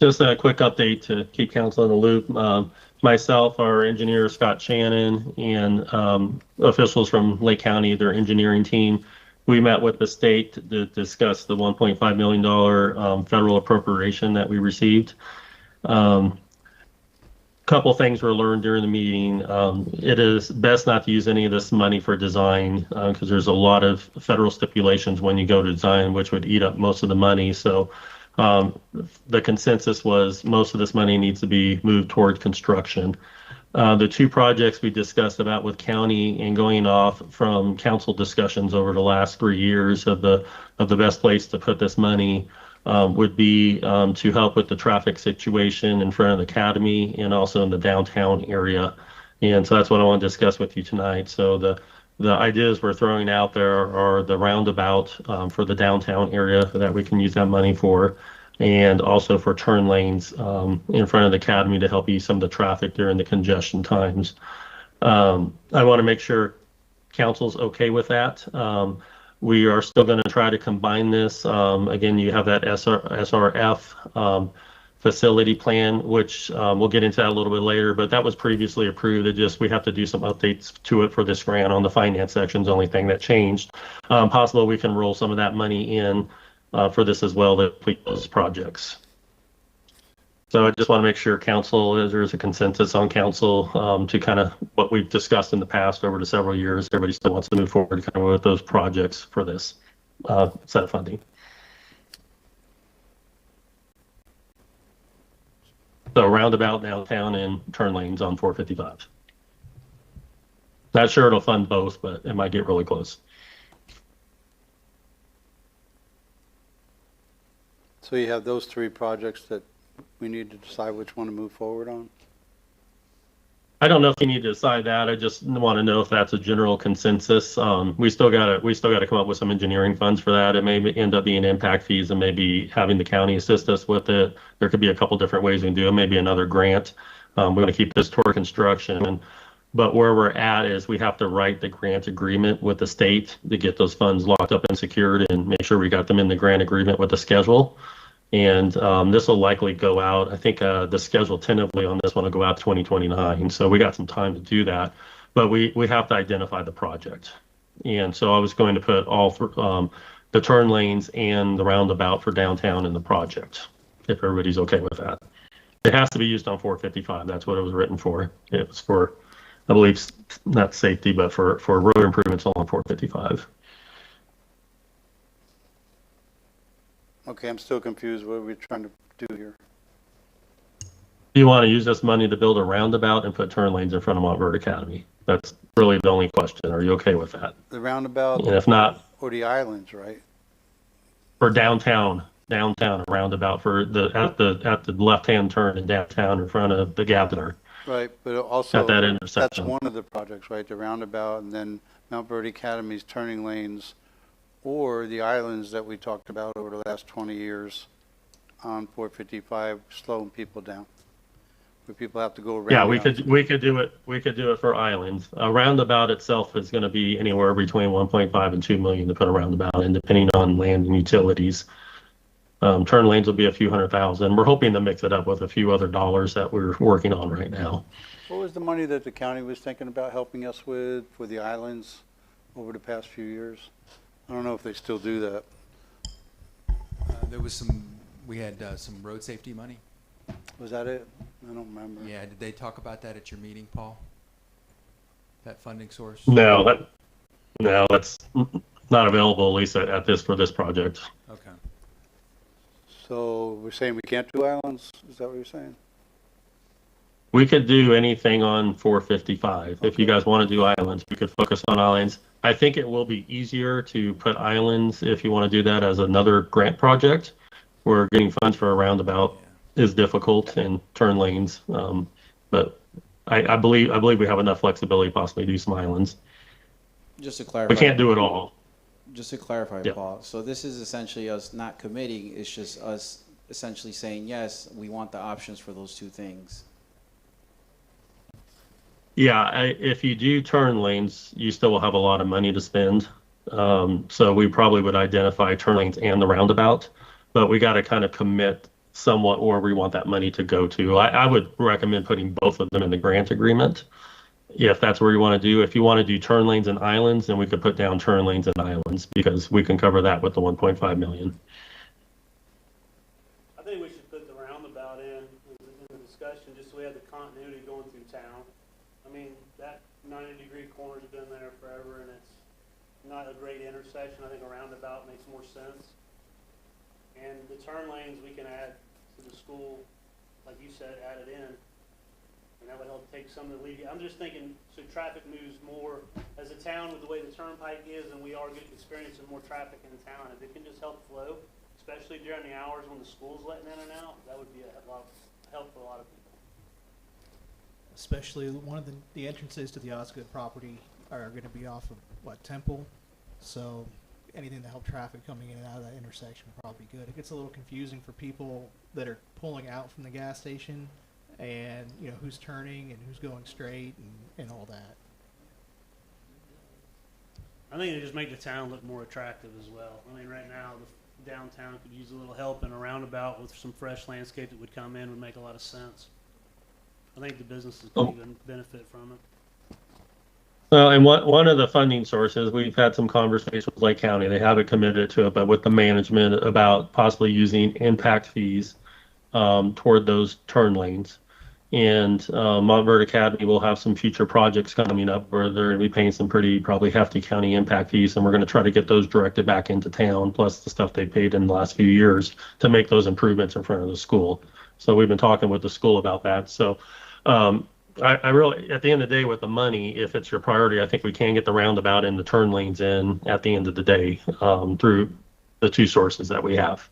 Just a quick update to keep council in the loop. Myself, our engineer, Scott Shannon, and officials from Lake County, their engineering team, we met with the state to discuss the $1.5 million federal appropriation that we received. Couple things were learned during the meeting. It is best not to use any of this money for design because there's a lot of federal stipulations when you go to design, which would eat up most of the money. So the consensus was most of this money needs to be moved toward construction. The 2 projects we discussed about with county and going off from council discussions over the last 3 years of the best place to put this money would be to help with the traffic situation in front of the academy and also in the downtown area. And so that's what I want to discuss with you tonight. So the ideas we're throwing out there are the roundabout for the downtown area that we can use that money for, and also for turn lanes in front of the academy to help ease some of the traffic during the congestion times. I want to make sure council's okay with that. We are still going to try to combine this. Again, you have that SRF facility plan, which we'll get into that a little bit later, but that was previously approved. We have to do some updates to it for this grant on the finance section is the only thing that changed. Possible we can roll some of that money in for this as well to complete those projects. So I just want to make sure council, there's a consensus on council to kind of what we've discussed in the past over the several years. Everybody still wants to move forward kind of with those projects for this set of funding. So roundabout, downtown, and turn lanes on 455. Not sure it'll fund both, but it might get really close. So you have those 3 projects that we need to decide which one to move forward on? I don't know if you need to decide that. I just want to know if that's a general consensus. We still gotta come up with some engineering funds for that. It may end up being impact fees and maybe having the county assist us with it. There could be a couple different ways we can do it. Maybe another grant. We're going to keep this toward construction. But where we're at is we have to write the grant agreement with the state to get those funds locked up and secured and make sure we got them in the grant agreement with the schedule. And this will likely go out. I think the schedule tentatively on this one will go out 2029. So we got some time to do that, but we have to identify the project. And so I was going to put all the turn lanes and the roundabout for downtown in the project, if everybody's okay with that. It has to be used on 455. That's what it was written for. It was for, I believe, not safety, but for road improvements along 455. Okay, I'm still confused. What are we trying to do here? Do you want to use this money to build a roundabout and put turn lanes in front of Montverde Academy? That's really the only question. Are you okay with that? The roundabout? And if not, or the islands, right? for downtown a roundabout for at the left-hand turn in downtown in front of the Gathener. Right, but also At that that's intersection. one of the projects, right? The roundabout and then Mount Verde Academy's turning lanes, or the islands that we talked about over the last 20 years on 455, slowing people down, where people have to go around. Yeah, we could do it for islands. A roundabout itself is going to be anywhere between 1.5 and 2 million to put a roundabout in, depending on land and utilities. Turn lanes will be a few $100,000. We're hoping to mix it up with a few other dollars that we're working on right now. What was the money that the county was thinking about helping us with for the islands over the past few years? I don't know if they still do that. There was we had some road safety money. Was that it? I don't remember. Yeah, did they talk about that at your meeting, Paul? That funding source? No, that's not available, at least at this for this project. Okay. So we're saying we can't do islands? Is that what you're saying? We could do anything on 455. If you guys want to do islands, we could focus on islands. I think it will be easier to put islands if you want to do that as another grant project, where getting funds for a roundabout is difficult and turn lanes. But I believe we have enough flexibility to possibly do some islands. Just to clarify. We can't do it all. Just to clarify, Yep. Paul, so this is essentially us not committing, it's just us essentially saying, yes, we want the options for those two things. Yeah, if you do turn lanes, you still will have a lot of money to spend. So we probably would identify turn lanes and the roundabout, but we got to kind of commit somewhat where we want that money to go to. I would recommend putting both of them in the grant agreement, if that's where you want to do. If you want to do turn lanes and islands, then we could put down turn lanes and islands, because we can cover that with the 1.5 million. I think we should put the roundabout in the discussion, just so we have the continuity going through town. I mean, that 90-degree corner's been there forever, and it's not a great intersection. I think a roundabout makes more sense. And the turn lanes, we can add to the school, like you said, add it in. And that would help take some of the alleviate. I'm just thinking, so traffic moves more as a town with the way the turnpike is, and we are experiencing more traffic in town. If it can just help flow, especially during the hours when the school's letting in and out, that would be a lot of help for a lot of people. Especially one of the entrances to the Osgood property are going to be off of Temple, so anything to help traffic coming in and out of that intersection would probably be good. It gets a little confusing for people that are pulling out from the gas station, and who's turning and who's going straight and all that. I think it just make the town look more attractive as well. I mean, right now the downtown could use a little help, and a roundabout with some fresh landscape that would come in would make a lot of sense. I think the businesses could even benefit from it. Well, and one of the funding sources, we've had some conversations with Lake County. They haven't committed to it, but with the management about possibly using impact fees toward those turn lanes. And Montverde Academy will have some future projects coming up where they're going to be paying some probably hefty county impact fees, and we're going to try to get those directed back into town, plus the stuff they paid in the last few years to make those improvements in front of the school. So we've been talking with the school about that. So I really, at the end of the day, with the money, if it's your priority, I think we can get the roundabout and the turn lanes in at the end of the day through the two sources that we have.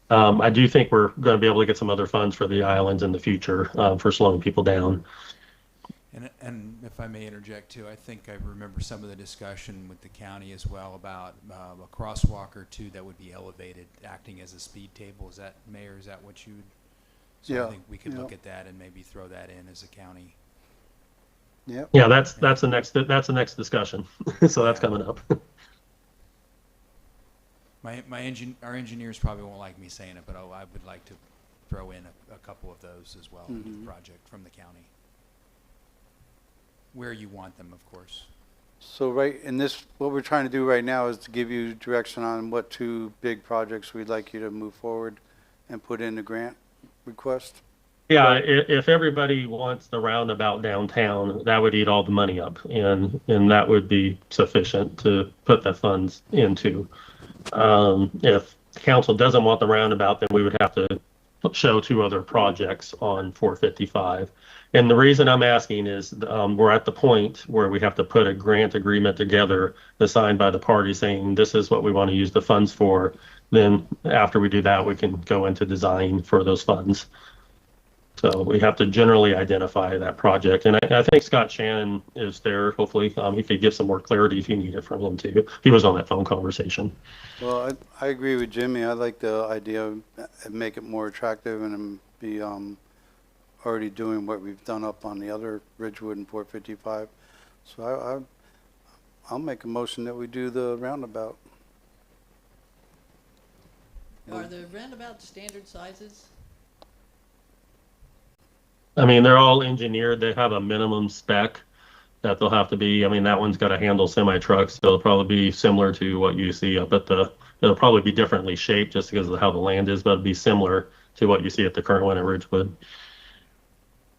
I do think we're going to be able to get some other funds for the islands in the future for slowing people down. And if I may interject too, I think I remember some of the discussion with the county as well about a crosswalk or two that would be elevated, acting as a speed table. Is that, Mayor, is that what you would? So Yeah, I think we could yeah. look at that and maybe throw that in as a county. Yep. Yeah, that's the next discussion. So that's coming up. Our engineers probably won't like me saying it, but I would like to throw in a couple of those as well into the project from the county. Where you want them, of course. So right in this, what we're trying to do right now is to give you direction on what 2 big projects we'd like you to move forward and put in the grant request. Yeah, if everybody wants the roundabout downtown, that would eat all the money up, and that would be sufficient to put the funds into. If council doesn't want the roundabout, then we would have to show 2 other projects on 455. And the reason I'm asking is we're at the point where we have to put a grant agreement together, signed by the party, saying this is what we want to use the funds for. Then after we do that, we can go into design for those funds. So we have to generally identify that project. And I think Scott Shannon is there. Hopefully he could give some more clarity if you need it from him too. He was on that phone conversation. Well, I agree with Jimmy. I like the idea of make it more attractive and be already doing what we've done up on the other Ridgewood and 455. So I'll make a motion that we do the roundabout. Are the roundabouts standard sizes? I mean, they're all engineered. They have a minimum spec that they'll have to be. I mean, that one's got to handle semi-trucks, so it'll probably be similar to what you see up at it'll probably be differently shaped just because of how the land is, but it'll be similar to what you see at the current one at Ridgewood,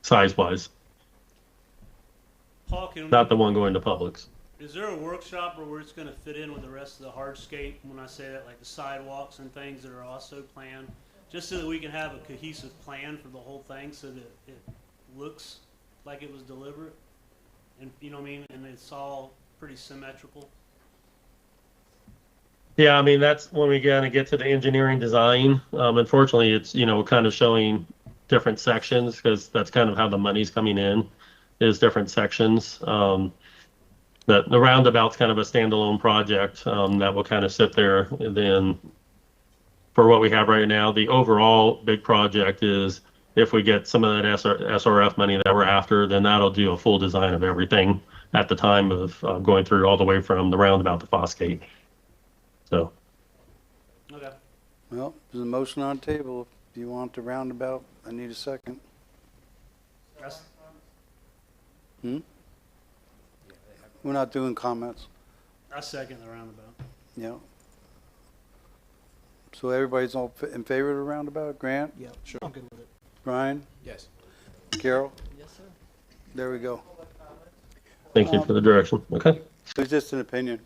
size-wise. Paul, Not the one going to Publix. is there a workshop where it's going to fit in with the rest of the hardscape? When I say that, like the sidewalks and things that are also planned, just so that we can have a cohesive plan for the whole thing, so that it looks like it was deliberate, and you know what I mean, and it's all pretty symmetrical. Yeah, I mean, that's when we kind of get to the engineering design. Unfortunately, it's, kind of showing different sections because that's kind of how the money's coming in, is different sections. The roundabout's kind of a standalone project that will kind of sit there. And then for what we have right now, the overall big project is if we get some of that SRF money that we're after, then that'll do a full design of everything at the time of going through all the way from the roundabout to Fosgate. So. Okay. Well, there's a motion on the table. If you want the roundabout, I need a second. We're not doing comments. I second the roundabout. Yeah. So everybody's all in favor of the roundabout? Grant? Yeah, sure. I'm good with it. Brian? Yes. Carol? Yes, sir. There we go. Thank you for the direction. Okay. It's just an opinion.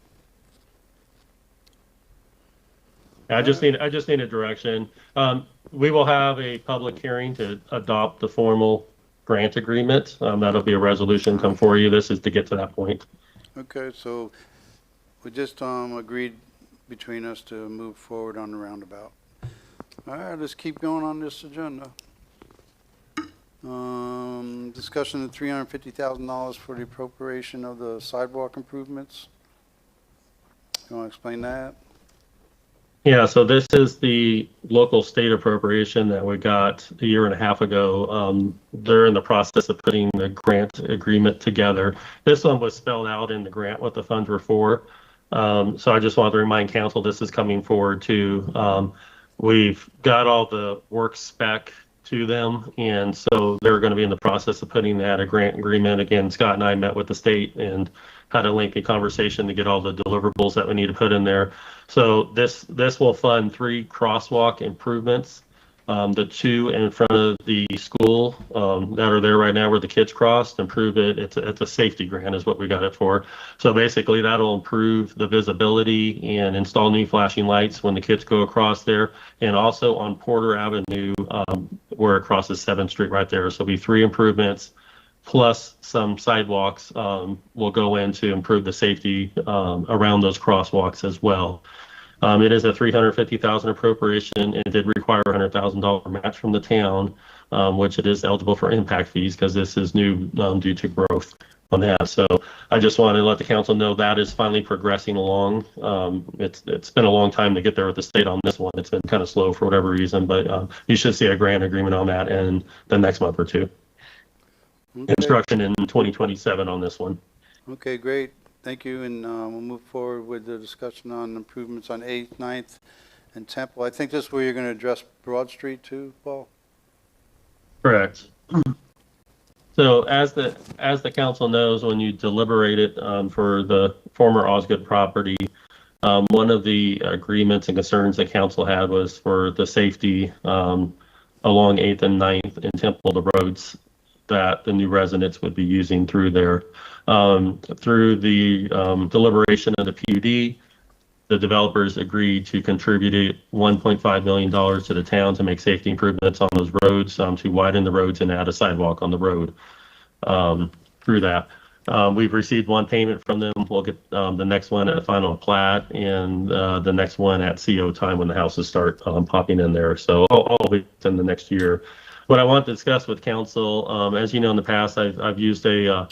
I just need a direction. We will have a public hearing to adopt the formal grant agreement. That'll be a resolution come for you. This is to get to that point. Okay, so we just agreed between us to move forward on the roundabout. All right, let's keep going on this agenda. Discussion of $350,000 for the appropriation of the sidewalk improvements. You want to explain that? Yeah, so this is the local state appropriation that we got a year and a half ago. They're in the process of putting the grant agreement together. This one was spelled out in the grant what the funds were for. So I just want to remind council this is coming forward too. We've got all the work spec to them, and so they're going to be in the process of putting that a grant agreement. Again, Scott and I met with the state and had a lengthy conversation to get all the deliverables that we need to put in there. So this will fund 3 crosswalk improvements. The 2 in front of the school that are there right now where the kids crossed, improve it. It's a safety grant is what we got it for. So basically that'll improve the visibility and install new flashing lights when the kids go across there. And also on Porter Avenue where it crosses 7th Street right there. So it'll be 3 improvements plus some sidewalks will go in to improve the safety around those crosswalks as well. It is a $350,000 appropriation. It did require a $100,000 match from the town, which it is eligible for impact fees because this is new due to growth on that. So I just wanted to let the council know that is finally progressing along. It's been a long time to get there with the state on this one. It's been kind of slow for whatever reason, but you should see a grant agreement on that in the next month or two. Okay. Construction in 2027 on this one. Okay, great. Thank you, and we'll move forward with the discussion on improvements on 8th, 9th, and Temple. I think this is where you're going to address Broad Street too, Paul? Correct. So as the council knows, when you deliberated for the former Osgood property, one of the agreements and concerns the council had was for the safety along 8th and 9th and Temple, the roads that the new residents would be using through there. Through the deliberation of the PUD, the developers agreed to contribute $1.5 million to the town to make safety improvements on those roads, to widen the roads and add a sidewalk on the road through that. We've received one payment from them. We'll get the next one at the final plat and the next one at CO time when the houses start popping in there. So all within the next year. What I want to discuss with council, as you know, in the past, I've used a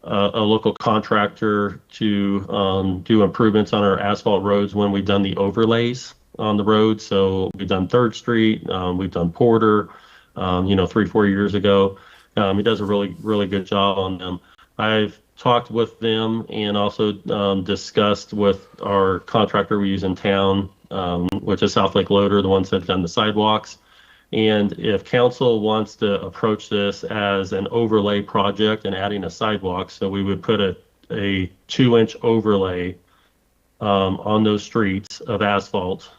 local contractor to do improvements on our asphalt roads when we've done the overlays on the road. So we've done 3rd Street, we've done Porter, 3-4 years ago. He does a really good job on them. I've talked with them and also discussed with our contractor we use in town, which is South Lake Loader, the ones that have done the sidewalks. And if council wants to approach this as an overlay project and adding a sidewalk, so we would put a 2-inch overlay on those streets of asphalt,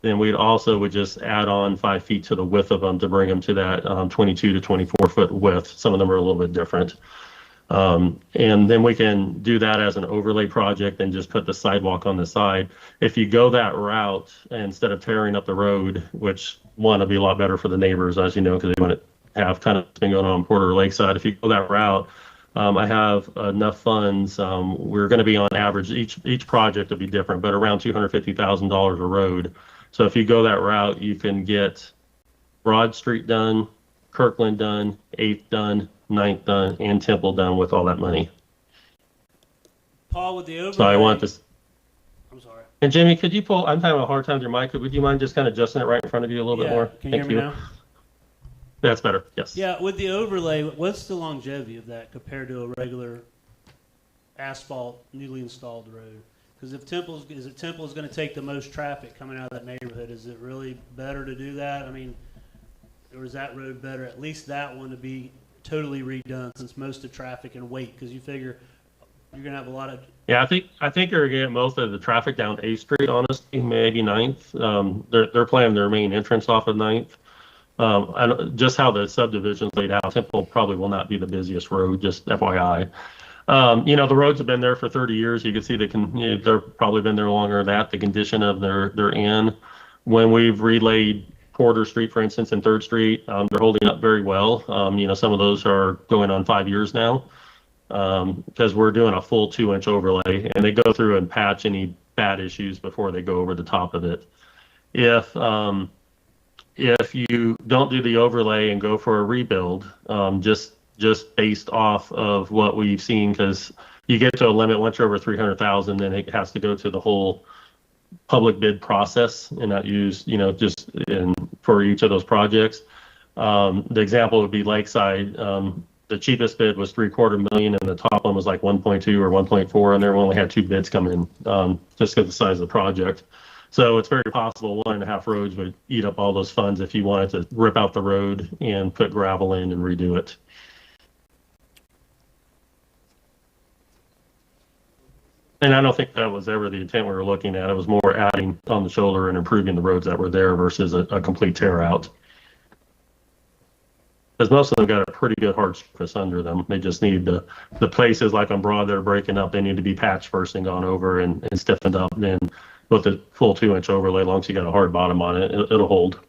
then we'd also would just add on 5 feet to the width of them to bring them to that 22 to 24 foot width. Some of them are a little bit different. And then we can do that as an overlay project and just put the sidewalk on the side. If you go that route, instead of tearing up the road, which one would be a lot better for the neighbors, as you know, because they want to have kind of thing going on Porter Lakeside. If you go that route, I have enough funds. We're going to be on average, each project will be different, but around $250,000 a road. So if you go that route, you can get Broad Street done, Kirkland done, 8th done, 9th done, and Temple done with all that money. Paul, with the overlay. So I want this. I'm sorry. And Jimmy, could you pull? I'm having a hard time with your mic. Would you mind just kind of adjusting it right in front of you a little bit more? Can you hear me now? That's better. Yes. Yeah, with the overlay, what's the longevity of that compared to a regular asphalt, newly installed road? Because if Temple's going to take the most traffic coming out of that neighborhood, is it really better to do that? I mean, or is that road better, at least that one, to be totally redone since most of traffic and weight? Because you figure you're going to have a lot of. Yeah, I think you're getting most of the traffic down 8th Street, honestly, maybe 9th. They're planning their main entrance off of 9th. Just how the subdivision's laid out, Temple probably will not be the busiest road, just FYI. The roads have been there for 30 years. You can see they've probably been there longer than that. The condition of they're in. When we've relayed Porter Street, for instance, and 3rd Street, they're holding up very well. Some of those are going on 5 years now because we're doing a full 2-inch overlay, and they go through and patch any bad issues before they go over the top of it. If you don't do the overlay and go for a rebuild, just based off of what we've seen, because you get to a limit once you're over 300,000, then it has to go to the whole public bid process and not use, just for each of those projects. The example would be Lakeside. The cheapest bid was $750,000, and the top one was like 1.2 or 1.4, and there we only had 2 bids come in, just because of the size of the project. So it's very possible 1.5 roads would eat up all those funds if you wanted to rip out the road and put gravel in and redo it. And I don't think that was ever the intent we were looking at. It was more adding on the shoulder and improving the roads that were there versus a complete tear out. Because most of them got a pretty good hard surface under them. They just need the places like on Broad that are breaking up, they need to be patched first and gone over and stiffened up. And then with the full 2-inch overlay, as long as you got a hard bottom on it, it'll hold.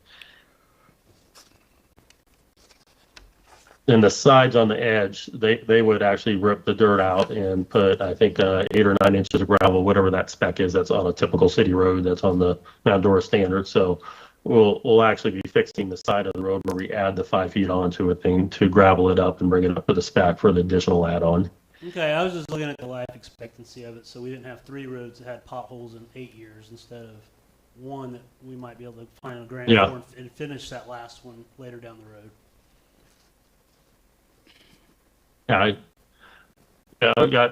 and the sides on the edge, they would actually rip the dirt out and put, I think, 8 or 9 inches of gravel, whatever that spec is. That's on a typical city road. That's on the Mount Dora standard. So we'll actually be fixing the side of the road where we add the 5 feet onto a thing to gravel it up and bring it up to the spec for the additional add-on. Okay, I was just looking at the life expectancy of it, so we didn't have 3 roads that had potholes in 8 years instead of one that we might be able to find a grant Yeah. for and finish that last one later down the road. Yeah,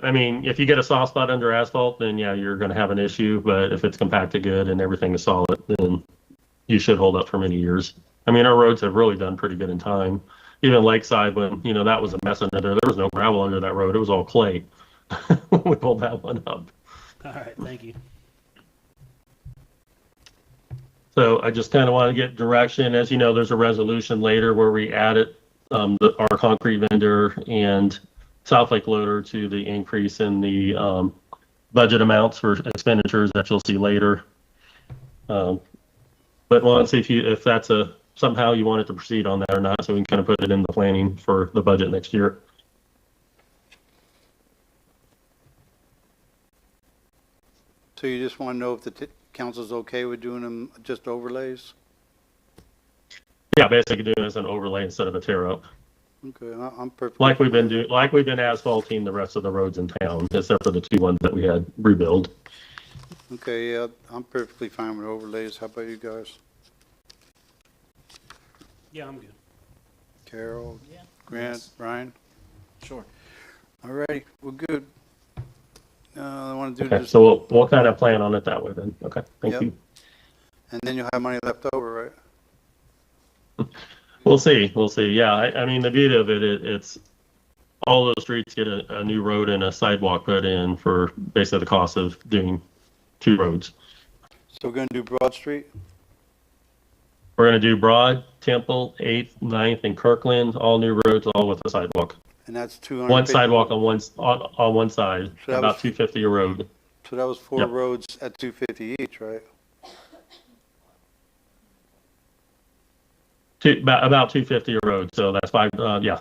I mean, if you get a soft spot under asphalt, then yeah, you're going to have an issue. But if it's compacted good and everything is solid, then you should hold up for many years. I mean, our roads have really done pretty good in time. Even Lakeside, when that was a mess under there, there was no gravel under that road; it was all clay. We pulled that one up. All right, thank you. So I just kind of want to get direction. As you know, there's a resolution later where we added our concrete vendor and South Lake Loader to the increase in the budget amounts for expenditures that you'll see later. But want to see if that's somehow you want it to proceed on that or not, so we can kind of put it in the planning for the budget next year. So you just want to know if the council's okay with doing them just overlays? Yeah, basically doing it as an overlay instead of a tear up. Okay, I'm perfectly. Like we've been asphalting the rest of the roads in town, except for the 2 ones that we had rebuild. Okay, yeah, I'm perfectly fine with overlays. How about you guys? Yeah, I'm good. Carol? Yeah. Grant? Yes. Brian? Sure. All righty, we're good. I want to do Okay, this. so we'll kind of plan on it that way then. Okay, thank Yep. you. And then you'll have money left over, right? We'll see. Yeah, I mean, the beauty of it's all those streets get a new road and a sidewalk put in for basically the cost of doing 2 roads. So we're going to do Broad Street? We're going to do Broad, Temple, 8th, 9th, and Kirkland, all new roads, all with a sidewalk. And that's 200. One sidewalk on one side, So that about was- $250 a road. So that was 4 Yep. roads at $250 each, right? About $250 a road, so that's 5. Yeah,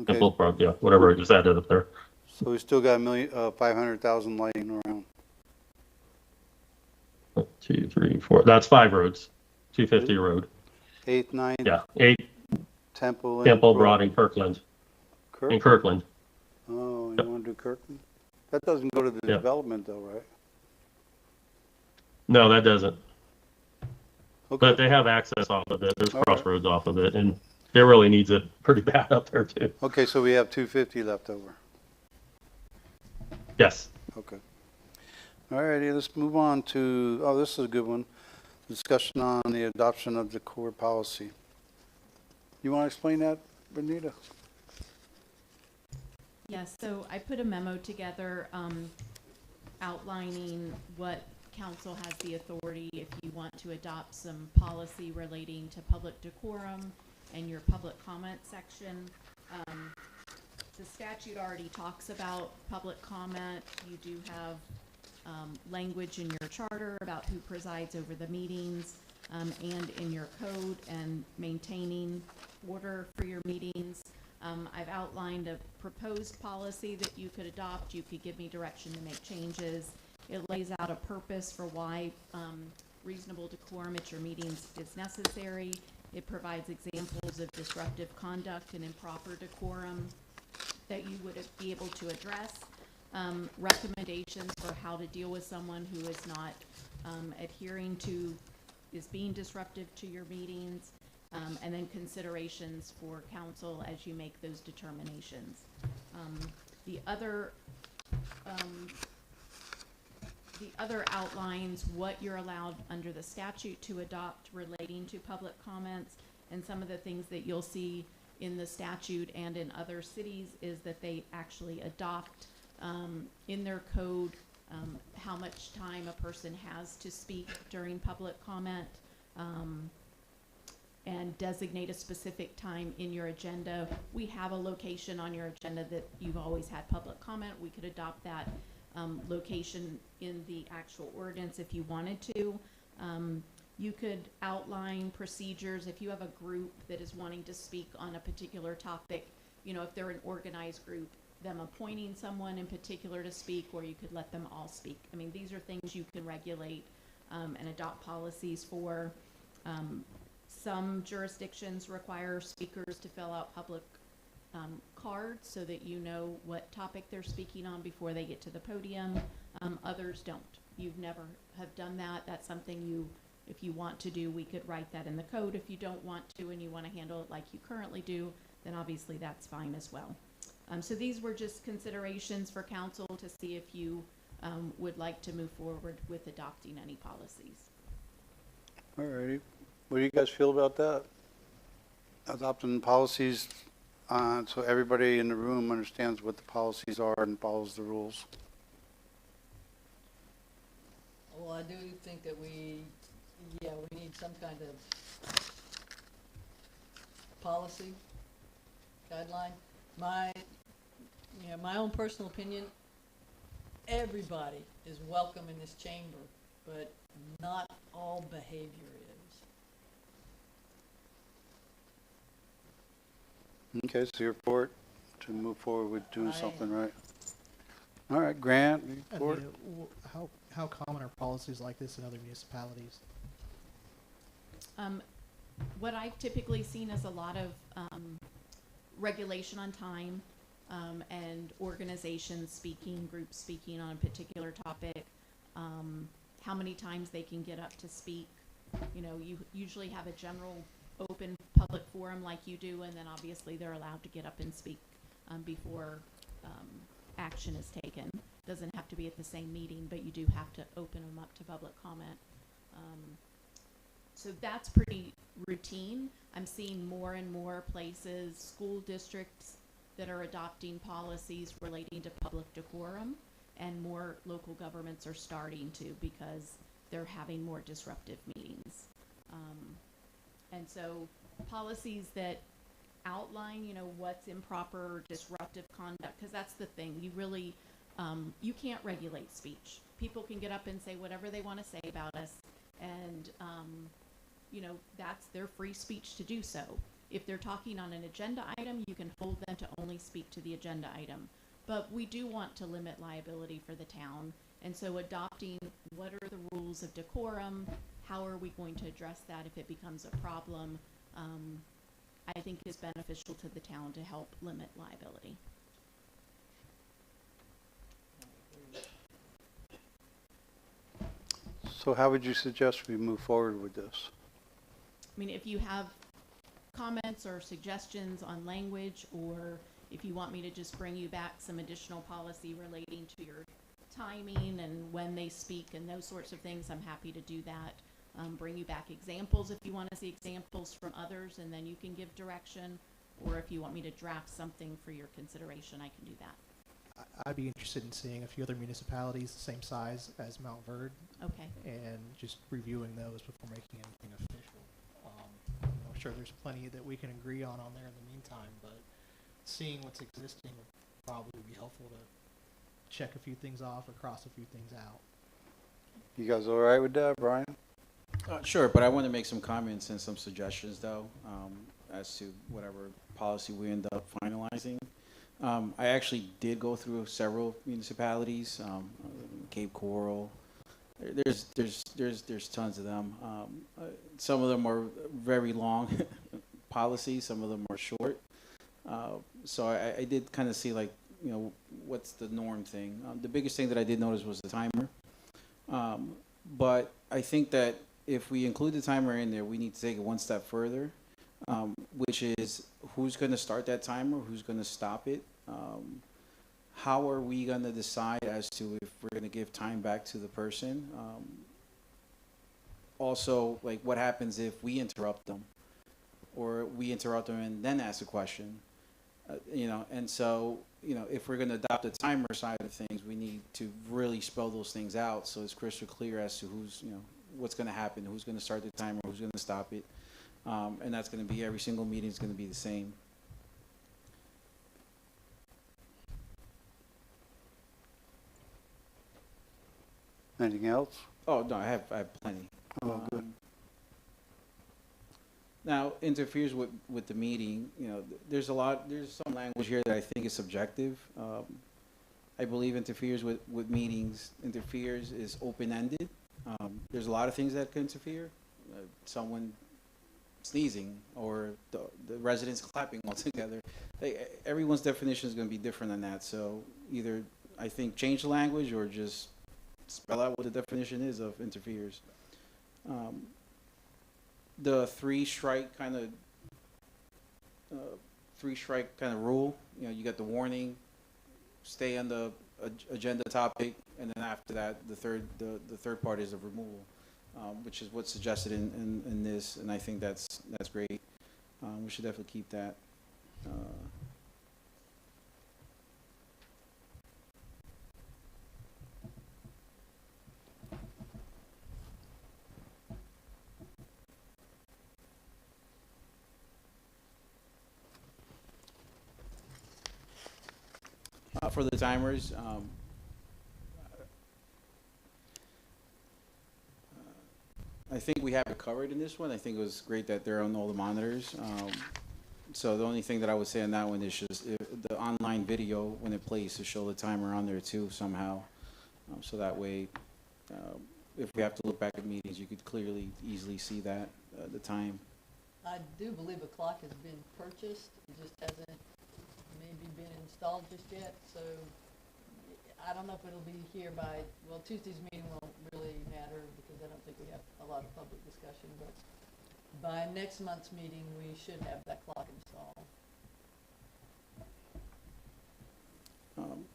Okay. Temple, Broad, yeah, whatever I just added up there. So we still got 500,000 laying around. 1, 2, 3, 4. That's 5 roads, 250 a road. 8th, 9th, Yeah, 8, Temple, and Temple, Broad, and Kirkland. In Kirkland. Oh, you want to do Kirkland? That doesn't go to the Yep. development though, right? No, that doesn't. Okay. But they have access off of it. There's All right. crossroads off of it, and it really needs it pretty bad up there too. Okay, so we have 250 left over. Yes. Okay. All righty, let's move on to, oh, this is a good one. Discussion on the adoption of the core policy. You want to explain that, Benita? Yes, so I put a memo together outlining what council has the authority if you want to adopt some policy relating to public decorum and your public comment section. The statute already talks about public comment. You do have language in your charter about who presides over the meetings and in your code and maintaining order for your meetings. I've outlined a proposed policy that you could adopt. You could give me direction to make changes. It lays out a purpose for why reasonable decorum at your meetings is necessary. It provides examples of disruptive conduct and improper decorum that you would be able to address. Recommendations for how to deal with someone who is not adhering to, is being disruptive to your meetings. And then considerations for council as you make those determinations. The other outlines what you're allowed under the statute to adopt relating to public comments, and some of the things that you'll see in the statute and in other cities is that they actually adopt in their code how much time a person has to speak during public comment. And designate a specific time in your agenda. We have a location on your agenda that you've always had public comment. We could adopt that location in the actual ordinance if you wanted to. You could outline procedures if you have a group that is wanting to speak on a particular topic, you know, if they're an organized group, them appointing someone in particular to speak, or you could let them all speak. I mean, these are things you can regulate and adopt policies for. Some jurisdictions require speakers to fill out public cards so that you know what topic they're speaking on before they get to the podium. Others don't. You've never have done that. That's something you, if you want to do, we could write that in the code. If you don't want to and you want to handle it like you currently do, then obviously that's fine as well. So these were just considerations for council to see if you would like to move forward with adopting any policies. All righty. What do you guys feel about that? Adopting policies so everybody in the room understands what the policies are and follows the rules. Well, I do think that we need some kind of policy guideline. My own personal opinion, everybody is welcome in this chamber, but not all behavior is. Okay, so you're for it to move forward with doing something right. All right, Grant, you for it? How common are policies like this in other municipalities? What I've typically seen is a lot of regulation on time and organizations speaking, groups speaking on a particular topic, how many times they can get up to speak. You know, you usually have a general open public forum like you do, and then obviously they're allowed to get up and speak before action is taken. Doesn't have to be at the same meeting, but you do have to open them up to public comment. So that's pretty routine. I'm seeing more and more places, school districts that are adopting policies relating to public decorum, and more local governments are starting to because they're having more disruptive meetings. And so policies that outline, you know, what's improper or disruptive conduct, because that's the thing. You really, you can't regulate speech. People can get up and say whatever they want to say about us, and, you know, that's their free speech to do so. If they're talking on an agenda item, you can hold them to only speak to the agenda item. But we do want to limit liability for the town, and so adopting what are the rules of decorum, how are we going to address that if it becomes a problem, I think is beneficial to the town to help limit liability. So how would you suggest we move forward with this? I mean, if you have comments or suggestions on language, or if you want me to just bring you back some additional policy relating to your timing and when they speak and those sorts of things, I'm happy to do that. Bring you back examples if you want to see examples from others, and then you can give direction, or if you want me to draft something for your consideration, I can do that. I'd be interested in seeing a few other municipalities the same size as Montverde. Okay. And just reviewing those before making anything official. I'm sure there's plenty that we can agree on there in the meantime, but seeing what's existing would probably be helpful to check a few things off or cross a few things out. You guys all right with that, Brian? Sure, but I want to make some comments and some suggestions, though, as to whatever policy we end up finalizing. I actually did go through several municipalities, Cape Coral. There's tons of them. Some of them are very long policies. Some of them are short. So I did kind of see, like, you know, what's the norm thing. The biggest thing that I did notice was the timer. But I think that if we include the timer in there, we need to take it one step further, which is who's going to start that timer, who's going to stop it. How are we going to decide as to if we're going to give time back to the person? Also, like, what happens if we interrupt them, or we interrupt them and then ask a question? You know, and so, you know, if we're going to adopt the timer side of things, we need to really spell those things out so it's crystal clear as to who's, you know, what's going to happen, who's going to start the timer, who's going to stop it. And that's going to be, every single meeting is going to be the same. Anything else? Oh, no, I have plenty. Oh, good. Now, interferes with the meeting, you know, there's some language here that I think is subjective. I believe interferes with meetings. Interferes is open-ended. There's a lot of things that could interfere. Someone sneezing or the residents clapping all together. Everyone's definition is going to be different than that. So either, I think, change the language or just spell out what the definition is of interferes. The three strike kind of rule. You know, you got the warning, stay on the agenda topic, and then after that, the third part is a removal, which is what's suggested in this, and I think that's great. We should definitely keep that. For the timers, I think we have it covered in this one. I think it was great that they're on all the monitors. So the only thing that I would say on that one is just the online video, when it plays, to show the timer on there too somehow. So that way, if we have to look back at meetings, you could clearly, easily see that, the time. I do believe a clock has been purchased, it just hasn't maybe been installed just yet, so I don't know if it'll be here by, well, Tuesday's meeting won't really matter because I don't think we have a lot of public discussion, but by next month's meeting, we should have that clock installed.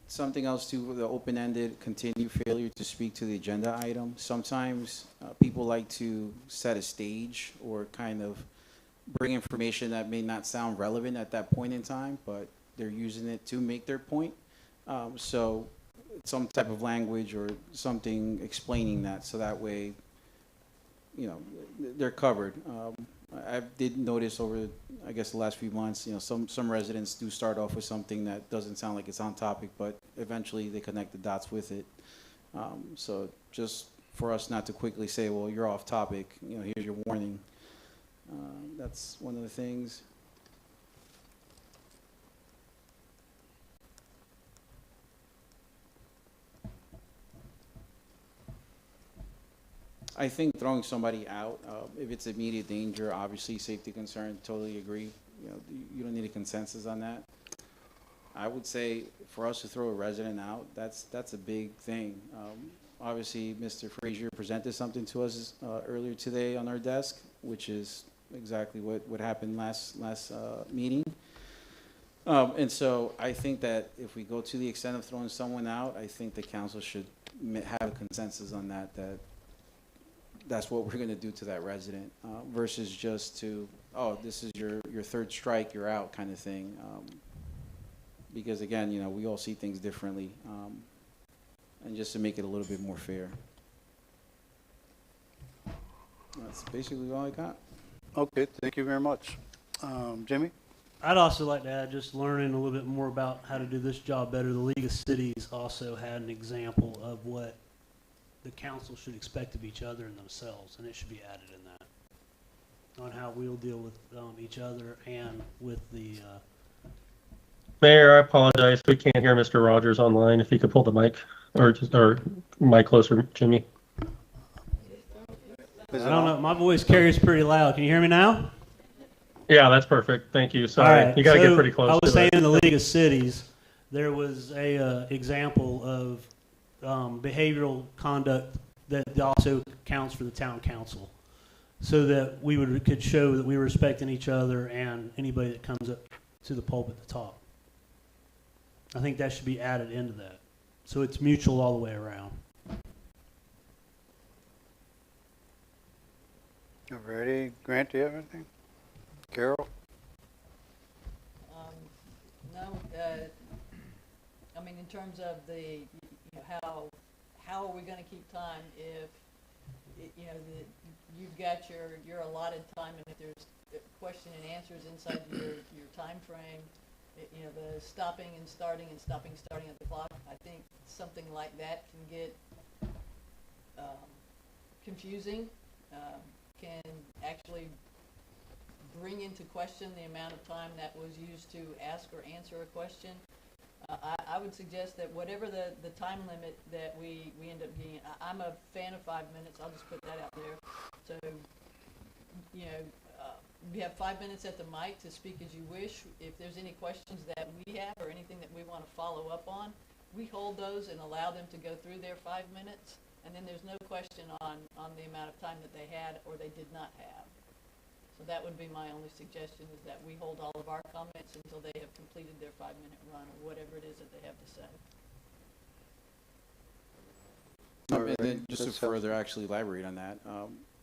Something else too, the open-ended continued failure to speak to the agenda item. Sometimes people like to set a stage or kind of bring information that may not sound relevant at that point in time, but they're using it to make their point. So some type of language or something explaining that, so that way, you know, they're covered. I did notice over, I guess, the last few months, you know, some residents do start off with something that doesn't sound like it's on topic, but eventually they connect the dots with it. So just for us not to quickly say, well, you're off topic, you know, here's your warning. That's one of the things. I think throwing somebody out, if it's immediate danger, obviously safety concern, totally agree. You know, you don't need a consensus on that. I would say for us to throw a resident out, that's a big thing. Obviously, Mr. Frazier presented something to us earlier today on our desk, which is exactly what happened last meeting. And so I think that if we go to the extent of throwing someone out, I think the council should have a consensus on that that's what we're going to do to that resident, versus just to, oh, this is your third strike, you're out kind of thing. Because again, you know, we all see things differently, and just to make it a little bit more fair. That's basically all I got. Okay, thank you very much. Jimmy? I'd also like to add, just learning a little bit more about how to do this job better. The League of Cities also had an example of what the council should expect of each other and themselves, and it should be added in that, on how we'll deal with each other and with the Mayor, I apologize. We can't hear Mr. Rogers online. If you could pull the mic or mic closer, Jimmy. I don't know. My voice carries pretty loud. Can you hear me now? Yeah, that's perfect. Thank you. Sorry. All right. You got to So get pretty close. I was to saying it. in the League of Cities, there was a example of behavioral conduct that also counts for the town council, so that we could show that we were respecting each other and anybody that comes up to the pulpit to talk. I think that should be added into that, so it's mutual all the way around. Alrighty, Grant, do you have anything? Carol? No, I mean, in terms of the, you know, how are we going to keep time if, you know, you've got your allotted time, and if there's question and answers inside your time frame, you know, the stopping and starting at the clock, I think something like that can get confusing, can actually bring into question the amount of time that was used to ask or answer a question. I would suggest that whatever the time limit that we end up getting, I'm a fan of 5 minutes, I'll just put that out there. So, you know, you have 5 minutes at the mic to speak as you wish. If there's any questions that we have or anything that we want to follow up on, we hold those and allow them to go through their 5 minutes, and then there's no question on the amount of time that they had or they did not have. So that would be my only suggestion, is that we hold all of our comments until they have completed their 5-minute run or whatever it is that they have to say. And then just to further actually elaborate on that,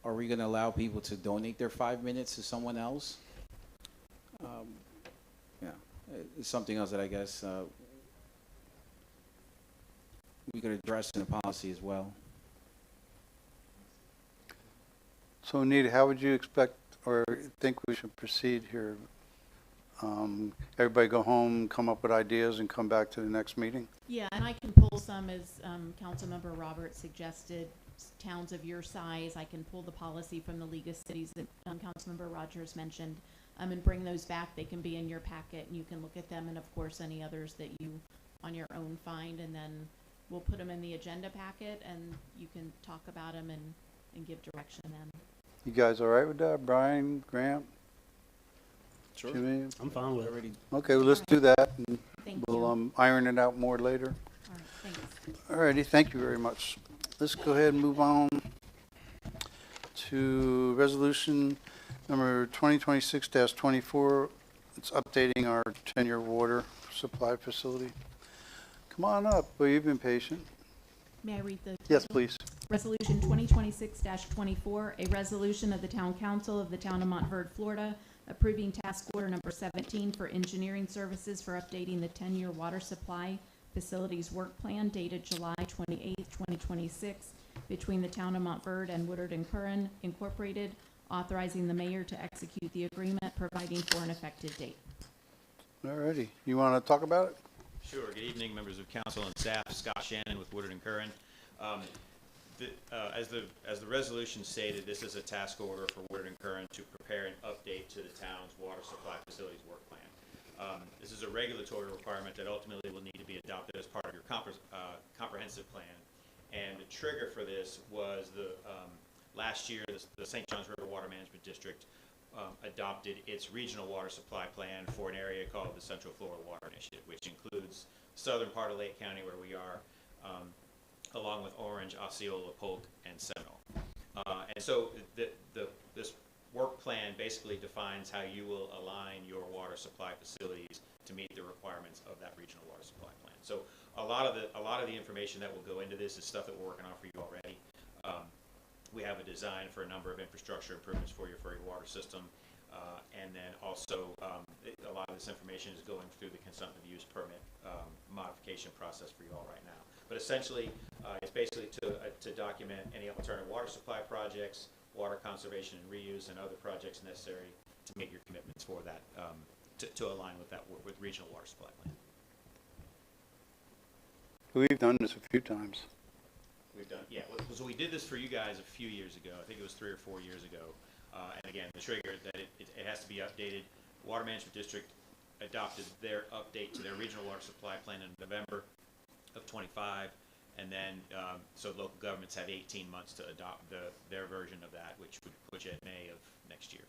are we going to allow people to donate their 5 minutes to someone else? Yeah, it's something else that I guess we could address in the policy as well. So Anita, how would you expect or think we should proceed here? Everybody go home, come up with ideas, and come back to the next meeting? Yeah, and I can pull some, as Councilmember Roberts suggested, towns of your size. I can pull the policy from the League of Cities that Councilmember Rogers mentioned, and bring those back. They can be in your packet, and you can look at them, and of course any others that you on your own find, and then we'll put them in the agenda packet, and you can talk about them and give direction then. You guys all right with that? Brian, Grant? Sure. Jimmy? I'm fine with it. Okay, well, let's do that, and Thank we'll iron it out more later. All right, thanks. All righty, thank you very much. Let's go ahead and move on to resolution number 2026-24. It's updating our 10-year water supply facility. Come on up, well, you've been patient. May I read the Yes, title? please. Resolution 2026-24, a resolution of the Town Council of the Town of Montverde, Florida, approving task order number 17 for engineering services for updating the 10-year water supply facilities work plan dated July 28, 2026, between the Town of Montverde and Woodard and Curran Incorporated, authorizing the mayor to execute the agreement, providing for an effective date. All righty, you want to talk about it? Sure. Good evening, members of council and staff. Scott Shannon with Woodard and Curran. As the resolution stated, this is a task order for Woodard and Curran to prepare an update to the town's water supply facilities work plan. This is a regulatory requirement that ultimately will need to be adopted as part of your comprehensive plan. And the trigger for this was last year, the St. Johns River Water Management District adopted its regional water supply plan for an area called the Central Florida Water Initiative, which includes southern part of Lake County, where we are, along with Orange, Osceola, Polk, and Seminole. And so this work plan basically defines how you will align your water supply facilities to meet the requirements of that regional water supply plan. So a lot of the information that will go into this is stuff that we're working on for you already. We have a design for a number of infrastructure improvements for your water system. And then also, a lot of this information is going through the consumptive use permit modification process for you all right now. But essentially, it's basically to document any alternative water supply projects, water conservation and reuse, and other projects necessary to meet your commitments for that, to align with that with regional water supply plan. We've done this a few times. We've done, yeah. So we did this for you guys a few years ago. I think it was 3 or 4 years ago. And again, the trigger that it has to be updated. Water Management District adopted their update to their regional water supply plan in November of 25, and then so local governments have 18 months to adopt their version of that, which would put you at May of next year.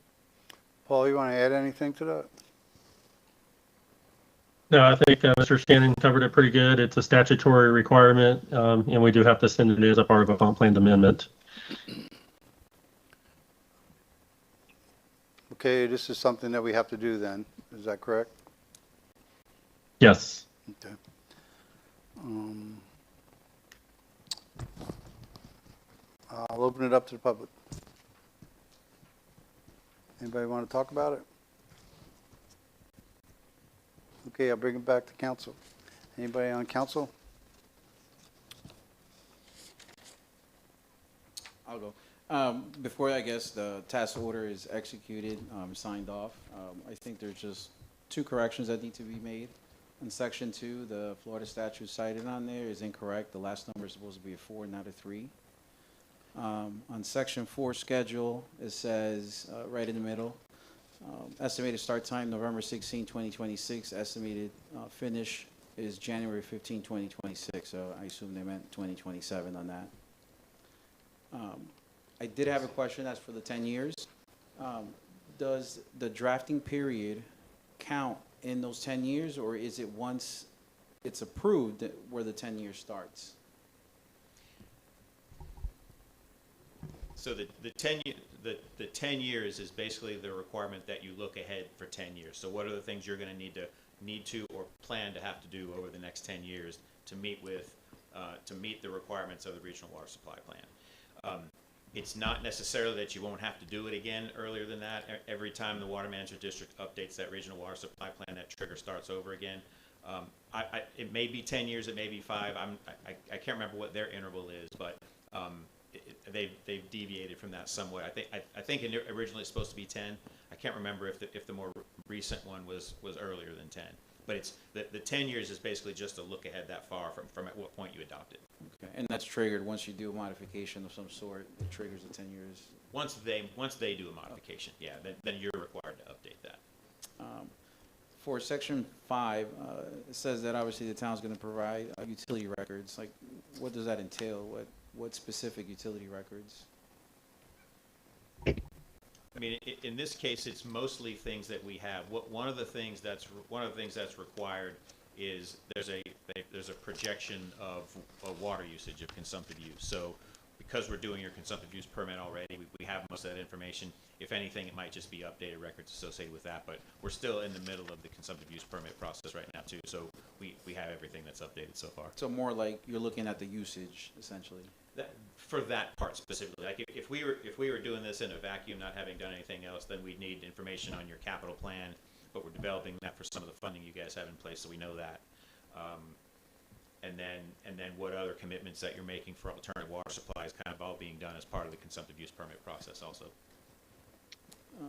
Paul, you want to add anything to that? No, I think Mr. Shannon covered it pretty good. It's a statutory requirement, and we do have to send it as a part of a comp plan amendment. Okay, this is something that we have to do then. Is that correct? Yes. Okay. I'll open it up to the public. Anybody want to talk about it? Okay, I'll bring it back to council. Anybody on council? I'll go. Before, I guess, the task order is executed, signed off, I think there's just 2 corrections that need to be made. In Section 2, the Florida statute cited on there is incorrect. The last number is supposed to be a 4, not a 3. On Section 4 schedule, it says, right in the middle, Estimated start time, November 16, 2026. Estimated finish is January 15, 2026. So I assume they meant 2027 on that. I did have a question as for the 10 years. Does the drafting period count in those 10 years, or is it once it's approved that where the 10 years starts? So the 10 years is basically the requirement that you look ahead for 10 years. So what are the things you're going to need to or plan to have to do over the next 10 years to meet the requirements of the regional water supply plan? It's not necessarily that you won't have to do it again earlier than that. Every time the water management district updates that regional water supply plan, that trigger starts over again. It may be 10 years, it may be 5. I can't remember what their interval is, but they've deviated from that somewhat. I think originally it's supposed to be 10. I can't remember if the more recent one was earlier than 10. But it's the 10 years is basically just a look ahead that far from at what point you adopt it. Okay. And that's triggered once you do a modification of some sort. It triggers the 10 years. Once they do a modification, yeah, then you're required to update that. For Section 5, it says that obviously the town's going to provide utility records. Like, what does that entail? What specific utility records? I mean, in this case, it's mostly things that we have. One of the things that's required is there's a projection of water usage, of consumptive use. So because we're doing your consumptive use permit already, we have most of that information. If anything, it might just be updated records associated with that. But we're still in the middle of the consumptive use permit process right now too. So we have everything that's updated so far. So more like you're looking at the usage essentially. For that part specifically, like if we were doing this in a vacuum, not having done anything else, then we'd need information on your capital plan. But we're developing that for some of the funding you guys have in place, so we know that. And then what other commitments that you're making for alternative water supplies, kind of all being done as part of the consumptive use permit process, also.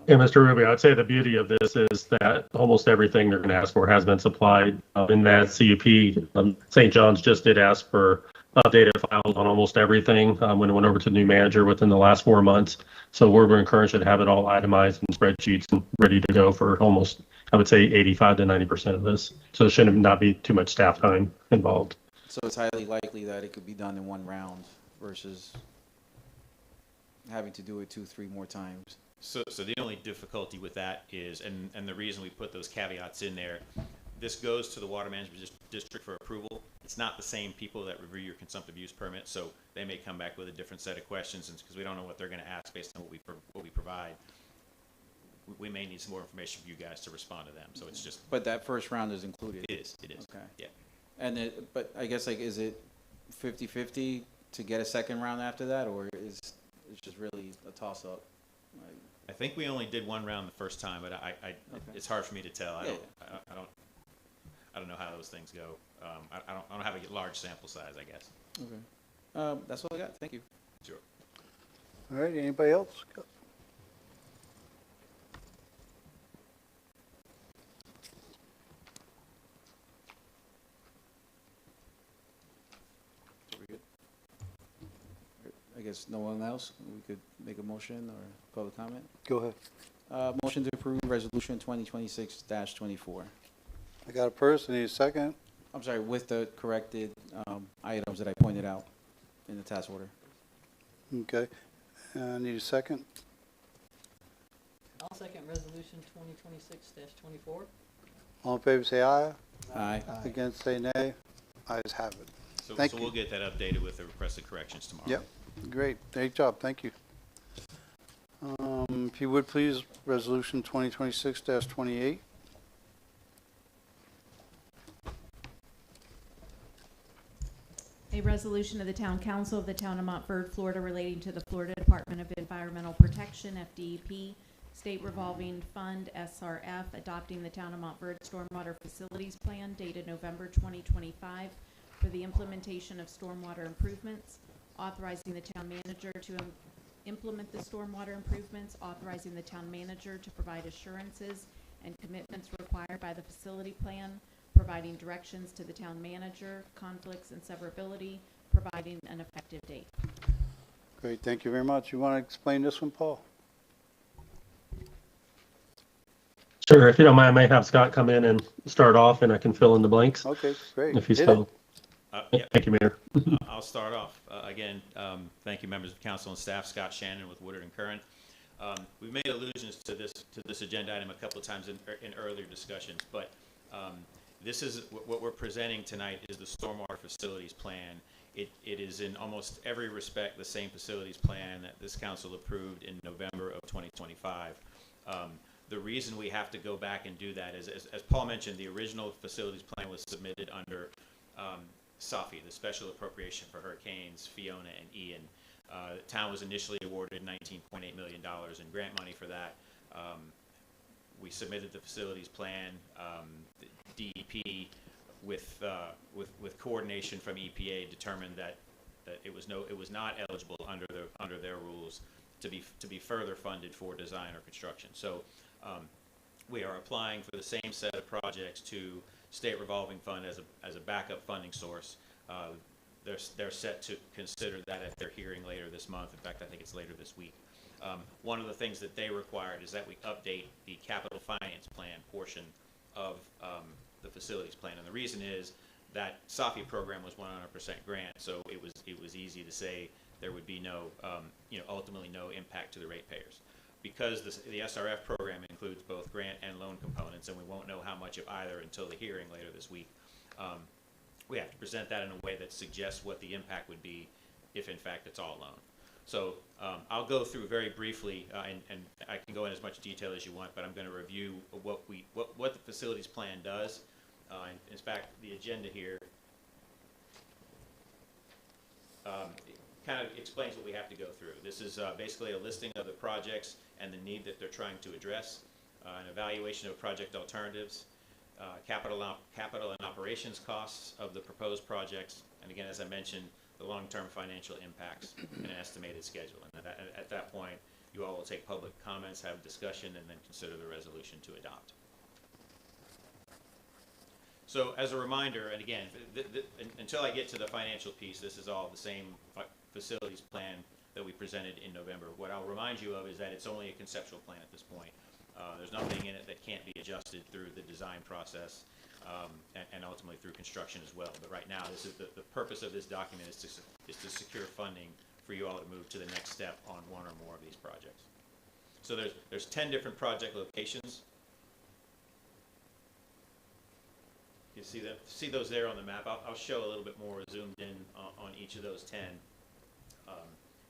Yeah, Mr. Rubio, I'd say the beauty of this is that almost everything they're going to ask for has been supplied in that CUP. St. John's just did ask for updated files on almost everything when it went over to the new manager within the last 4 months. So we're encouraged to have it all itemized in spreadsheets and ready to go for almost, I would say, 85 to 90% of this. So there shouldn't not be too much staff time involved. So it's highly likely that it could be done in one round versus having to do it 2-3 more times. So the only difficulty with that is, and the reason we put those caveats in there, this goes to the water management district for approval. It's not the same people that review your consumptive use permit, so they may come back with a different set of questions, and because we don't know what they're going to ask based on what we provide, we may need some more information from you guys to respond to them. So it's just. But that first round is included. It is. Okay. Yeah. And but I guess, like, is it 50-50 to get a second round after that, or is it's just really a toss up? Like, I think we only did one round the first time, but it's hard for me to tell. I don't know how those things go. I don't have a large sample size, I guess. Okay. That's all I got. Thank you. Sure. All right, anybody else? I guess no one else. We could make a motion or public comment. Go ahead. Motion to approve resolution 2026-24. I got a first, I need a second. I'm sorry, with the corrected items that I pointed out in the task order. Okay, I need a second. I'll second resolution 2026-24. All in favor, say aye. Aye. Against, say nay. Ayes have it. So Thank you. We'll get that updated with the requested corrections tomorrow. Yep, great, great job, thank you. If you would please, resolution 2026-28. A resolution of the Town Council of the Town of Montverde, Florida relating to the Florida Department of Environmental Protection, FDEP, State Revolving Fund, SRF, adopting the Town of Montverde Stormwater Facilities Plan dated November 2025 for the implementation of stormwater improvements, authorizing the town manager to implement the stormwater improvements, authorizing the town manager to provide assurances and commitments required by the facility plan, providing directions to the town manager, conflicts and severability, providing an effective date. Great, thank you very much. You want to explain this one, Paul? Sure, if you don't mind, I may have Scott come in and start off, and I can fill in the blanks. Okay, great. If he's Hit it. still. Yeah. Thank you, Mayor. I'll start off. Again, thank you, members of council and staff. Scott Shannon with Woodard and Curran. We've made allusions to this agenda item a couple of times in earlier discussions, but this is what we're presenting tonight is the stormwater facilities plan. It is in almost every respect the same facilities plan that this council approved in November of 2025. The reason we have to go back and do that is, as Paul mentioned, the original facilities plan was submitted under SAFI, the Special Appropriation for Hurricanes Fiona and Ian. The town was initially awarded $19.8 million in grant money for that. We submitted the facilities plan. The DEP, with coordination from EPA, determined that it was not eligible under their rules to be further funded for design or construction. So we are applying for the same set of projects to state revolving fund as a backup funding source. They're set to consider that at their hearing later this month. In fact, I think it's later this week. One of the things that they required is that we update the capital finance plan portion of the facilities plan, and the reason is that SAFI program was 100% grant, so it was easy to say there would be no, ultimately no impact to the ratepayers. Because the SRF program includes both grant and loan components, and we won't know how much of either until the hearing later this week. We have to present that in a way that suggests what the impact would be if, in fact, it's all loan. So I'll go through very briefly, and I can go in as much detail as you want, but I'm going to review what the facilities plan does. In fact, the agenda here kind of explains what we have to go through. This is basically a listing of the projects and the need that they're trying to address, an evaluation of project alternatives, capital and operations costs of the proposed projects, and again, as I mentioned, the long-term financial impacts and an estimated schedule. And at that point, you all will take public comments, have discussion, and then consider the resolution to adopt. So as a reminder, and again, until I get to the financial piece, this is all the same facilities plan that we presented in November. What I'll remind you of is that it's only a conceptual plan at this point. There's nothing in it that can't be adjusted through the design process and ultimately through construction as well. But right now, this is the purpose of this document is to secure funding for you all to move to the next step on one or more of these projects. So there's 10 different project locations. You see those there on the map. I'll show a little bit more zoomed in on each of those 10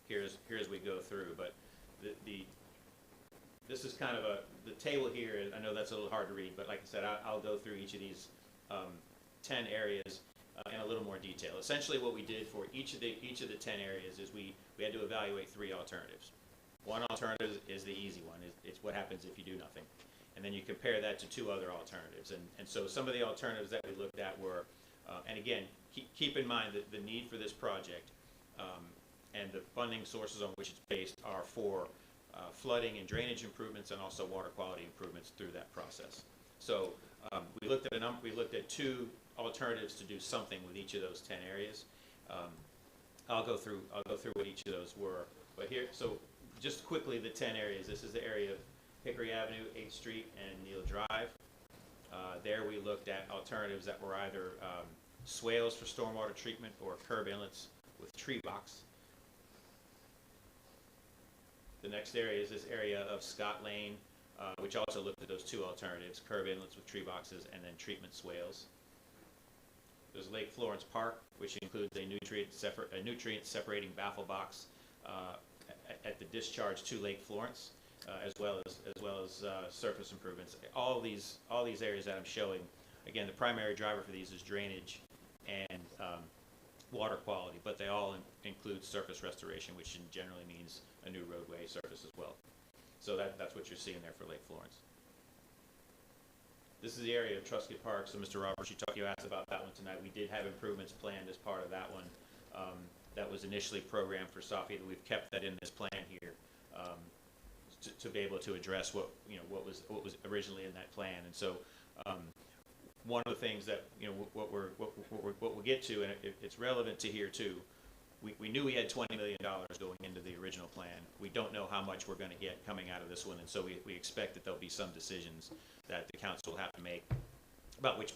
here as we go through. But this is kind of the table here. I know that's a little hard to read, but like I said, I'll go through each of these 10 areas in a little more detail. Essentially, what we did for each of the 10 areas is we had to evaluate 3 alternatives. One alternative is the easy one. It's what happens if you do nothing. And then you compare that to 2 other alternatives. And so some of the alternatives that we looked at were, and again, keep in mind that the need for this project and the funding sources on which it's based are for flooding and drainage improvements and also water quality improvements through that process. So we looked at 2 alternatives to do something with each of those 10 areas. I'll go through what each of those were. But here, so just quickly, the 10 areas. This is the area of Hickory Avenue, 8th Street, and Neal Drive. There we looked at alternatives that were either swales for stormwater treatment or curb inlets with tree box. The next area is this area of Scott Lane, which also looked at those 2 alternatives, curb inlets with tree boxes and then treatment swales. There's Lake Florence Park, which includes a nutrient separating baffle box at the discharge to Lake Florence. As well as surface improvements. All these areas that I'm showing, again, the primary driver for these is drainage and water quality, but they all include surface restoration, which generally means a new roadway surface as well. So that's what you're seeing there for Lake Florence. This is the area of Truscott Park. So Mr. Roberts, you asked about that one tonight. We did have improvements planned as part of that one. That was initially programmed for SAFI. We've kept that in this plan here. To be able to address what was originally in that plan, and so one of the things that what we'll get to, and it's relevant to here too. we knew we had $20 million going into the original plan. We don't know how much we're going to get coming out of this one, and so we expect that there'll be some decisions that the council will have to make about which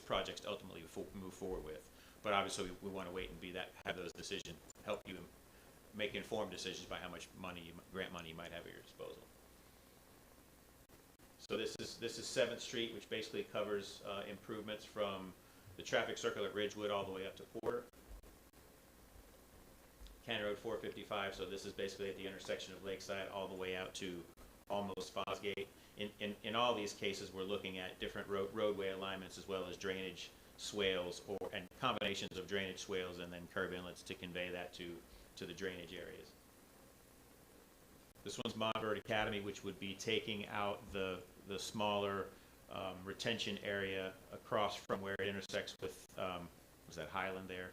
projects to ultimately move forward with. But obviously, we want to wait and have those decisions, help you make informed decisions by how much grant money you might have at your disposal. So this is 7th Street, which basically covers improvements from the traffic circle at Ridgewood all the way up to Porter. County Road 455, so this is basically at the intersection of Lakeside all the way out to almost Fosgate. In all these cases, we're looking at different roadway alignments as well as drainage swales and combinations of drainage swales and then curb inlets to convey that to the drainage areas. This one's Montverde Academy, which would be taking out the smaller retention area across from where it intersects with was that Highland there,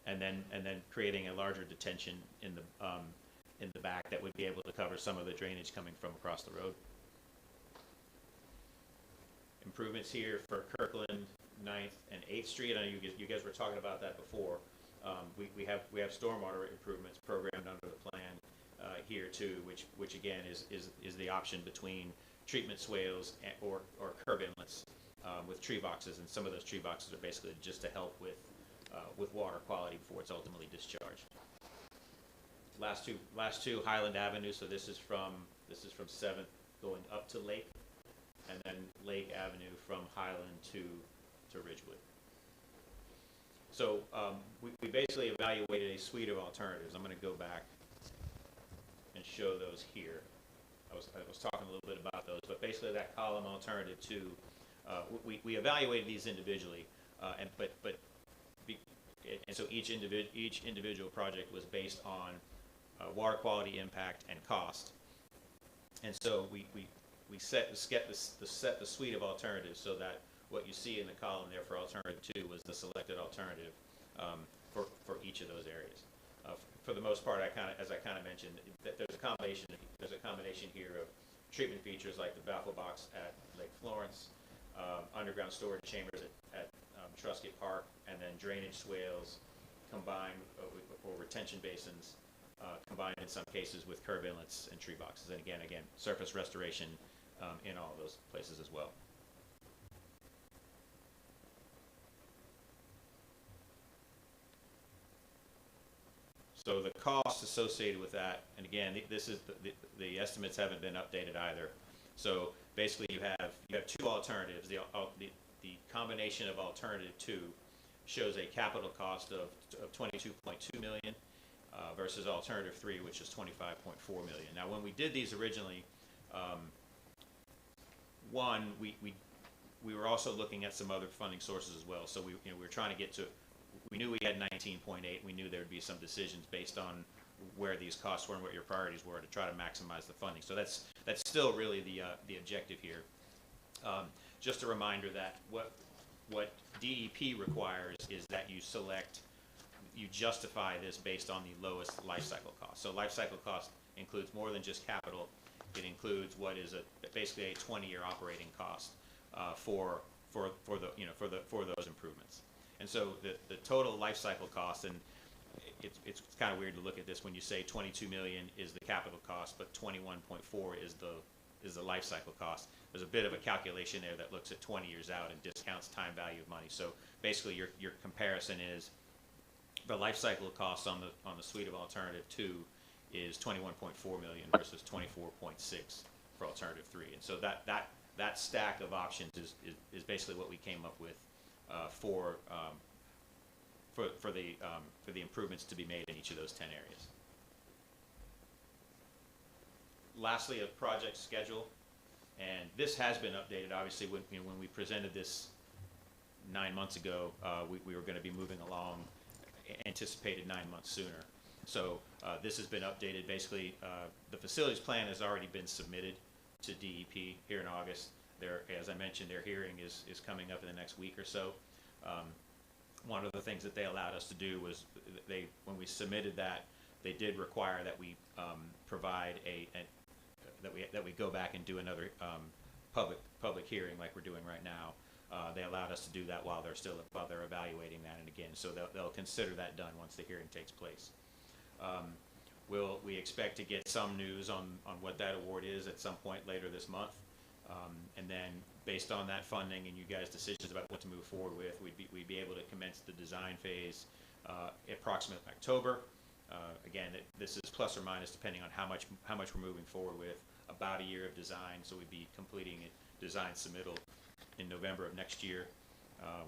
and then creating a larger detention in the back that would be able to cover some of the drainage coming from across the road. Improvements here for Kirkland, 9th, and 8th Street. I know you guys were talking about that before. We have stormwater improvements programmed under the plan here too, which again is the option between treatment swales or curb inlets with tree boxes, and some of those tree boxes are basically just to help with water quality before it's ultimately discharged. Last two Highland Avenue. So this is from 7th going up to Lake, and then Lake Avenue from Highland to Ridgewood. So we basically evaluated a suite of alternatives. I'm going to go back and show those here. I was talking a little bit about those, but basically that column alternative 2, we evaluated these individually, and so each individual project was based on water quality, impact, and cost. And so we set the suite of alternatives so that what you see in the column there for alternative 2 was the selected alternative for each of those areas. For the most part, as I kind of mentioned, that there's a combination here of treatment features like the baffle box at Lake Florence, underground storage chambers at Truscott Park, and then drainage swales combined or retention basins combined in some cases with curb inlets and tree boxes, and again surface restoration in all of those places as well. So the costs associated with that, and again, this is the estimates haven't been updated either. So basically, you have 2 alternatives. The combination of alternative 2 shows a capital cost of $22.2 million versus alternative 3, which is $25.4 million. Now, when we did these originally, we were also looking at some other funding sources as well. So we were trying to get to. We knew we had 19.8. We knew there would be some decisions based on where these costs were and what your priorities were to try to maximize the funding. So that's still really the objective here. Just a reminder that what DEP requires is that you justify this based on the lowest life cycle cost. So life cycle cost includes more than just capital. It includes what is basically a 20-year operating cost for those improvements. And so the total life cycle cost, and it's kind of weird to look at this when you say $22 million is the capital cost, but 21.4 is the life cycle cost. There's a bit of a calculation there that looks at 20 years out and discounts time value of money. So basically, your comparison is the life cycle cost on the suite of alternative 2 is 21.4 million versus 24.6 for alternative 3. And so that stack of options is basically what we came up with for the improvements to be made in each of those 10 areas. Lastly, a project schedule, and this has been updated. Obviously, when we presented this 9 months ago, we were going to be moving along, anticipated 9 months sooner. So this has been updated. Basically, the facilities plan has already been submitted to DEP here in August. As I mentioned, their hearing is coming up in the next week or so. One of the things that they allowed us to do was when we submitted that, they did require that we provide that we go back and do another public hearing like we're doing right now. They allowed us to do that while they're evaluating that, and again, so they'll consider that done once the hearing takes place. We expect to get some news on what that award is at some point later this month. And then based on that funding and you guys' decisions about what to move forward with, we'd be able to commence the design phase approximately October. Again, this is plus or minus depending on how much we're moving forward with. About a year of design, so we'd be completing a design submittal in November of next year,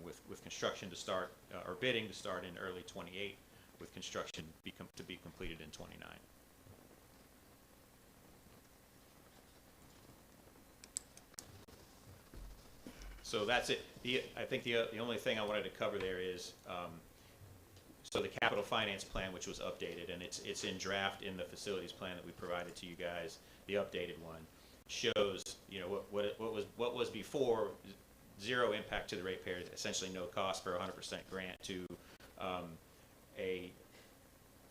with construction to start or bidding to start in early 28, with construction to be completed in 29. So that's it. I think the only thing I wanted to cover there is so the capital finance plan, which was updated, and it's in draft in the facilities plan that we provided to you guys. The updated one shows, you know, what was before, zero impact to the ratepayers, essentially no cost for 100% grant to a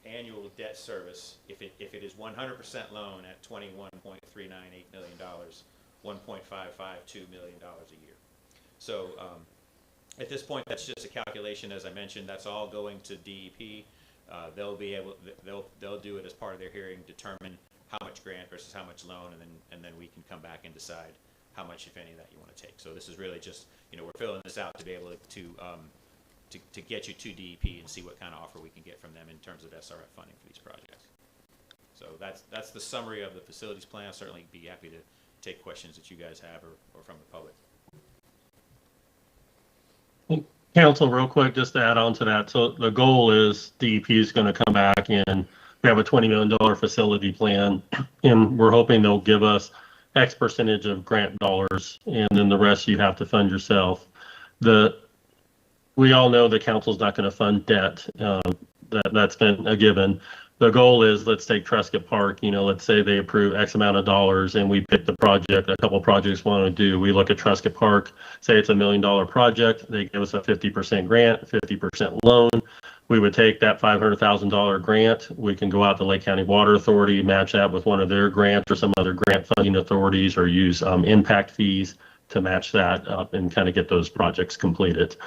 annual debt service if it is 100% loan at $21.398 million, $1.552 million a year. So at this point, that's just a calculation. As I mentioned, that's all going to DEP. They'll do it as part of their hearing, determine how much grant versus how much loan, and then we can come back and decide how much, if any, that you want to take. So this is really just, you know, we're filling this out to be able to get you to DEP and see what kind of offer we can get from them in terms of SRF funding for these projects. So that's the summary of the facilities plan. I'll certainly be happy to take questions that you guys have or from the public. Council, real quick, just to add on to that. So the goal is DEP is going to come back and we have a $20 million facility plan, and we're hoping they'll give us X percentage of grant dollars, and then the rest you have to fund yourself. We all know the council's not going to fund debt. That's been a given. The goal is, let's take Trescott Park, you know, let's say they approve X amount of dollars and we pick the project, a couple of projects we want to do. We look at Trescott Park, say it's $1 million project. They give us a 50% grant, 50% loan. We would take that $500,000 grant. We can go out to Lake County Water Authority, match that with one of their grants or some other grant funding authorities, or use impact fees to match that up and kind of get those projects completed.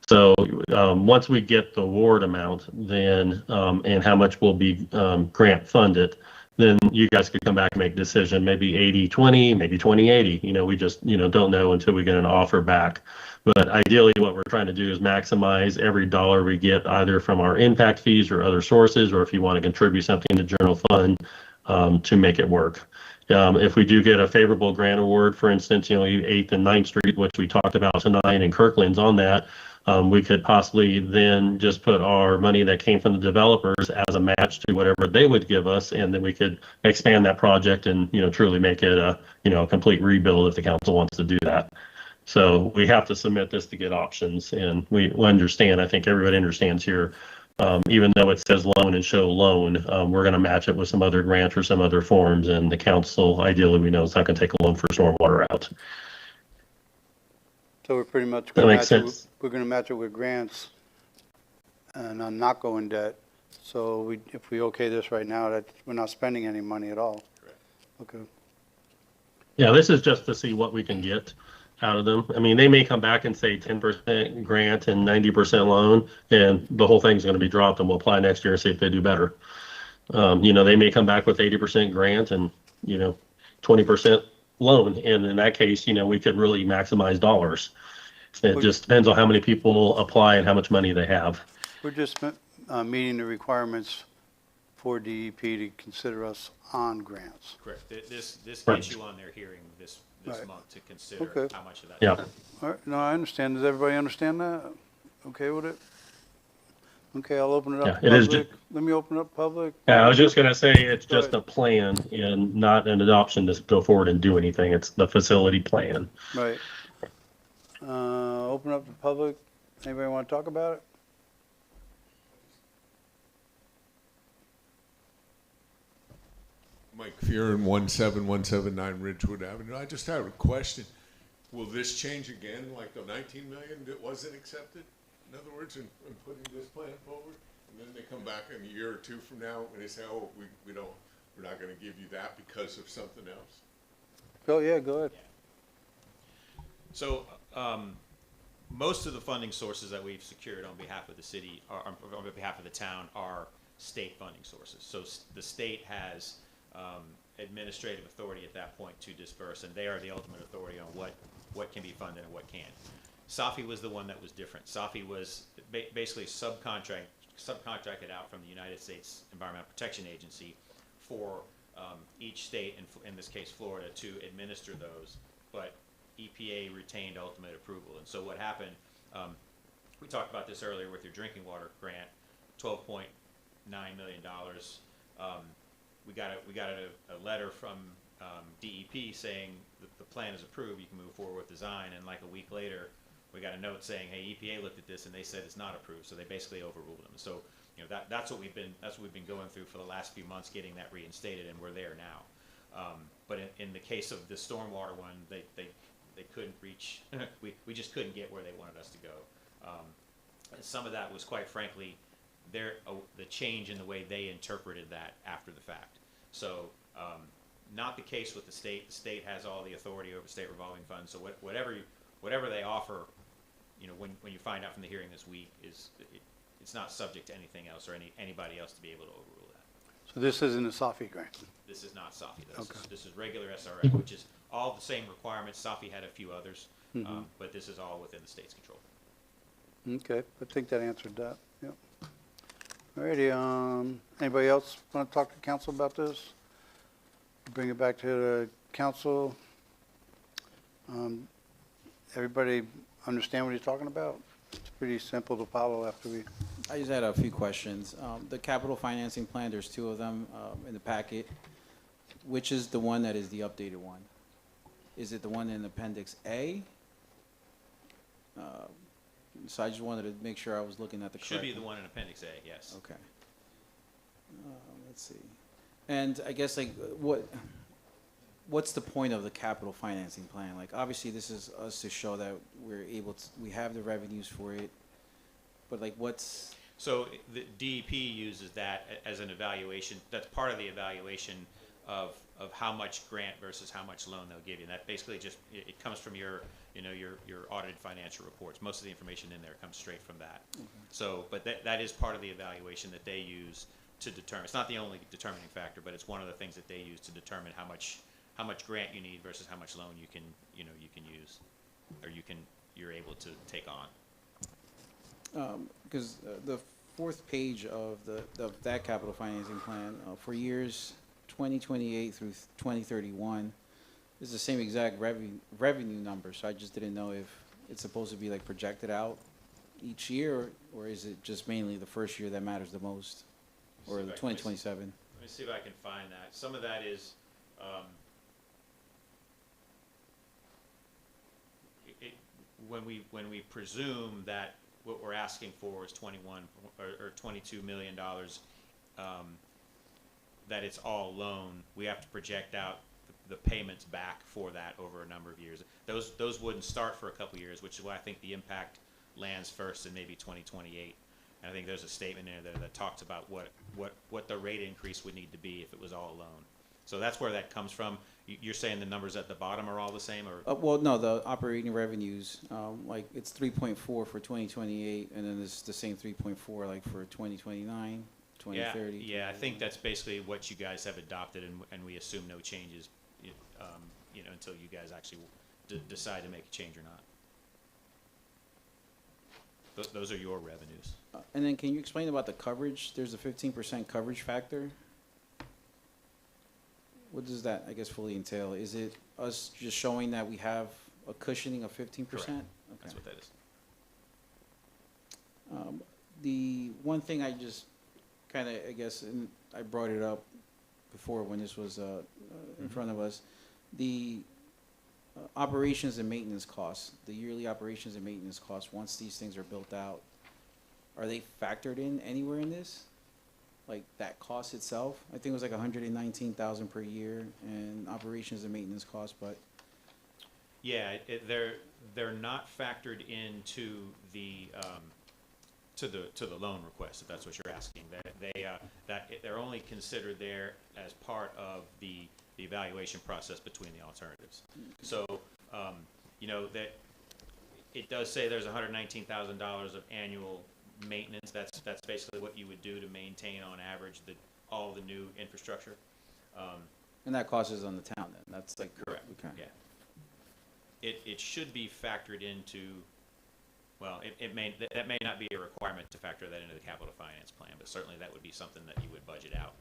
So once we get the award amount, then and how much will be grant funded, then you guys could come back and make a decision, maybe 80-20, maybe 20-80. You know, we just, you know, don't know until we get an offer back. But ideally, what we're trying to do is maximize every dollar we get, either from our impact fees or other sources, or if you want to contribute something to general fund to make it work. If we do get a favorable grant award, for instance, you know, 8th and 9th Street, which we talked about tonight, and Kirkland's on that, we could possibly then just put our money that came from the developers as a match to whatever they would give us, and then we could expand that project and, you know, truly make it a, you know, a complete rebuild if the council wants to do that. So we have to submit this to get options, and we understand, I think everybody understands here, even though it says loan and show loan, we're going to match it with some other grants or some other forms, and the council, ideally, we know it's not going to take a loan for stormwater out. So we're pretty much That going makes to sense. we're going to match it with grants and not go in debt. So if we okay this right now, that we're not spending any money at all. Correct. Okay. Yeah, this is just to see what we can get out of them. I mean, they may come back and say 10% grant and 90% loan, and the whole thing's going to be dropped, and we'll apply next year and see if they do better. You know, they may come back with 80% grant and, you know, 20% loan, and in that case, you know, we could really maximize dollars. It just depends on how many people apply and how much money they have. We're just meeting the requirements for DEP to consider us on grants. Correct. This Right. gets you on their hearing this Right. month to consider Okay. how much of that. Yeah. All right, no, I understand. Does everybody understand that? Okay with it? Okay, I'll open it up Yeah, to it is public. Let me open up public. Yeah, I was just going to say it's Go just a plan and not an adoption to go forward and do anything. It's the facility plan. Right. Open up to public. Anybody want to talk about it? Mike Fearon, 17179 Ridgewood Avenue. I just have a question. Will this change again, like the 19 million that wasn't accepted? In other words, in putting this plan forward, and then they come back in a year or two from now and they say, "Oh, we're not going to give you that because of something else." Oh, yeah, go ahead. So most of the funding sources that we've secured on behalf of the city, or on behalf of the town, are state funding sources. So the state has administrative authority at that point to disperse, and they are the ultimate authority on what can be funded and what can't. SAFI was the one that was different. SAFI was basically subcontracted out from the United States Environmental Protection Agency for each state, in this case Florida, to administer those, but EPA retained ultimate approval. And so what happened, we talked about this earlier with your drinking water grant, $12.9 million. We got a letter from DEP saying that the plan is approved, you can move forward with design, and like a week later, we got a note saying, hey, EPA looked at this and they said it's not approved, so they basically overruled them. So, you know, that's what we've been going through for the last few months, getting that reinstated, and we're there now. But in the case of the stormwater one, they couldn't reach. we just couldn't get where they wanted us to go. And some of that was, quite frankly, the change in the way they interpreted that after the fact. So, not the case with the state. The state has all the authority over state revolving funds. So whatever they offer, you know, when you find out from the hearing this week, it's not subject to anything else or anybody else to be able to overrule that. So this isn't a SAFI grant? This is not SAFI. Okay. This is regular SRF, which is all the same requirements. SAFI had a few others, but this is all within the state's control. Okay, I think that answered that, yep. Alrighty, anybody else want to talk to council about this? Bring it back to the council. Everybody understand what he's talking about? It's pretty simple to follow after we... I just had a few questions. The capital financing plan, there's two of them in the packet. Which is the one that is the updated one? Is it the one in Appendix A? So I just wanted to make sure I was looking at the correct Should be the one in Appendix A, yes. Okay. Let's see. And I guess, like, what's the point of the capital financing plan? Like, obviously, this is us to show that we have the revenues for it, but like, what's... So the DEP uses that as an evaluation. That's part of the evaluation of how much grant versus how much loan they'll give you. And that basically just, it comes from your audited financial reports. Most of the information in there comes straight from that. Okay. So, but that is part of the evaluation that they use to determine. It's not the only determining factor, but it's one of the things that they use to determine how much grant you need versus how much loan you can use, or you're able to take on. Because the fourth page of that capital financing plan for years 2028 through 2031 is the same exact revenue number. So I just didn't know if it's supposed to be like projected out each year, or is it just mainly the first year that matters the most, or the 2027? Let me see if I can find that. Some of that is when we presume that what we're asking for is 21 or $22 million, that it's all loan, we have to project out the payments back for that over a number of years. Those wouldn't start for a couple of years, which is why I think the impact lands first in maybe 2028. And I think there's a statement in there that talks about what the rate increase would need to be if it was all loan. So that's where that comes from. You're saying the numbers at the bottom are all the same, or? Well, no, the operating revenues, like it's 3.4 for 2028, and then it's the same 3.4 like for 2029, 2030. Yeah, I think that's basically what you guys have adopted, and we assume no changes, until you guys actually decide to make a change or not. Those are your revenues. And then can you explain about the coverage? There's a 15% coverage factor. What does that, I guess, fully entail? Is it us just showing that we have a cushioning of 15%? Correct. Okay. That's what that is. The one thing I just kind of, I guess, and I brought it up before when this was in front of us, the operations and maintenance costs, the yearly operations and maintenance costs, once these things are built out, are they factored in anywhere in this? Like that cost itself? I think it was like $119,000 per year in operations and maintenance costs, but. Yeah, they're not factored into the to the loan request, if that's what you're asking. They're only considered there as part of the evaluation process between the alternatives. So that it does say there's $119,000 of annual maintenance. That's basically what you would do to maintain on average all the new infrastructure. And that cost is on the town then? That's like. Correct. Okay. Yeah. It should be factored into, well, that may not be a requirement to factor that into the capital finance plan, but certainly that would be something that you would budget out.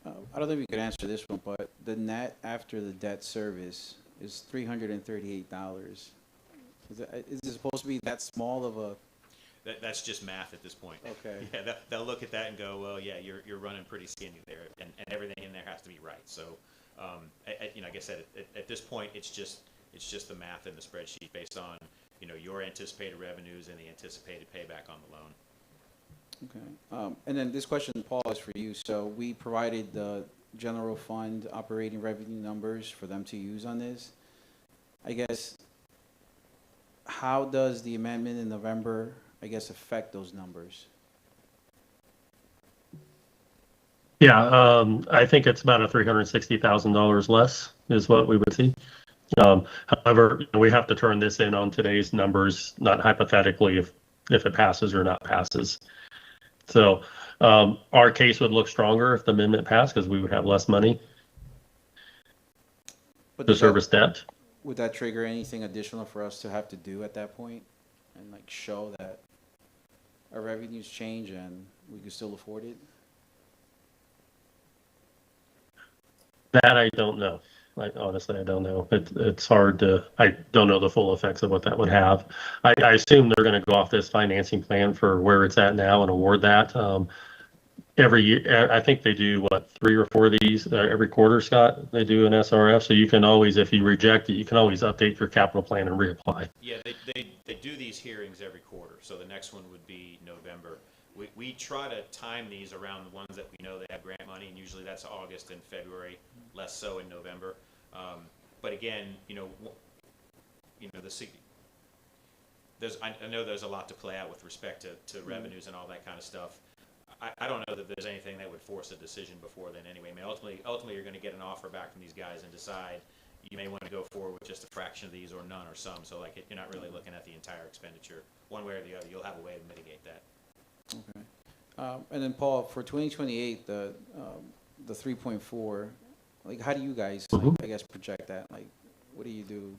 I don't think we could answer this one, but the net after the debt service is $338. Is it supposed to be that small of a? That's just math at this point. Okay. Yeah, they'll look at that and go, well, yeah, you're running pretty skinny there, and everything in there has to be right. So, like I said, at this point, it's just the math in the spreadsheet based on your anticipated revenues and the anticipated payback on the loan. Okay. And then this question, Paul, is for you. So we provided the general fund operating revenue numbers for them to use on this. I guess, how does the amendment in November, I guess, affect those numbers? Yeah, I think it's about a $360,000 less is what we would see. However, we have to turn this in on today's numbers, not hypothetically if it passes or not passes. So our case would look stronger if the amendment passed because we would have less money to service debt. Would that trigger anything additional for us to have to do at that point and like show that our revenues change and we can still afford it? That I don't know. Honestly, I don't know. It's hard to, I don't know the full effects of what that would have. I assume they're going to go off this financing plan for where it's at now and award that. Every year, I think they do, 3 or 4 of these every quarter, Scott? They do an SRF. So you can always, if you reject it, you can always update your capital plan and reapply. Yeah, they do these hearings every quarter. So the next one would be November. We try to time these around the ones that we know they have grant money, and usually that's August and February, less so in November. But again, I know there's a lot to play out with respect to revenues and all that kind of stuff. I don't know that there's anything that would force a decision before then anyway. I mean, ultimately you're going to get an offer back from these guys and decide you may want to go forward with just a fraction of these or none or some. So you're not really looking at the entire expenditure one way or the other. You'll have a way to mitigate that. Okay. And then Paul, for 2028, the 3.4, like how do you guys, I guess, project that? Like, what do you do?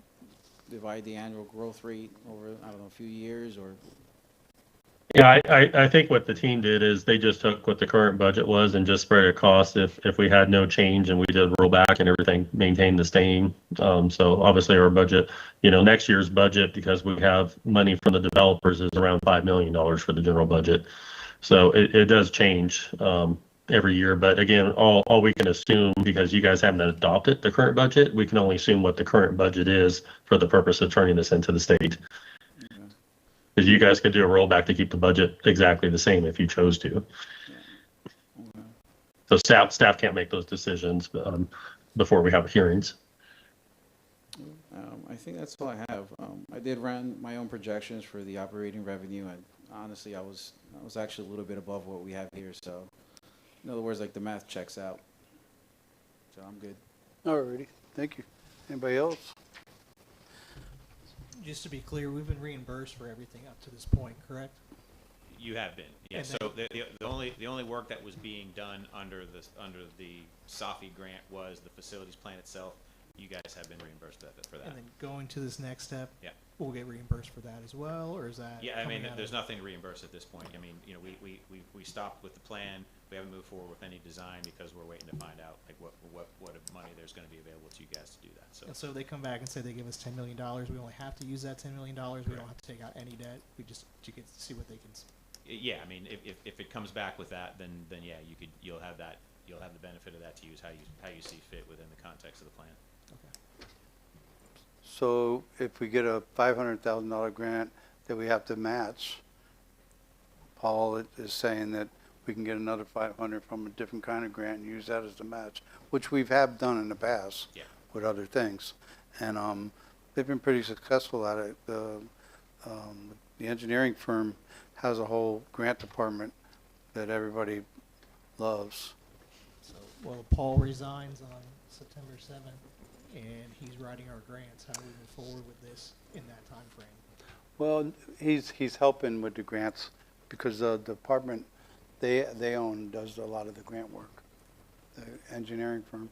Divide the annual growth rate over, I don't know, a few years or? Yeah, I think what the team did is they just took what the current budget was and just spread it across if we had no change and we did roll back and everything maintained the same. So obviously our budget, next year's budget, because we have money from the developers, is around $5 million for the general budget. So it does change every year. But again, all we can assume, because you guys haven't adopted the current budget, we can only assume what the current budget is for the purpose of turning this into the state. Because you guys could do a rollback to keep the budget exactly the same if you chose to. So staff can't make those decisions before we have hearings. I think that's all I have. I did run my own projections for the operating revenue, and honestly, I was actually a little bit above what we have here. So, in other words, like the math checks out. So I'm good. Alrighty, thank you. Anybody else? Just to be clear, we've been reimbursed for everything up to this point, correct? You have been, yeah. So the only work that was being done under the SAFI grant was the facilities plan itself. You guys have been reimbursed for that. And then going to this next step, yeah, we'll get reimbursed for that as well, or is that? Yeah, I mean, there's nothing to reimburse at this point. I mean, we stopped with the plan. We haven't moved forward with any design because we're waiting to find out like what money there's going to be available to you guys to do that. So. And so they come back and say they give us $10 million. We only have to use that $10 million. We don't have to take out any debt. You get to see what they can. Yeah, I mean, if it comes back with that, then yeah, you'll have the benefit of that to use how you see fit within the context of the plan. Okay. So if we get a $500,000 grant that we have to match, Paul is saying that we can get another 500 from a different kind of grant and use that as the match, which we've done in the past with other things. And they've been pretty successful at it. The engineering firm has a whole grant department that everybody loves. So, well, Paul resigns on September 7th, and he's writing our grants. How do we move forward with this in that time frame? Well, he's helping with the grants because the department they own does a lot of the grant work, the engineering firm,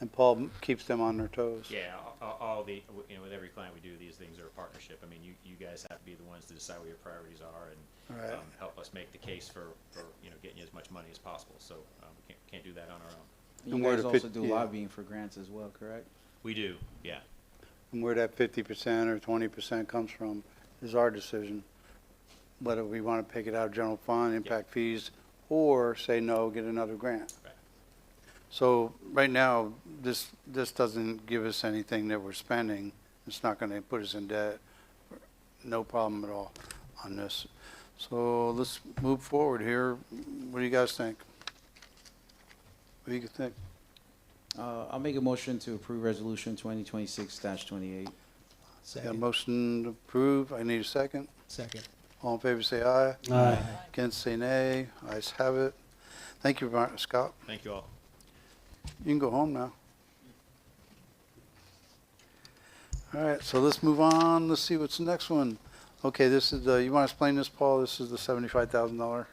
and Paul keeps them on their toes. Yeah, all the, with every client we do, these things are a partnership. I mean, you guys have to be the ones to decide what your priorities are and Right. help us make the case for getting you as much money as possible. So we can't do that on our own. You And where guys the also fit- do yeah. lobbying for grants as well, correct? We do, yeah. And where that 50% or 20% comes from is our decision, whether we want to pick it out of general fund, impact fees, or say no, get another grant. Right. So right now, this doesn't give us anything that we're spending. It's not going to put us in debt. No problem at all on this. So let's move forward here. What do you guys think? What do you think? I'll make a motion to approve resolution 2026-28. Got a motion to approve. I need a second. Second. All in favor, say aye. Aye. Against, say nay. Ayes have it. Thank you, Scott. Thank you all. You can go home now. All right, so let's move on. Let's see what's the next one. Okay, this is you want to explain this, Paul? This is the $75,000.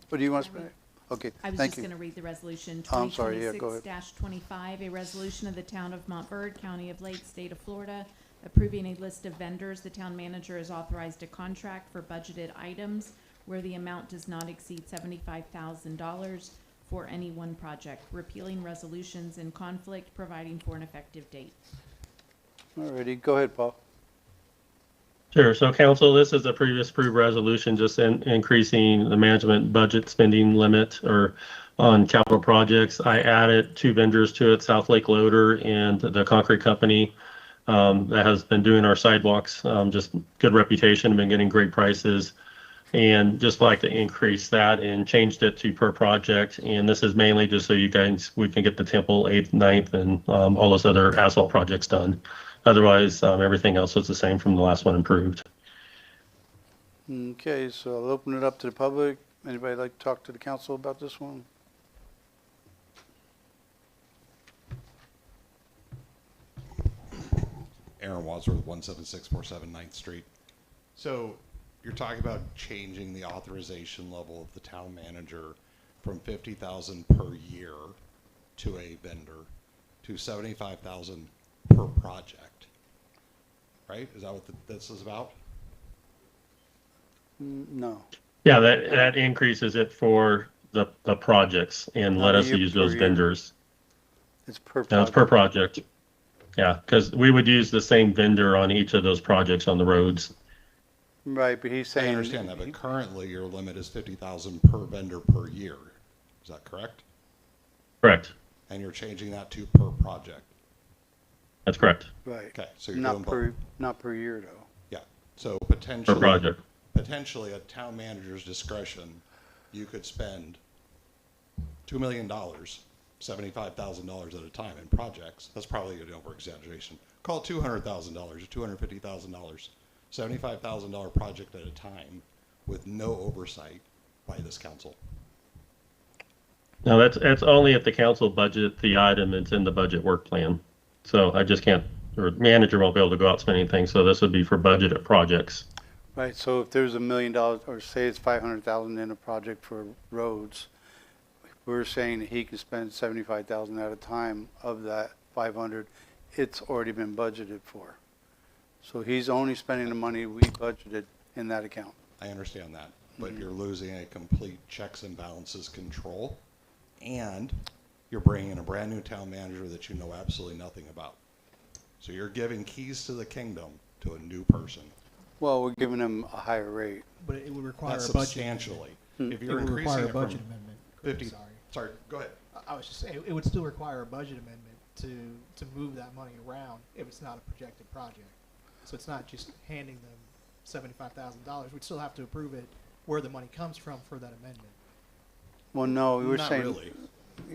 What do you want to explain? Okay, I was thank just you. going to read the resolution, Oh, I'm sorry, yeah, go ahead. 2026-25, a resolution of the Town of Montverde, County of Lake, State of Florida, approving a list of vendors the town manager is authorized to contract for budgeted items where the amount does not exceed $75,000 for any one project, repealing resolutions in conflict, providing for an effective date. All righty, go ahead, Paul. Sure. So council, this is a previous approved resolution just increasing the management budget spending limit or on capital projects. I added 2 vendors to it, South Lake Loader and the concrete company that has been doing our sidewalks, just good reputation, been getting great prices. And just like to increase that and changed it to per project. And this is mainly just so we can get the Temple 8th, 9th, and all those other asphalt projects done. Otherwise, everything else was the same from the last one improved. Okay, so I'll open it up to the public. Anybody like to talk to the council about this one? Aaron Wadsworth, 17647 9th Street. So you're talking about changing the authorization level of the town manager from $50,000 per year to a vendor to $75,000 per project, right? Is that what this is about? No. Yeah, that increases it for the projects and let us use those vendors. It's per project. No, it's per project. Yeah, because we would use the same vendor on each of those projects on the roads. Right, but he's saying. I understand that, but currently your limit is $50,000 per vendor per year. Is that correct? Correct. And you're changing that to per project. That's correct. Right. Okay, so you're Not doing per, both. not per year though. Yeah, so potentially. Per project. Potentially at town manager's discretion, you could spend $2 million, $75,000 at a time in projects. That's probably an over-exaggeration. Call it $200,000 or $250,000. $75,000 project at a time with no oversight by this council. No, that's only if the council budget the item. It's in the budget work plan. So I just can't, or manager won't be able to go out spend anything. So this would be for budgeted projects. Right, so if there's $1 million, or say it's 500,000 in a project for roads, we're saying that he can spend 75,000 at a time of that 500. It's already been budgeted for. So he's only spending the money we budgeted in that account. I understand that, but you're losing a complete checks and balances control, and you're bringing in a brand new town manager that you know absolutely nothing about. So you're giving keys to the kingdom to a new person. Well, we're giving him a higher rate. But it would require That's a budget substantially. amendment. If you're It would increasing require it a from budget amendment. 50, sorry, go ahead. I was just saying, it would still require a budget amendment to move that money around if it's not a projected project. So it's not just handing them $75,000. We'd still have to approve it where the money comes from for that amendment. Well, no, we were Not saying. really.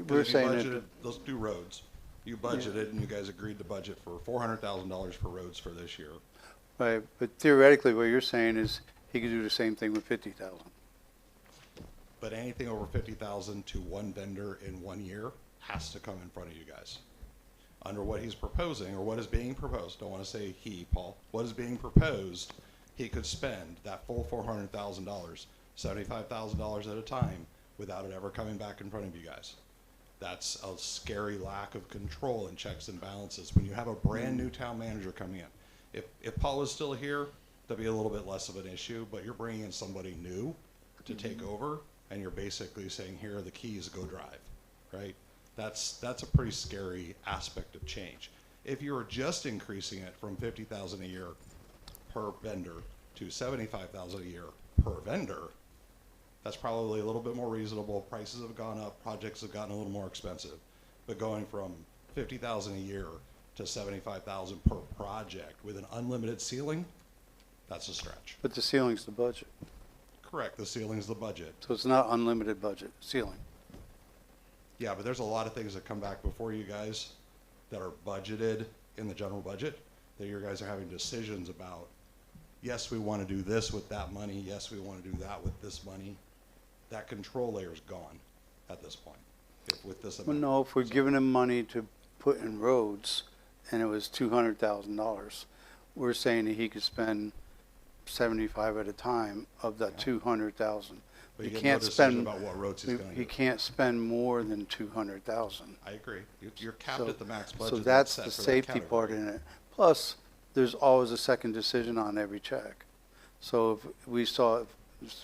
We're If you saying budgeted, that. let's do roads. You budgeted and you guys agreed to budget for $400,000 for roads for this year. Right, but theoretically, what you're saying is he could do the same thing with 50,000. But anything over 50,000 to one vendor in 1 year has to come in front of you guys. Under what he's proposing, or what is being proposed, don't want to say he, Paul, what is being proposed, he could spend that full $400,000, $75,000 at a time, without it ever coming back in front of you guys. That's a scary lack of control and checks and balances when you have a brand new town manager coming in. If Paul was still here, that'd be a little bit less of an issue, but you're bringing in somebody new to take over, and you're basically saying, here are the keys, go drive, right? That's a pretty scary aspect of change. If you were just increasing it from $50,000 a year per vendor to $75,000 a year per vendor, that's probably a little bit more reasonable. Prices have gone up, projects have gotten a little more expensive. But going from $50,000 a year to $75,000 per project with an unlimited ceiling, that's a stretch. But the ceiling's the budget. Correct, the ceiling's the budget. So it's not unlimited budget, ceiling. Yeah, but there's a lot of things that come back before you guys that are budgeted in the general budget that you guys are having decisions about. Yes, we want to do this with that money. Yes, we want to do that with this money. That control layer is gone at this point. With this Well, amount. no, if we're giving him money to put in roads and it was $200,000, we're saying that he could spend 75 at a time of that 200,000. But He you get can't no decision spend, about what roads he's gonna he do. can't spend more than 200,000. I agree. You're capped So- at the max budget. So that's set the for that safety part category. in it. Plus, there's always a second decision on every check. So if we saw, if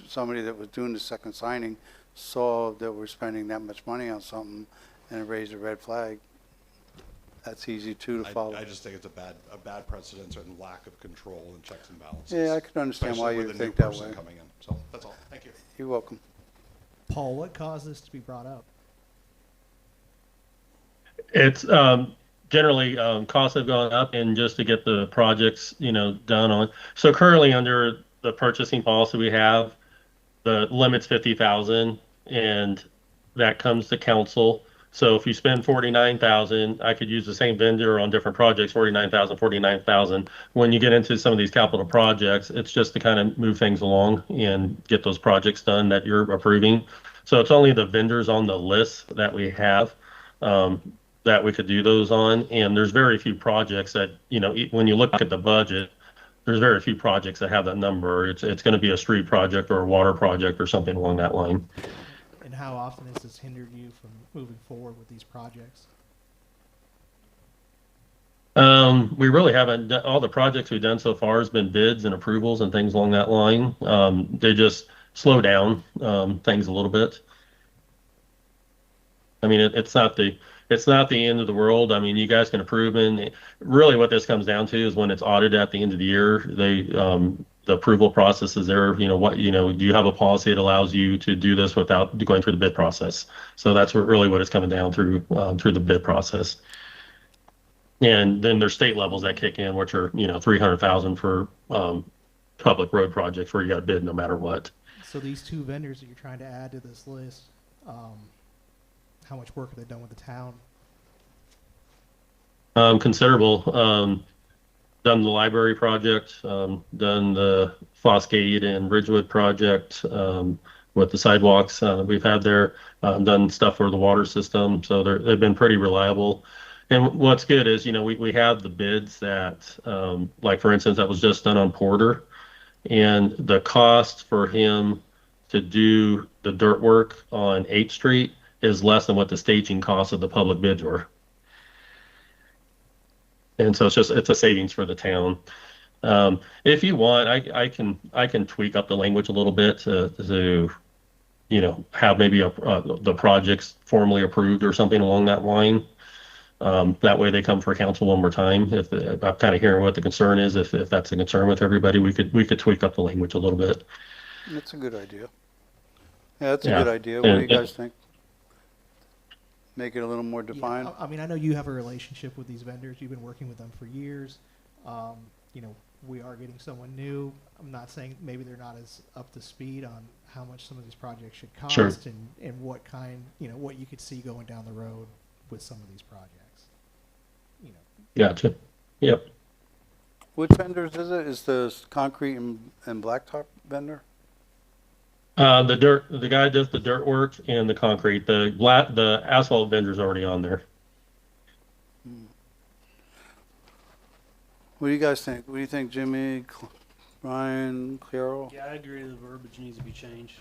somebody that was doing the second signing saw that we're spending that much money on something and it raised a red flag, that's easy too to follow. I just think it's a bad precedence and lack of control and checks and balances. Yeah, I can understand why especially you with a new think that person way. coming in. So that's all. Thank you. You're welcome. Paul, what caused this to be brought up? It's generally costs have gone up, and just to get the projects done on. So currently under the purchasing policy we have, the limit's 50,000, and that comes to council. So if you spend 49,000, I could use the same vendor on different projects, 49,000. When you get into some of these capital projects, it's just to kind of move things along and get those projects done that you're approving. So it's only the vendors on the list that we have that we could do those on. And there's very few projects that, when you look at the budget, there's very few projects that have that number. It's going to be a street project or a water project or something along that line. And how often has this hindered you from moving forward with these projects? We really haven't done, all the projects we've done so far has been bids and approvals and things along that line. They just slow down things a little bit. I mean, it's not the end of the world. I mean, you guys can approve, and really what this comes down to is when it's audited at the end of the year, the approval process is there. Do you have a policy that allows you to do this without going through the bid process? So that's really what it's coming down through the bid process. And then there's state levels that kick in, which are 300,000 for public road projects where you got to bid no matter what. So these two vendors that you're trying to add to this list, how much work have they done with the town? Considerable. Done the library project, done the Fosgate and Ridgewood project with the sidewalks we've had there, done stuff for the water system. So they've been pretty reliable. And what's good is, we have the bids that, like for instance, that was just done on Porter, and the cost for him to do the dirt work on 8th Street is less than what the staging costs of the public bids were. And so it's a savings for the town. If you want, I can tweak up the language a little bit to have maybe the projects formally approved or something along that line. That way they come for council one more time. If I'm kind of hearing what the concern is, if that's a concern with everybody, we could tweak up the language a little bit. That's a good idea. Yeah, that's a good idea. What do you guys think? Make it a little more defined? Yeah, I mean, I know you have a relationship with these vendors. You've been working with them for years. We are getting someone new. I'm not saying maybe they're not as up to speed on how much some of these projects should cost. Sure. and what kind, what you could see going down the road with some of these projects. Gotcha. Yep. Which vendors is it? Is the concrete and blacktop vendor? The guy does the dirt work and the concrete. The asphalt vendor's already on there. What do you guys think? What do you think, Jimmy, Brian, Carol? Yeah, I agree the verbiage needs to be changed.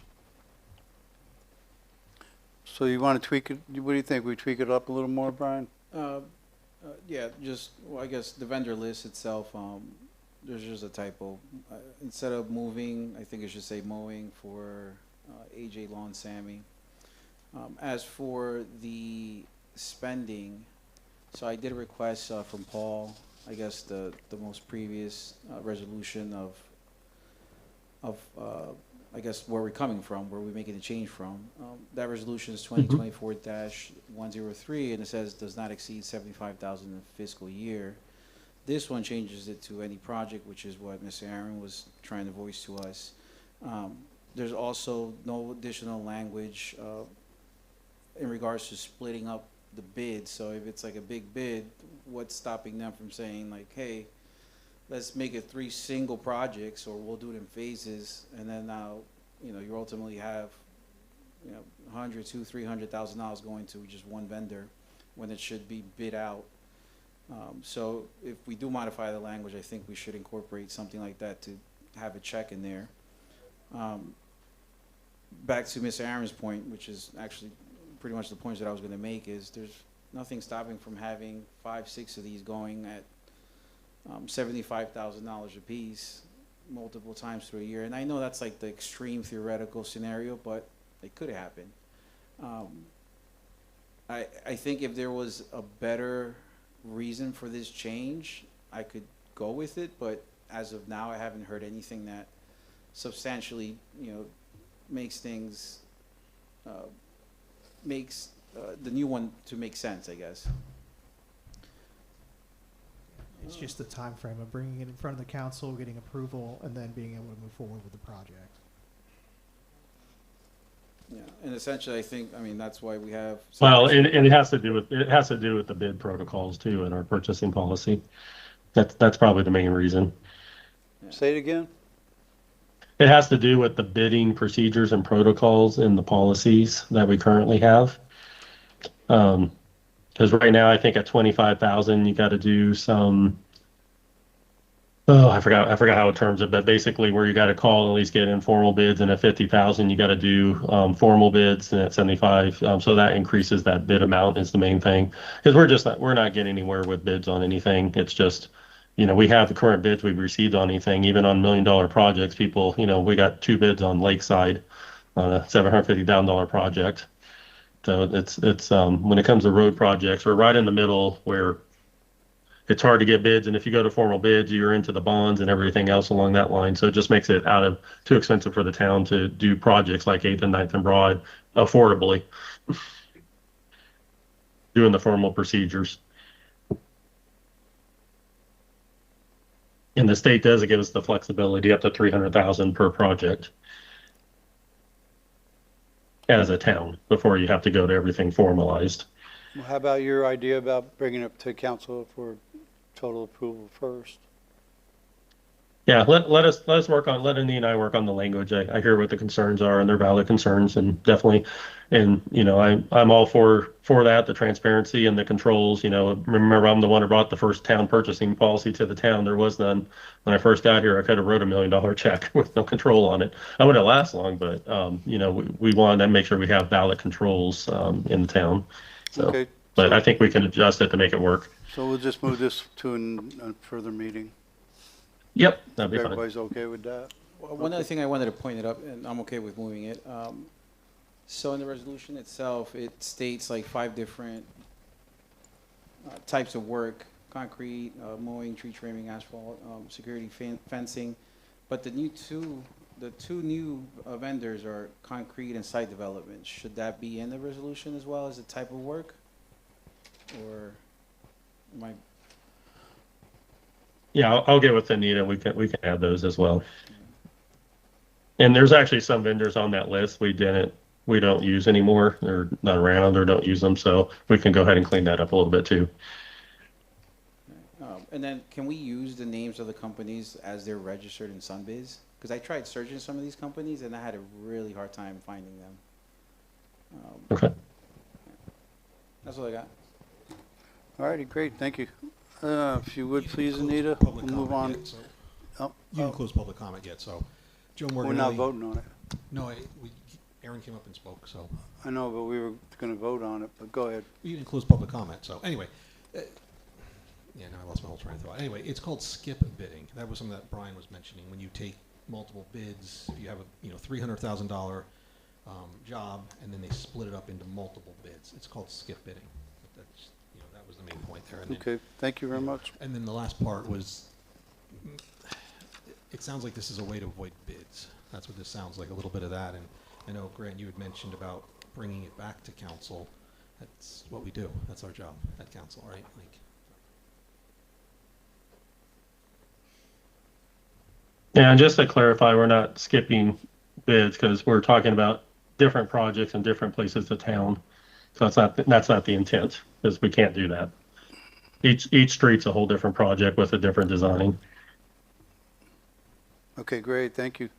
So you want to tweak it, what do you think? We tweak it up a little more, Brian? Yeah, just, well, I guess the vendor list itself, there's just a typo. Instead of moving, I think it should say mowing for AJ Lawn Sammy. As for the spending, so I did a request from Paul, I guess the most previous resolution of I guess where we're coming from, where we're making the change from. That resolution is 2024-103, and it says does not exceed 75,000 in fiscal year. This one changes it to any project, which is what Mr. Aaron was trying to voice to us. There's also no additional language in regards to splitting up the bid. So if it's like a big bid, what's stopping them from saying like, hey, let's make it 3 single projects, or we'll do it in phases, and then now, you know, you ultimately have, you know, $100,000 to $300,000 going to just one vendor when it should be bid out. So if we do modify the language, I think we should incorporate something like that to have a check in there. Back to Mr. Aaron's point, which is actually pretty much the points that I was going to make, is there's nothing stopping from having 5, 6 of these going at $75,000 a piece multiple times through a year. And I know that's like the extreme theoretical scenario, but it could happen. I think if there was a better reason for this change, I could go with it, but as of now, I haven't heard anything that substantially, you know, makes things, makes the new one to make sense, I guess. It's just the time frame of bringing it in front of the council, getting approval, and then being able to move forward with the project. Yeah, and essentially, I think, I mean, that's why we have. Well, and it has to do with the bid protocols too in our purchasing policy. That's probably the main reason. Yeah. Say it again. It has to do with the bidding procedures and protocols in the policies that we currently have. Because right now, I think at 25,000, you got to do some. Oh, I forgot how it terms it, but basically, where you got to call and at least get informal bids, and at 50,000, you got to do formal bids, and at 75, so that increases that bid amount is the main thing. Because we're not getting anywhere with bids on anything. It's just, you know, we have the current bids we've received on anything, even on $1 million projects. People, you know, we got 2 bids on Lakeside on a $750,000 project. So it's when it comes to road projects, we're right in the middle where it's hard to get bids, and if you go to formal bids, you're into the bonds and everything else along that line. So it just makes it too expensive for the town to do projects like 8th and 9th and Broad affordably, doing the formal procedures. And the state does give us the flexibility up to 300,000 per project as a town before you have to go to everything formalized. Well, how about your idea about bringing it to council for total approval first? Yeah, let us work on, let Andy and I work on the language. I hear what the concerns are, and they're valid concerns, and definitely, and you know, I'm all for that, the transparency and the controls. You know, remember, I'm the one who brought the first town purchasing policy to the town. There was none when I first got here. I could have wrote $1 million check with no control on it. I wouldn't last long, but you know, we want to make sure we have valid controls in the town. So, okay, but I think we can adjust it to make it work. So we'll just move this to a further meeting. Yep, that'd be fine. Everybody's okay with that? Well, one other thing I wanted to point it up, and I'm okay with moving it. So in the resolution itself, it states like 5 different types of work: concrete, mowing, tree trimming, asphalt, security fencing. But the two new vendors are concrete and site development. Should that be in the resolution as well as the type of work? Or am I? Yeah, I'll get with Anita. We can add those as well. And there's actually some vendors on that list we don't use anymore. They're not around or don't use them, so we can go ahead and clean that up a little bit too. And then can we use the names of the companies as they're registered in Sunbiz? Because I tried searching some of these companies and I had a really hard time finding them. Okay. That's all I got. All righty, great, thank you. If you would please, Anita, we'll move on. Oh, You didn't close public comment yet, so Joe Morganelli. we're not voting on it. No, Aaron came up and spoke, so. I know, but we were going to vote on it, but go ahead. You didn't close public comment, so anyway. Yeah, now I lost my whole train of thought. Anyway, it's called skip bidding. That was something that Brian was mentioning. When you take multiple bids, you have a $300,000 job, and then they split it up into multiple bids. It's called skip bidding. That's that was the main point there. And then, Okay, thank you very much. and then the last part was, it sounds like this is a way to avoid bids. That's what this sounds like, a little bit of that. And I know, Grant, you had mentioned about bringing it back to council. That's what we do. That's our job at council, right? Yeah, and just to clarify, we're not skipping bids because we're talking about different projects in different places of town. So that's not the intent, because we can't do that. Each street's a whole different project with a different design. Okay, great, thank you.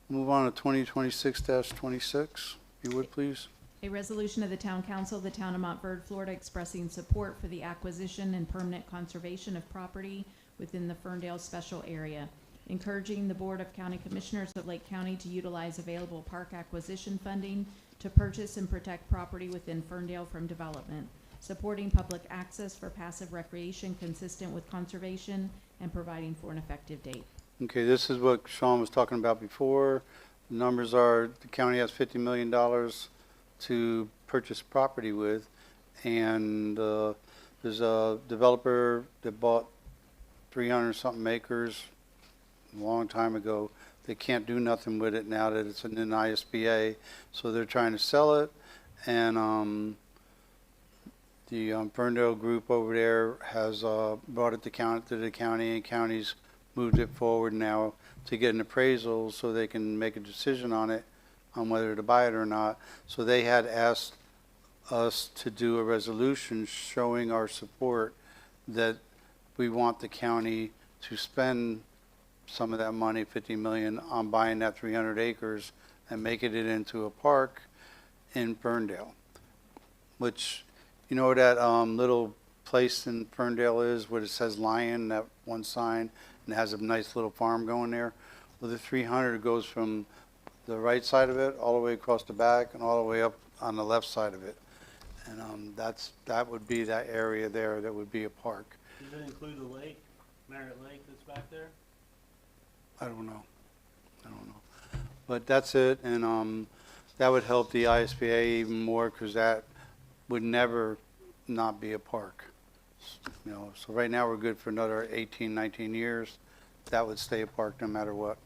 Move on to 2026-26, if you would, please. A resolution of the Town Council of the Town of Montverde, Florida, expressing support for the acquisition and permanent conservation of property within the Ferndale Special Area, encouraging the Board of County Commissioners of Lake County to utilize available park acquisition funding to purchase and protect property within Ferndale from development, supporting public access for passive recreation consistent with conservation, and providing for an effective date. Okay, this is what Sean was talking about before. The numbers are, the county has $50 million to purchase property with, and there's a developer that bought 300-something acres a long time ago. They can't do nothing with it now that it's in an ISBA, so they're trying to sell it. And the Ferndale group over there has brought it to the county, and county's moved it forward now to get an appraisal so they can make a decision on it, on whether to buy it or not. So they had asked us to do a resolution showing our support that we want the county to spend some of that money, $50 million, on buying that 300 acres and making it into a park in Ferndale. Which, you know, that little place in Ferndale is where it says Lion, that one sign, and it has a nice little farm going there. Well, the 300 goes from the right side of it all the way across the back and all the way up on the left side of it. And that would be that area there that would be a park. Does it include the lake, Merritt Lake that's back there? I don't know. But that's it, and that would help the ISBA even more, because that would never not be a park. You know, so right now we're good for another 18, 19 years. That would stay a park no matter what.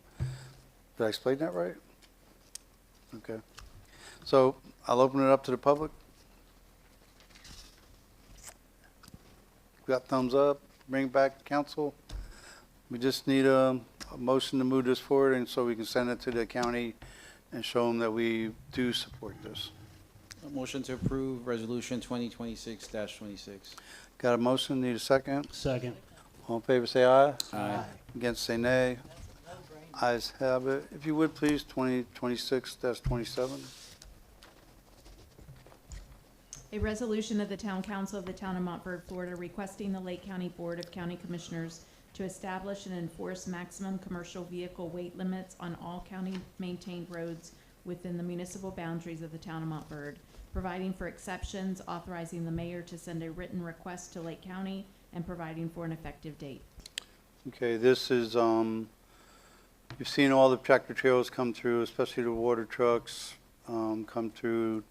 Did I explain that right? Okay. So I'll open it up to the public. Got thumbs up, bring it back to council. We just need a motion to move this forward, and so we can send it to the county and show them that we do support this. A motion to approve resolution 2026-26. Got a motion, need a second? Second. All in favor say aye. Aye. Against say nay. Ayes have it. If you would please, 2026-27. A resolution of the Town Council of the Town of Montverde, Florida, requesting the Lake County Board of County Commissioners to establish and enforce maximum commercial vehicle weight limits on all county-maintained roads within the municipal boundaries of the Town of Montverde, providing for exceptions, authorizing the mayor to send a written request to Lake County, and providing for an effective date. Okay, this is, you've seen all the tractor trailers come through, especially the water trucks, come through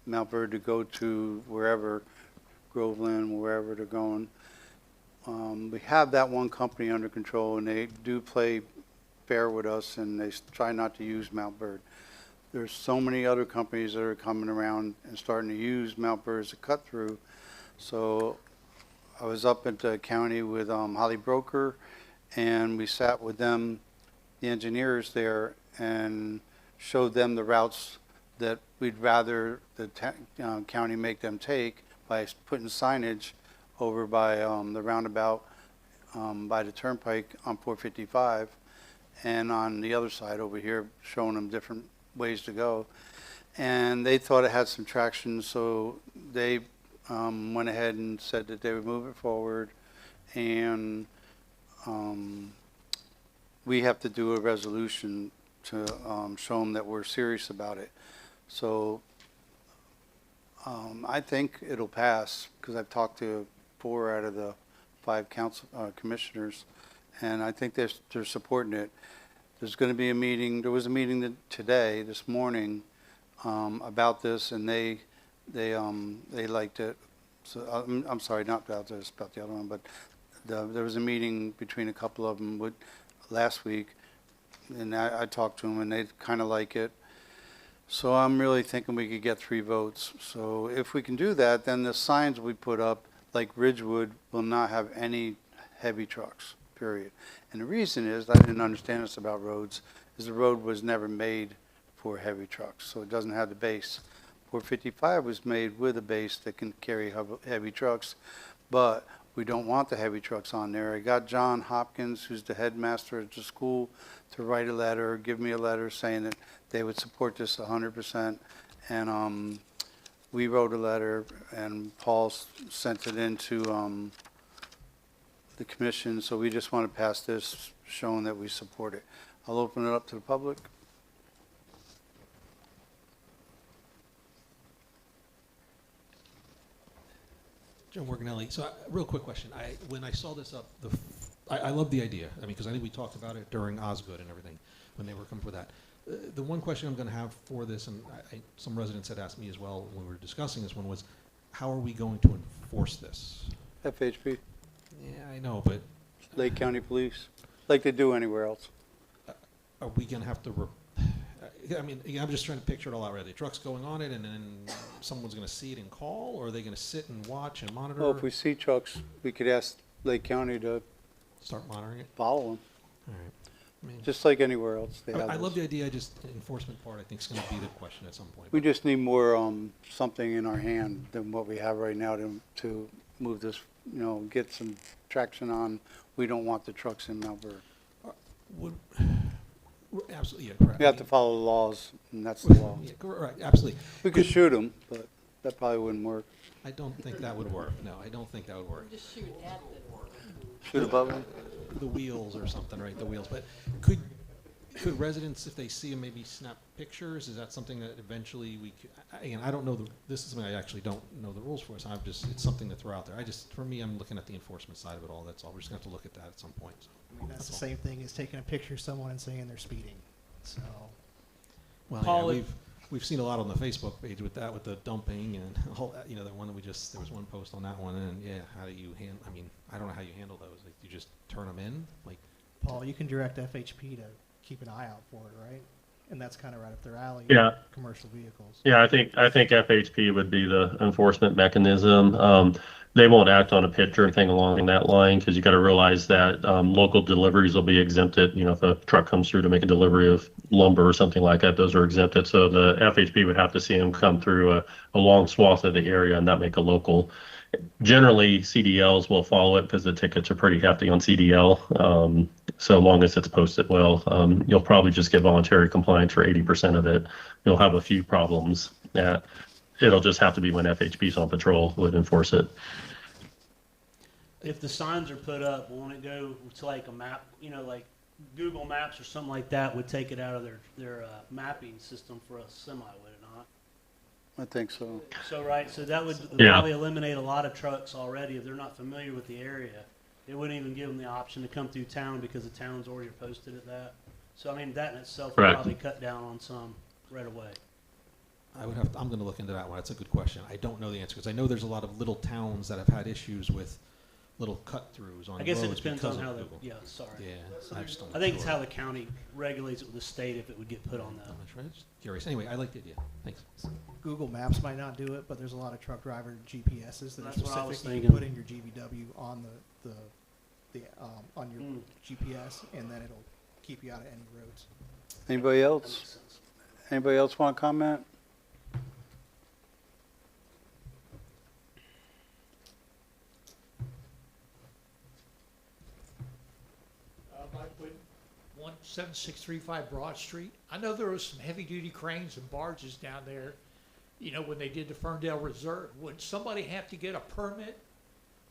Mount Verde to go to wherever, Groveland, wherever they're going. We have that one company under control, and they do play fair with us, and they try not to use Mount Verde. There's so many other companies that are coming around and starting to use Mount Verde as a cut through. So I was up at the county with Holly Broker, and we sat with them, the engineers there, and showed them the routes that we'd rather the county make them take by putting signage over by the roundabout by the turnpike on 455, and on the other side over here showing them different ways to go. And they thought it had some traction, so they went ahead and said that they would move it forward, and we have to do a resolution to show them that we're serious about it. So I think it'll pass, because I've talked to 4 out of the 5 council commissioners, and I think they're supporting it. There's going to be a meeting. There was a meeting today, this morning, about this, and they liked it. So I'm sorry, not about this, about the other one, but there was a meeting between a couple of them last week, and I talked to them, and they kind of like it. So I'm really thinking we could get 3 votes. So if we can do that, then the signs we put up, like Ridgewood, will not have any heavy trucks, period. And the reason is, I didn't understand this about roads, is the road was never made for heavy trucks, so it doesn't have the base. 455 was made with a base that can carry heavy trucks, but we don't want the heavy trucks on there. I got John Hopkins, who's the headmaster at the school, to write a letter, give me a letter saying that they would support this 100%. And we wrote a letter, and Paul sent it into the commission. So we just want to pass this showing that we support it. I'll open it up to the public. Joe Morganelli. So, real quick question. When I saw this up, I love the idea. I mean, because I think we talked about it during Osgood and everything when they were coming for that. The one question I'm going to have for this, and some residents had asked me as well when we were discussing this one, was how are we going to enforce this? FHP. Yeah, I know, but Lake County Police, like they do anywhere else. are we going to have to? I mean, I'm just trying to picture it all out. Right, the truck's going on it, and then someone's going to see it and call, or are they going to sit and watch and monitor? Well, if we see trucks, we could ask Lake County to start monitoring it. Follow them. All right. I mean, just like anywhere else. They have I love this. the idea. Just the enforcement part, I think, is going to be the question at some point. We just need more something in our hand than what we have right now to move this. You know, get some traction on. We don't want the trucks in Mount Vernon. Absolutely, yeah, correct. We have to follow the laws, and that's the law. Yeah, right, absolutely. We could shoot them, but that probably wouldn't work. I don't think that would work. No, I don't think that would work. Just shoot at the. Shoot above them? The wheels or something, right? The wheels. But could residents, if they see them, maybe snap pictures? Is that something that eventually we could? Again, I don't know. This is something I actually don't know the rules for. So it's something to throw out there. For me, I'm looking at the enforcement side of it all. That's all. We're just going to have to look at that at some point. So. I mean, that's the same thing as taking a picture of someone and saying they're speeding. So, well, yeah, we've seen a lot on the Facebook page with that, with the dumping and all that. You know, that one that there was one post on that one, and yeah, how do you handle? I mean, I don't know how you handle those. Like, you just turn them in, like. Paul, you can direct FHP to keep an eye out for it, right? And that's kind of right up their alley. Yeah. Commercial vehicles. Yeah, I think FHP would be the enforcement mechanism. They won't act on a picture or anything along that line, because you got to realize that local deliveries will be exempted. You know, if a truck comes through to make a delivery of lumber or something like that, those are exempted. So the FHP would have to see them come through a long swath of the area and not make a local. Generally, CDLs will follow it because the tickets are pretty hefty on CDL. So long as it's posted well, you'll probably just get voluntary compliance for 80% of it. You'll have a few problems. It'll just have to be when FHP's on patrol would enforce it. If the signs are put up, won't it go to like a map, you know, like Google Maps or something like that would take it out of their mapping system for a semi, would it not? I think so. So, right, so that would Yeah. probably eliminate a lot of trucks already if they're not familiar with the area. It wouldn't even give them the option to come through town because the town's already posted at that. So, I mean, that in itself would Right. probably cut down on some right away. I'm going to look into that one. That's a good question. I don't know the answer, because I know there's a lot of little towns that have had issues with little cut-throughs on I guess it roads depends because on of how the, Google. yeah, sorry. Yeah, I just don't. I think it's how the county regulates it with the state if it would get put on that. I'm just curious. Anyway, I like the idea. Thanks. Google Maps might not do it, but there's a lot of truck driver GPSs that That's are what I was specifically thinking. putting your GVW on on your GPS, and then it'll keep you out of any roads. Anybody else? Anybody else want to comment? Mike Whitten, 17635 Broad Street. I know there was some heavy-duty cranes and barges down there, you know, when they did the Ferndale Reserve. Would somebody have to get a permit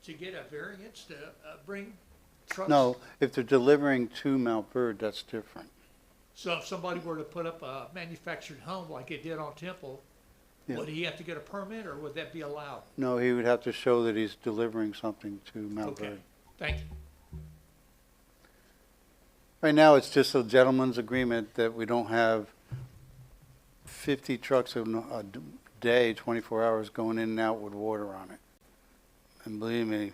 to get a variance to bring trucks? No, if they're delivering to Montverde, that's different. So if somebody were to put up a manufactured home like it did on Temple, Yeah. would he have to get a permit, or would that be allowed? No, he would have to show that he's delivering something to Okay, Montverde. thank you. Right now, it's just a gentleman's agreement that we don't have 50 trucks a day, 24 hours going in and out with water on it. And believe me,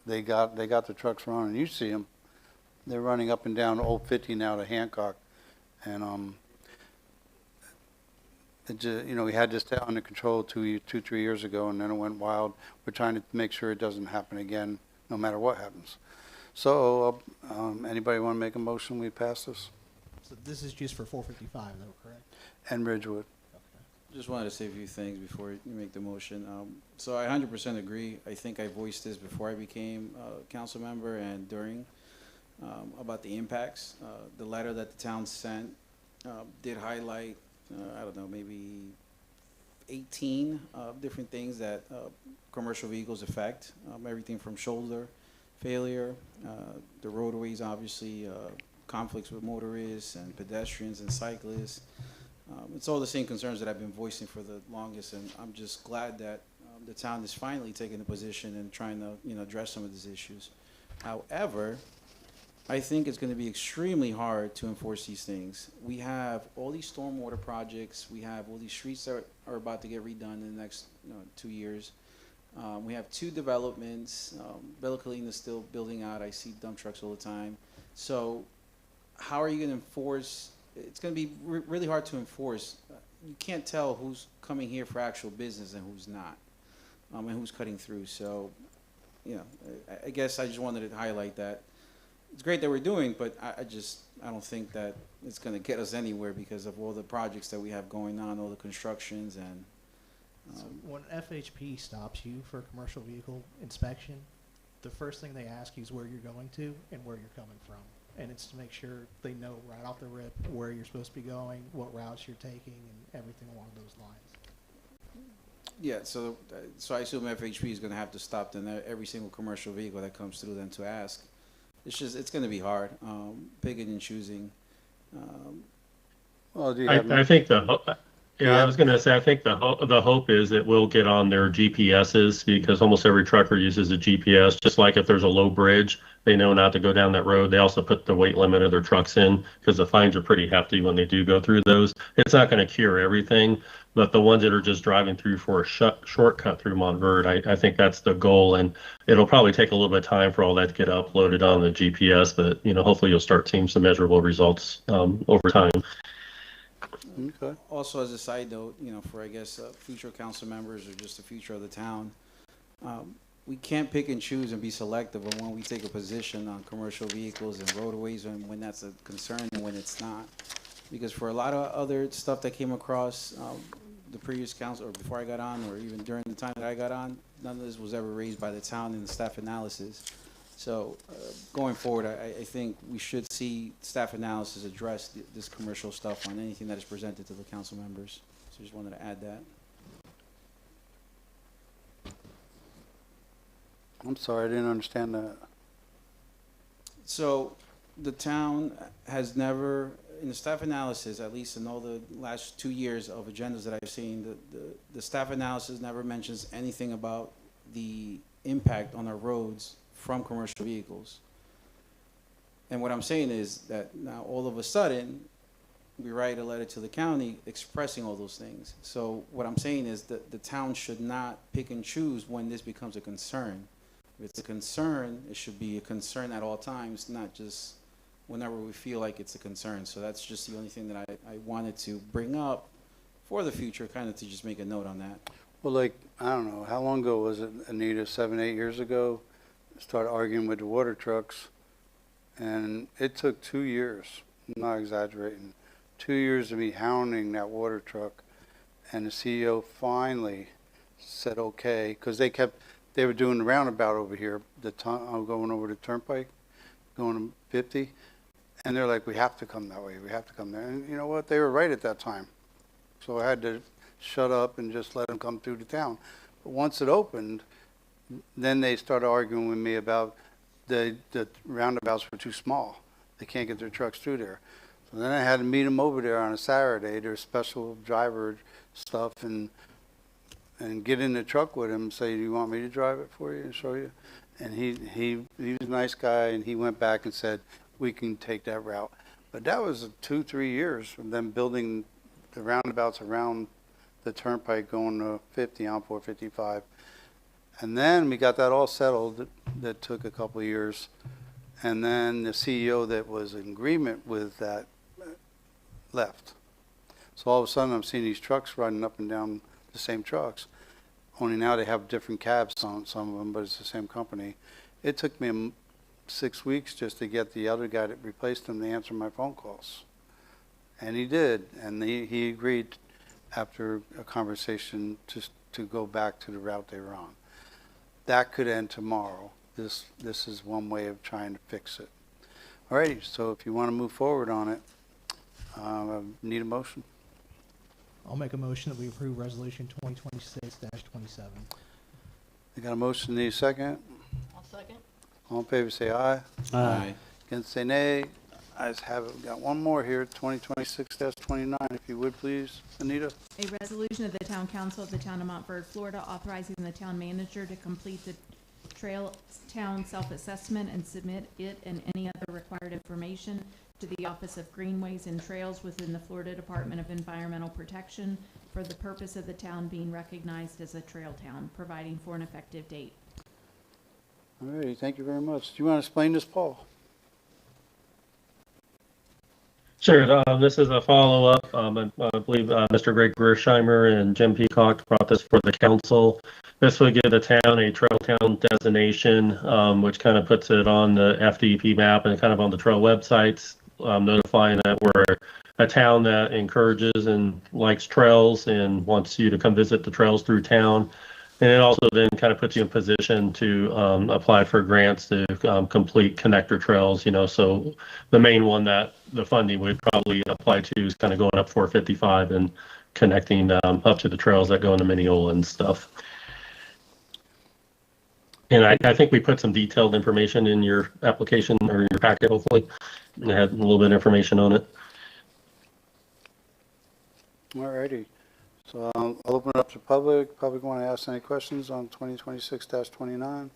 they got the trucks running. You see them. They're running up and down Old 50 now to Hancock. And we had this under control 3 years ago, and then it went wild. We're trying to make sure it doesn't happen again, no matter what happens. So, anybody want to make a motion? We pass this? So this is just for 455, though, correct? And Ridgewood. Just wanted to say a few things before you make the motion. So I 100% agree. I think I voiced this before I became a council member and during about the impacts. The letter that the town sent did highlight, I don't know, maybe 18 different things that commercial vehicles affect. Everything from shoulder failure, the roadways, obviously, conflicts with motorists and pedestrians and cyclists. It's all the same concerns that I've been voicing for the longest, and I'm just glad that the town is finally taking a position and trying to, address some of these issues. However, I think it's going to be extremely hard to enforce these things. We have all these stormwater projects. We have all these streets that are about to get redone in the next 2 years. We have 2 developments. Bella Colina is still building out. I see dump trucks all the time. So how are you going to enforce? It's going to be really hard to enforce. You can't tell who's coming here for actual business and who's not, and who's cutting through. So, I guess I just wanted to highlight that. It's great that we're doing, but I don't think that it's going to get us anywhere because of all the projects that we have going on, all the constructions and. So when FHP stops you for a commercial vehicle inspection, the first thing they ask you is where you're going to and where you're coming from. And it's to make sure they know right off the rip where you're supposed to be going, what routes you're taking, and everything along those lines. Yeah, so I assume FHP is going to have to stop then every single commercial vehicle that comes through them to ask. It's going to be hard, picking and choosing. Well, do you I think I was going to say, I think the hope is it will get on their GPSs because almost every trucker uses a GPS. Just like if there's a low bridge, they know not to go down that road. They also put the weight limit of their trucks in because the fines are pretty hefty when they do go through those. It's not going to cure everything, but the ones that are just driving through for a shortcut through Montverde, I think that's the goal. And it'll probably take a little bit of time for all that to get uploaded on the GPS, but hopefully you'll start seeing some measurable results over time. Okay. Also, as a side note, for I guess future council members or just the future of the town, we can't pick and choose and be selective on when we take a position on commercial vehicles and roadways and when that's a concern and when it's not. Because for a lot of other stuff that came across the previous council or before I got on or even during the time that I got on, none of this was ever raised by the town in the staff analysis. So going forward, I think we should see staff analysis address this commercial stuff on anything that is presented to the council members. So just wanted to add that. I'm sorry, I didn't understand that. So the town has never, in the staff analysis, at least in all the last 2 years of agendas that I've seen, the staff analysis never mentions anything about the impact on our roads from commercial vehicles. And what I'm saying is that now all of a sudden, we write a letter to the county expressing all those things. So what I'm saying is that the town should not pick and choose when this becomes a concern. If it's a concern, it should be a concern at all times, not just whenever we feel like it's a concern. So that's just the only thing that I wanted to bring up for the future, kind of to just make a note on that. Well, I don't know, how long ago was it, Anita, 7, 8 years ago? Started arguing with the water trucks, and it took 2 years, I'm not exaggerating, 2 years of me hounding that water truck, and the CEO finally said okay, because they were doing the roundabout over here, going over the turnpike, going to 50, and they're like, we have to come that way, we have to come there, and you know what, they were right at that time, so I had to shut up and just let them come through the town. But once it opened, then they started arguing with me about the roundabouts were too small. They can't get their trucks through there. So then I had to meet them over there on a Saturday, their special driver stuff, and get in the truck with him and say, do you want me to drive it for you and show you? And he was a nice guy, and he went back and said, we can take that route. But that was 2-3 years from them building the roundabouts around the turnpike going to 50 on 455. And then we got that all settled. That took a couple of years. And then the CEO that was in agreement with that left. So all of a sudden I'm seeing these trucks running up and down the same trucks. Only now they have different cabs on some of them, but it's the same company. It took me 6 weeks just to get the other guy that replaced him to answer my phone calls. And he did. And he agreed after a conversation just to go back to the route they were on. That could end tomorrow. This is one way of trying to fix it. Alrighty, so if you want to move forward on it, I need a motion. I'll make a motion that we approve resolution 2026-27. I got a motion, need a second? I'll second. All in favor say aye. Aye. Against say nay. Ayes have it. We got one more here, 2026-29, if you would please, Anita. A resolution of the Town Council of the Town of Montverde, Florida, authorizing the town manager to complete the trail town self-assessment and submit it and any other required information to the Office of Greenways and Trails within the Florida Department of Environmental Protection for the purpose of the town being recognized as a trail town, providing for an effective date. All righty, thank you very much. Do you want to explain this, Paul? Sure. This is a follow-up. I believe Mr. Greg Gersheimer and Jim Peacock brought this for the council. This would give the town a trail town designation, which kind of puts it on the FDP map and kind of on the trail websites, notifying that we're a town that encourages and likes trails and wants you to come visit the trails through town. And it also then kind of puts you in position to apply for grants to complete connector trails, so the main one that the funding would probably apply to is kind of going up 455 and connecting up to the trails that go into Mineola and stuff. And I think we put some detailed information in your application or your packet, hopefully. It had a little bit of information on it. All righty. So I'll open it up to public. Public want to ask any questions on 2026-29?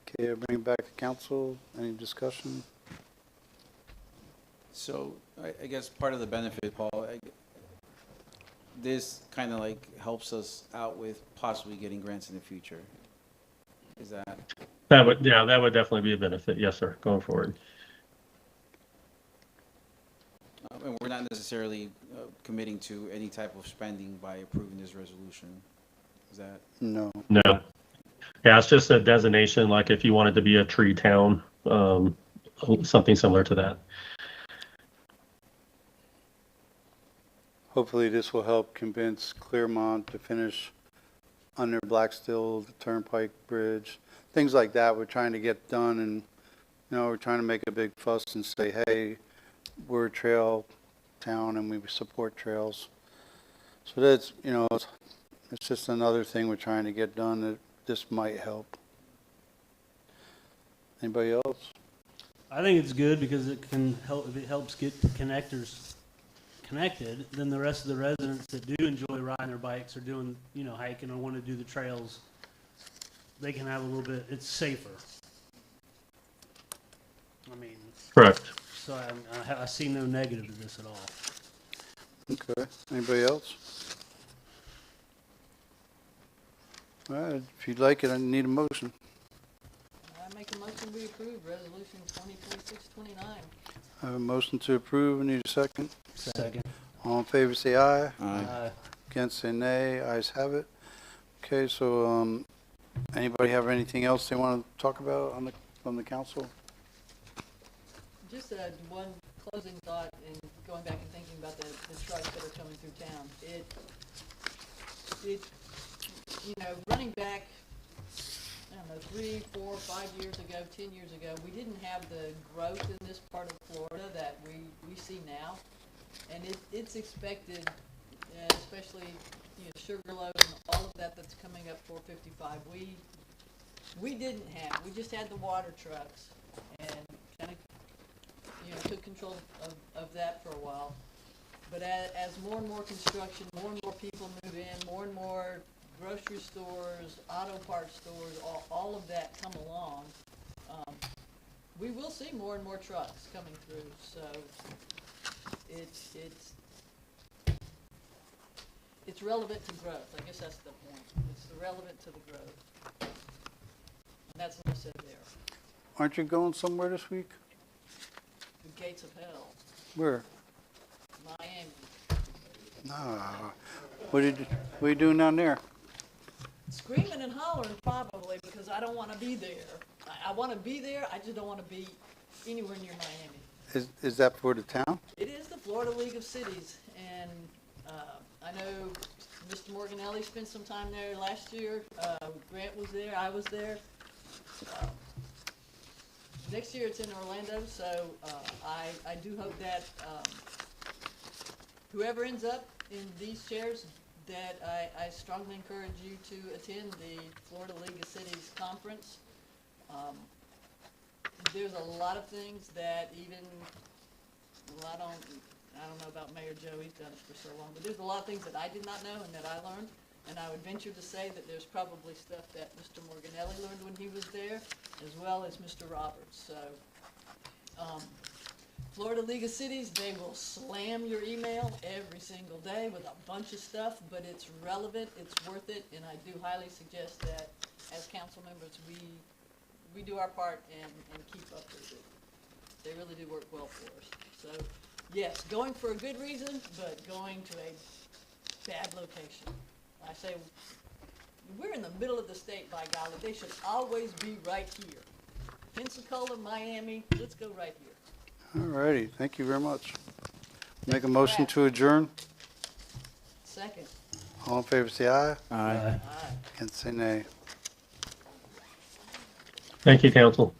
Okay, I'll bring it back to council. Any discussion? So I guess part of the benefit, Paul, this kind of like helps us out with possibly getting grants in the future. Is that? That would definitely be a benefit. Yes, sir. Going forward. And we're not necessarily committing to any type of spending by approving this resolution. Is that? No. No. Yeah, it's just a designation, like if you wanted to be a tree town, something similar to that. Hopefully this will help convince Clearmont to finish under Blackstill, the Turnpike Bridge, things like that we're trying to get done. And, we're trying to make a big fuss and say, hey, we're a trail town and we support trails. So that's, it's just another thing we're trying to get done that this might help. Anybody else? I think it's good because it can help. If it helps get the connectors connected, then the rest of the residents that do enjoy riding their bikes or doing, hiking or want to do the trails, they can have a little bit. It's safer. I mean. Correct. So I see no negative to this at all. Okay. Anybody else? All right. If you'd like it, I need a motion. I make a motion we approve resolution 2026-29. I have a motion to approve. I need a second. Second. All in favor say aye. Aye. Against say nay. Ayes have it. Okay, so anybody have anything else they want to talk about from the council? Just one closing thought, and going back and thinking about the trucks that are coming through town. Running back, I don't know, 3, 4, 5 years ago, 10 years ago, we didn't have the growth in this part of Florida that we see now. And it's expected, especially Sugarloaf and all of that's coming up 455. We didn't have. We just had the water trucks and kind of, took control of that for a while. But as more and more construction, more and more people move in, more and more grocery stores, auto parts stores, all of that come along, we will see more and more trucks coming through. So it's relevant to growth. I guess that's the point. It's relevant to the growth. And that's what I said there. Aren't you going somewhere this week? The gates of hell. Where? Miami. No. What are you doing down there? Screaming and hollering probably because I don't want to be there. I want to be there. I just don't want to be anywhere near Miami. Is that for the town? It is the Florida League of Cities, and I know Mr. Morganelli spent some time there last year. Grant was there. I was there. Next year it's in Orlando, so I do hope that whoever ends up in these chairs, that I strongly encourage you to attend the Florida League of Cities conference. There's a lot of things that I don't know about Mayor Joe, he's done it for so long, but there's a lot of things that I did not know and that I learned. And I would venture to say that there's probably stuff that Mr. Morganelli learned when he was there, as well as Mr. Roberts. So, Florida League of Cities, they will slam your email every single day with a bunch of stuff, but it's relevant, it's worth it, and I do highly suggest that as council members, we do our part and keep up with it. They really do work well for us. So, yes, going for a good reason, but going to a bad location. I say, we're in the middle of the state, by golly. They should always be right here. Pensacola, Miami, let's go right here. All righty. Thank you very much. Make a motion to adjourn. Second. All in favor, say aye. Aye. And say nay. Thank you, council.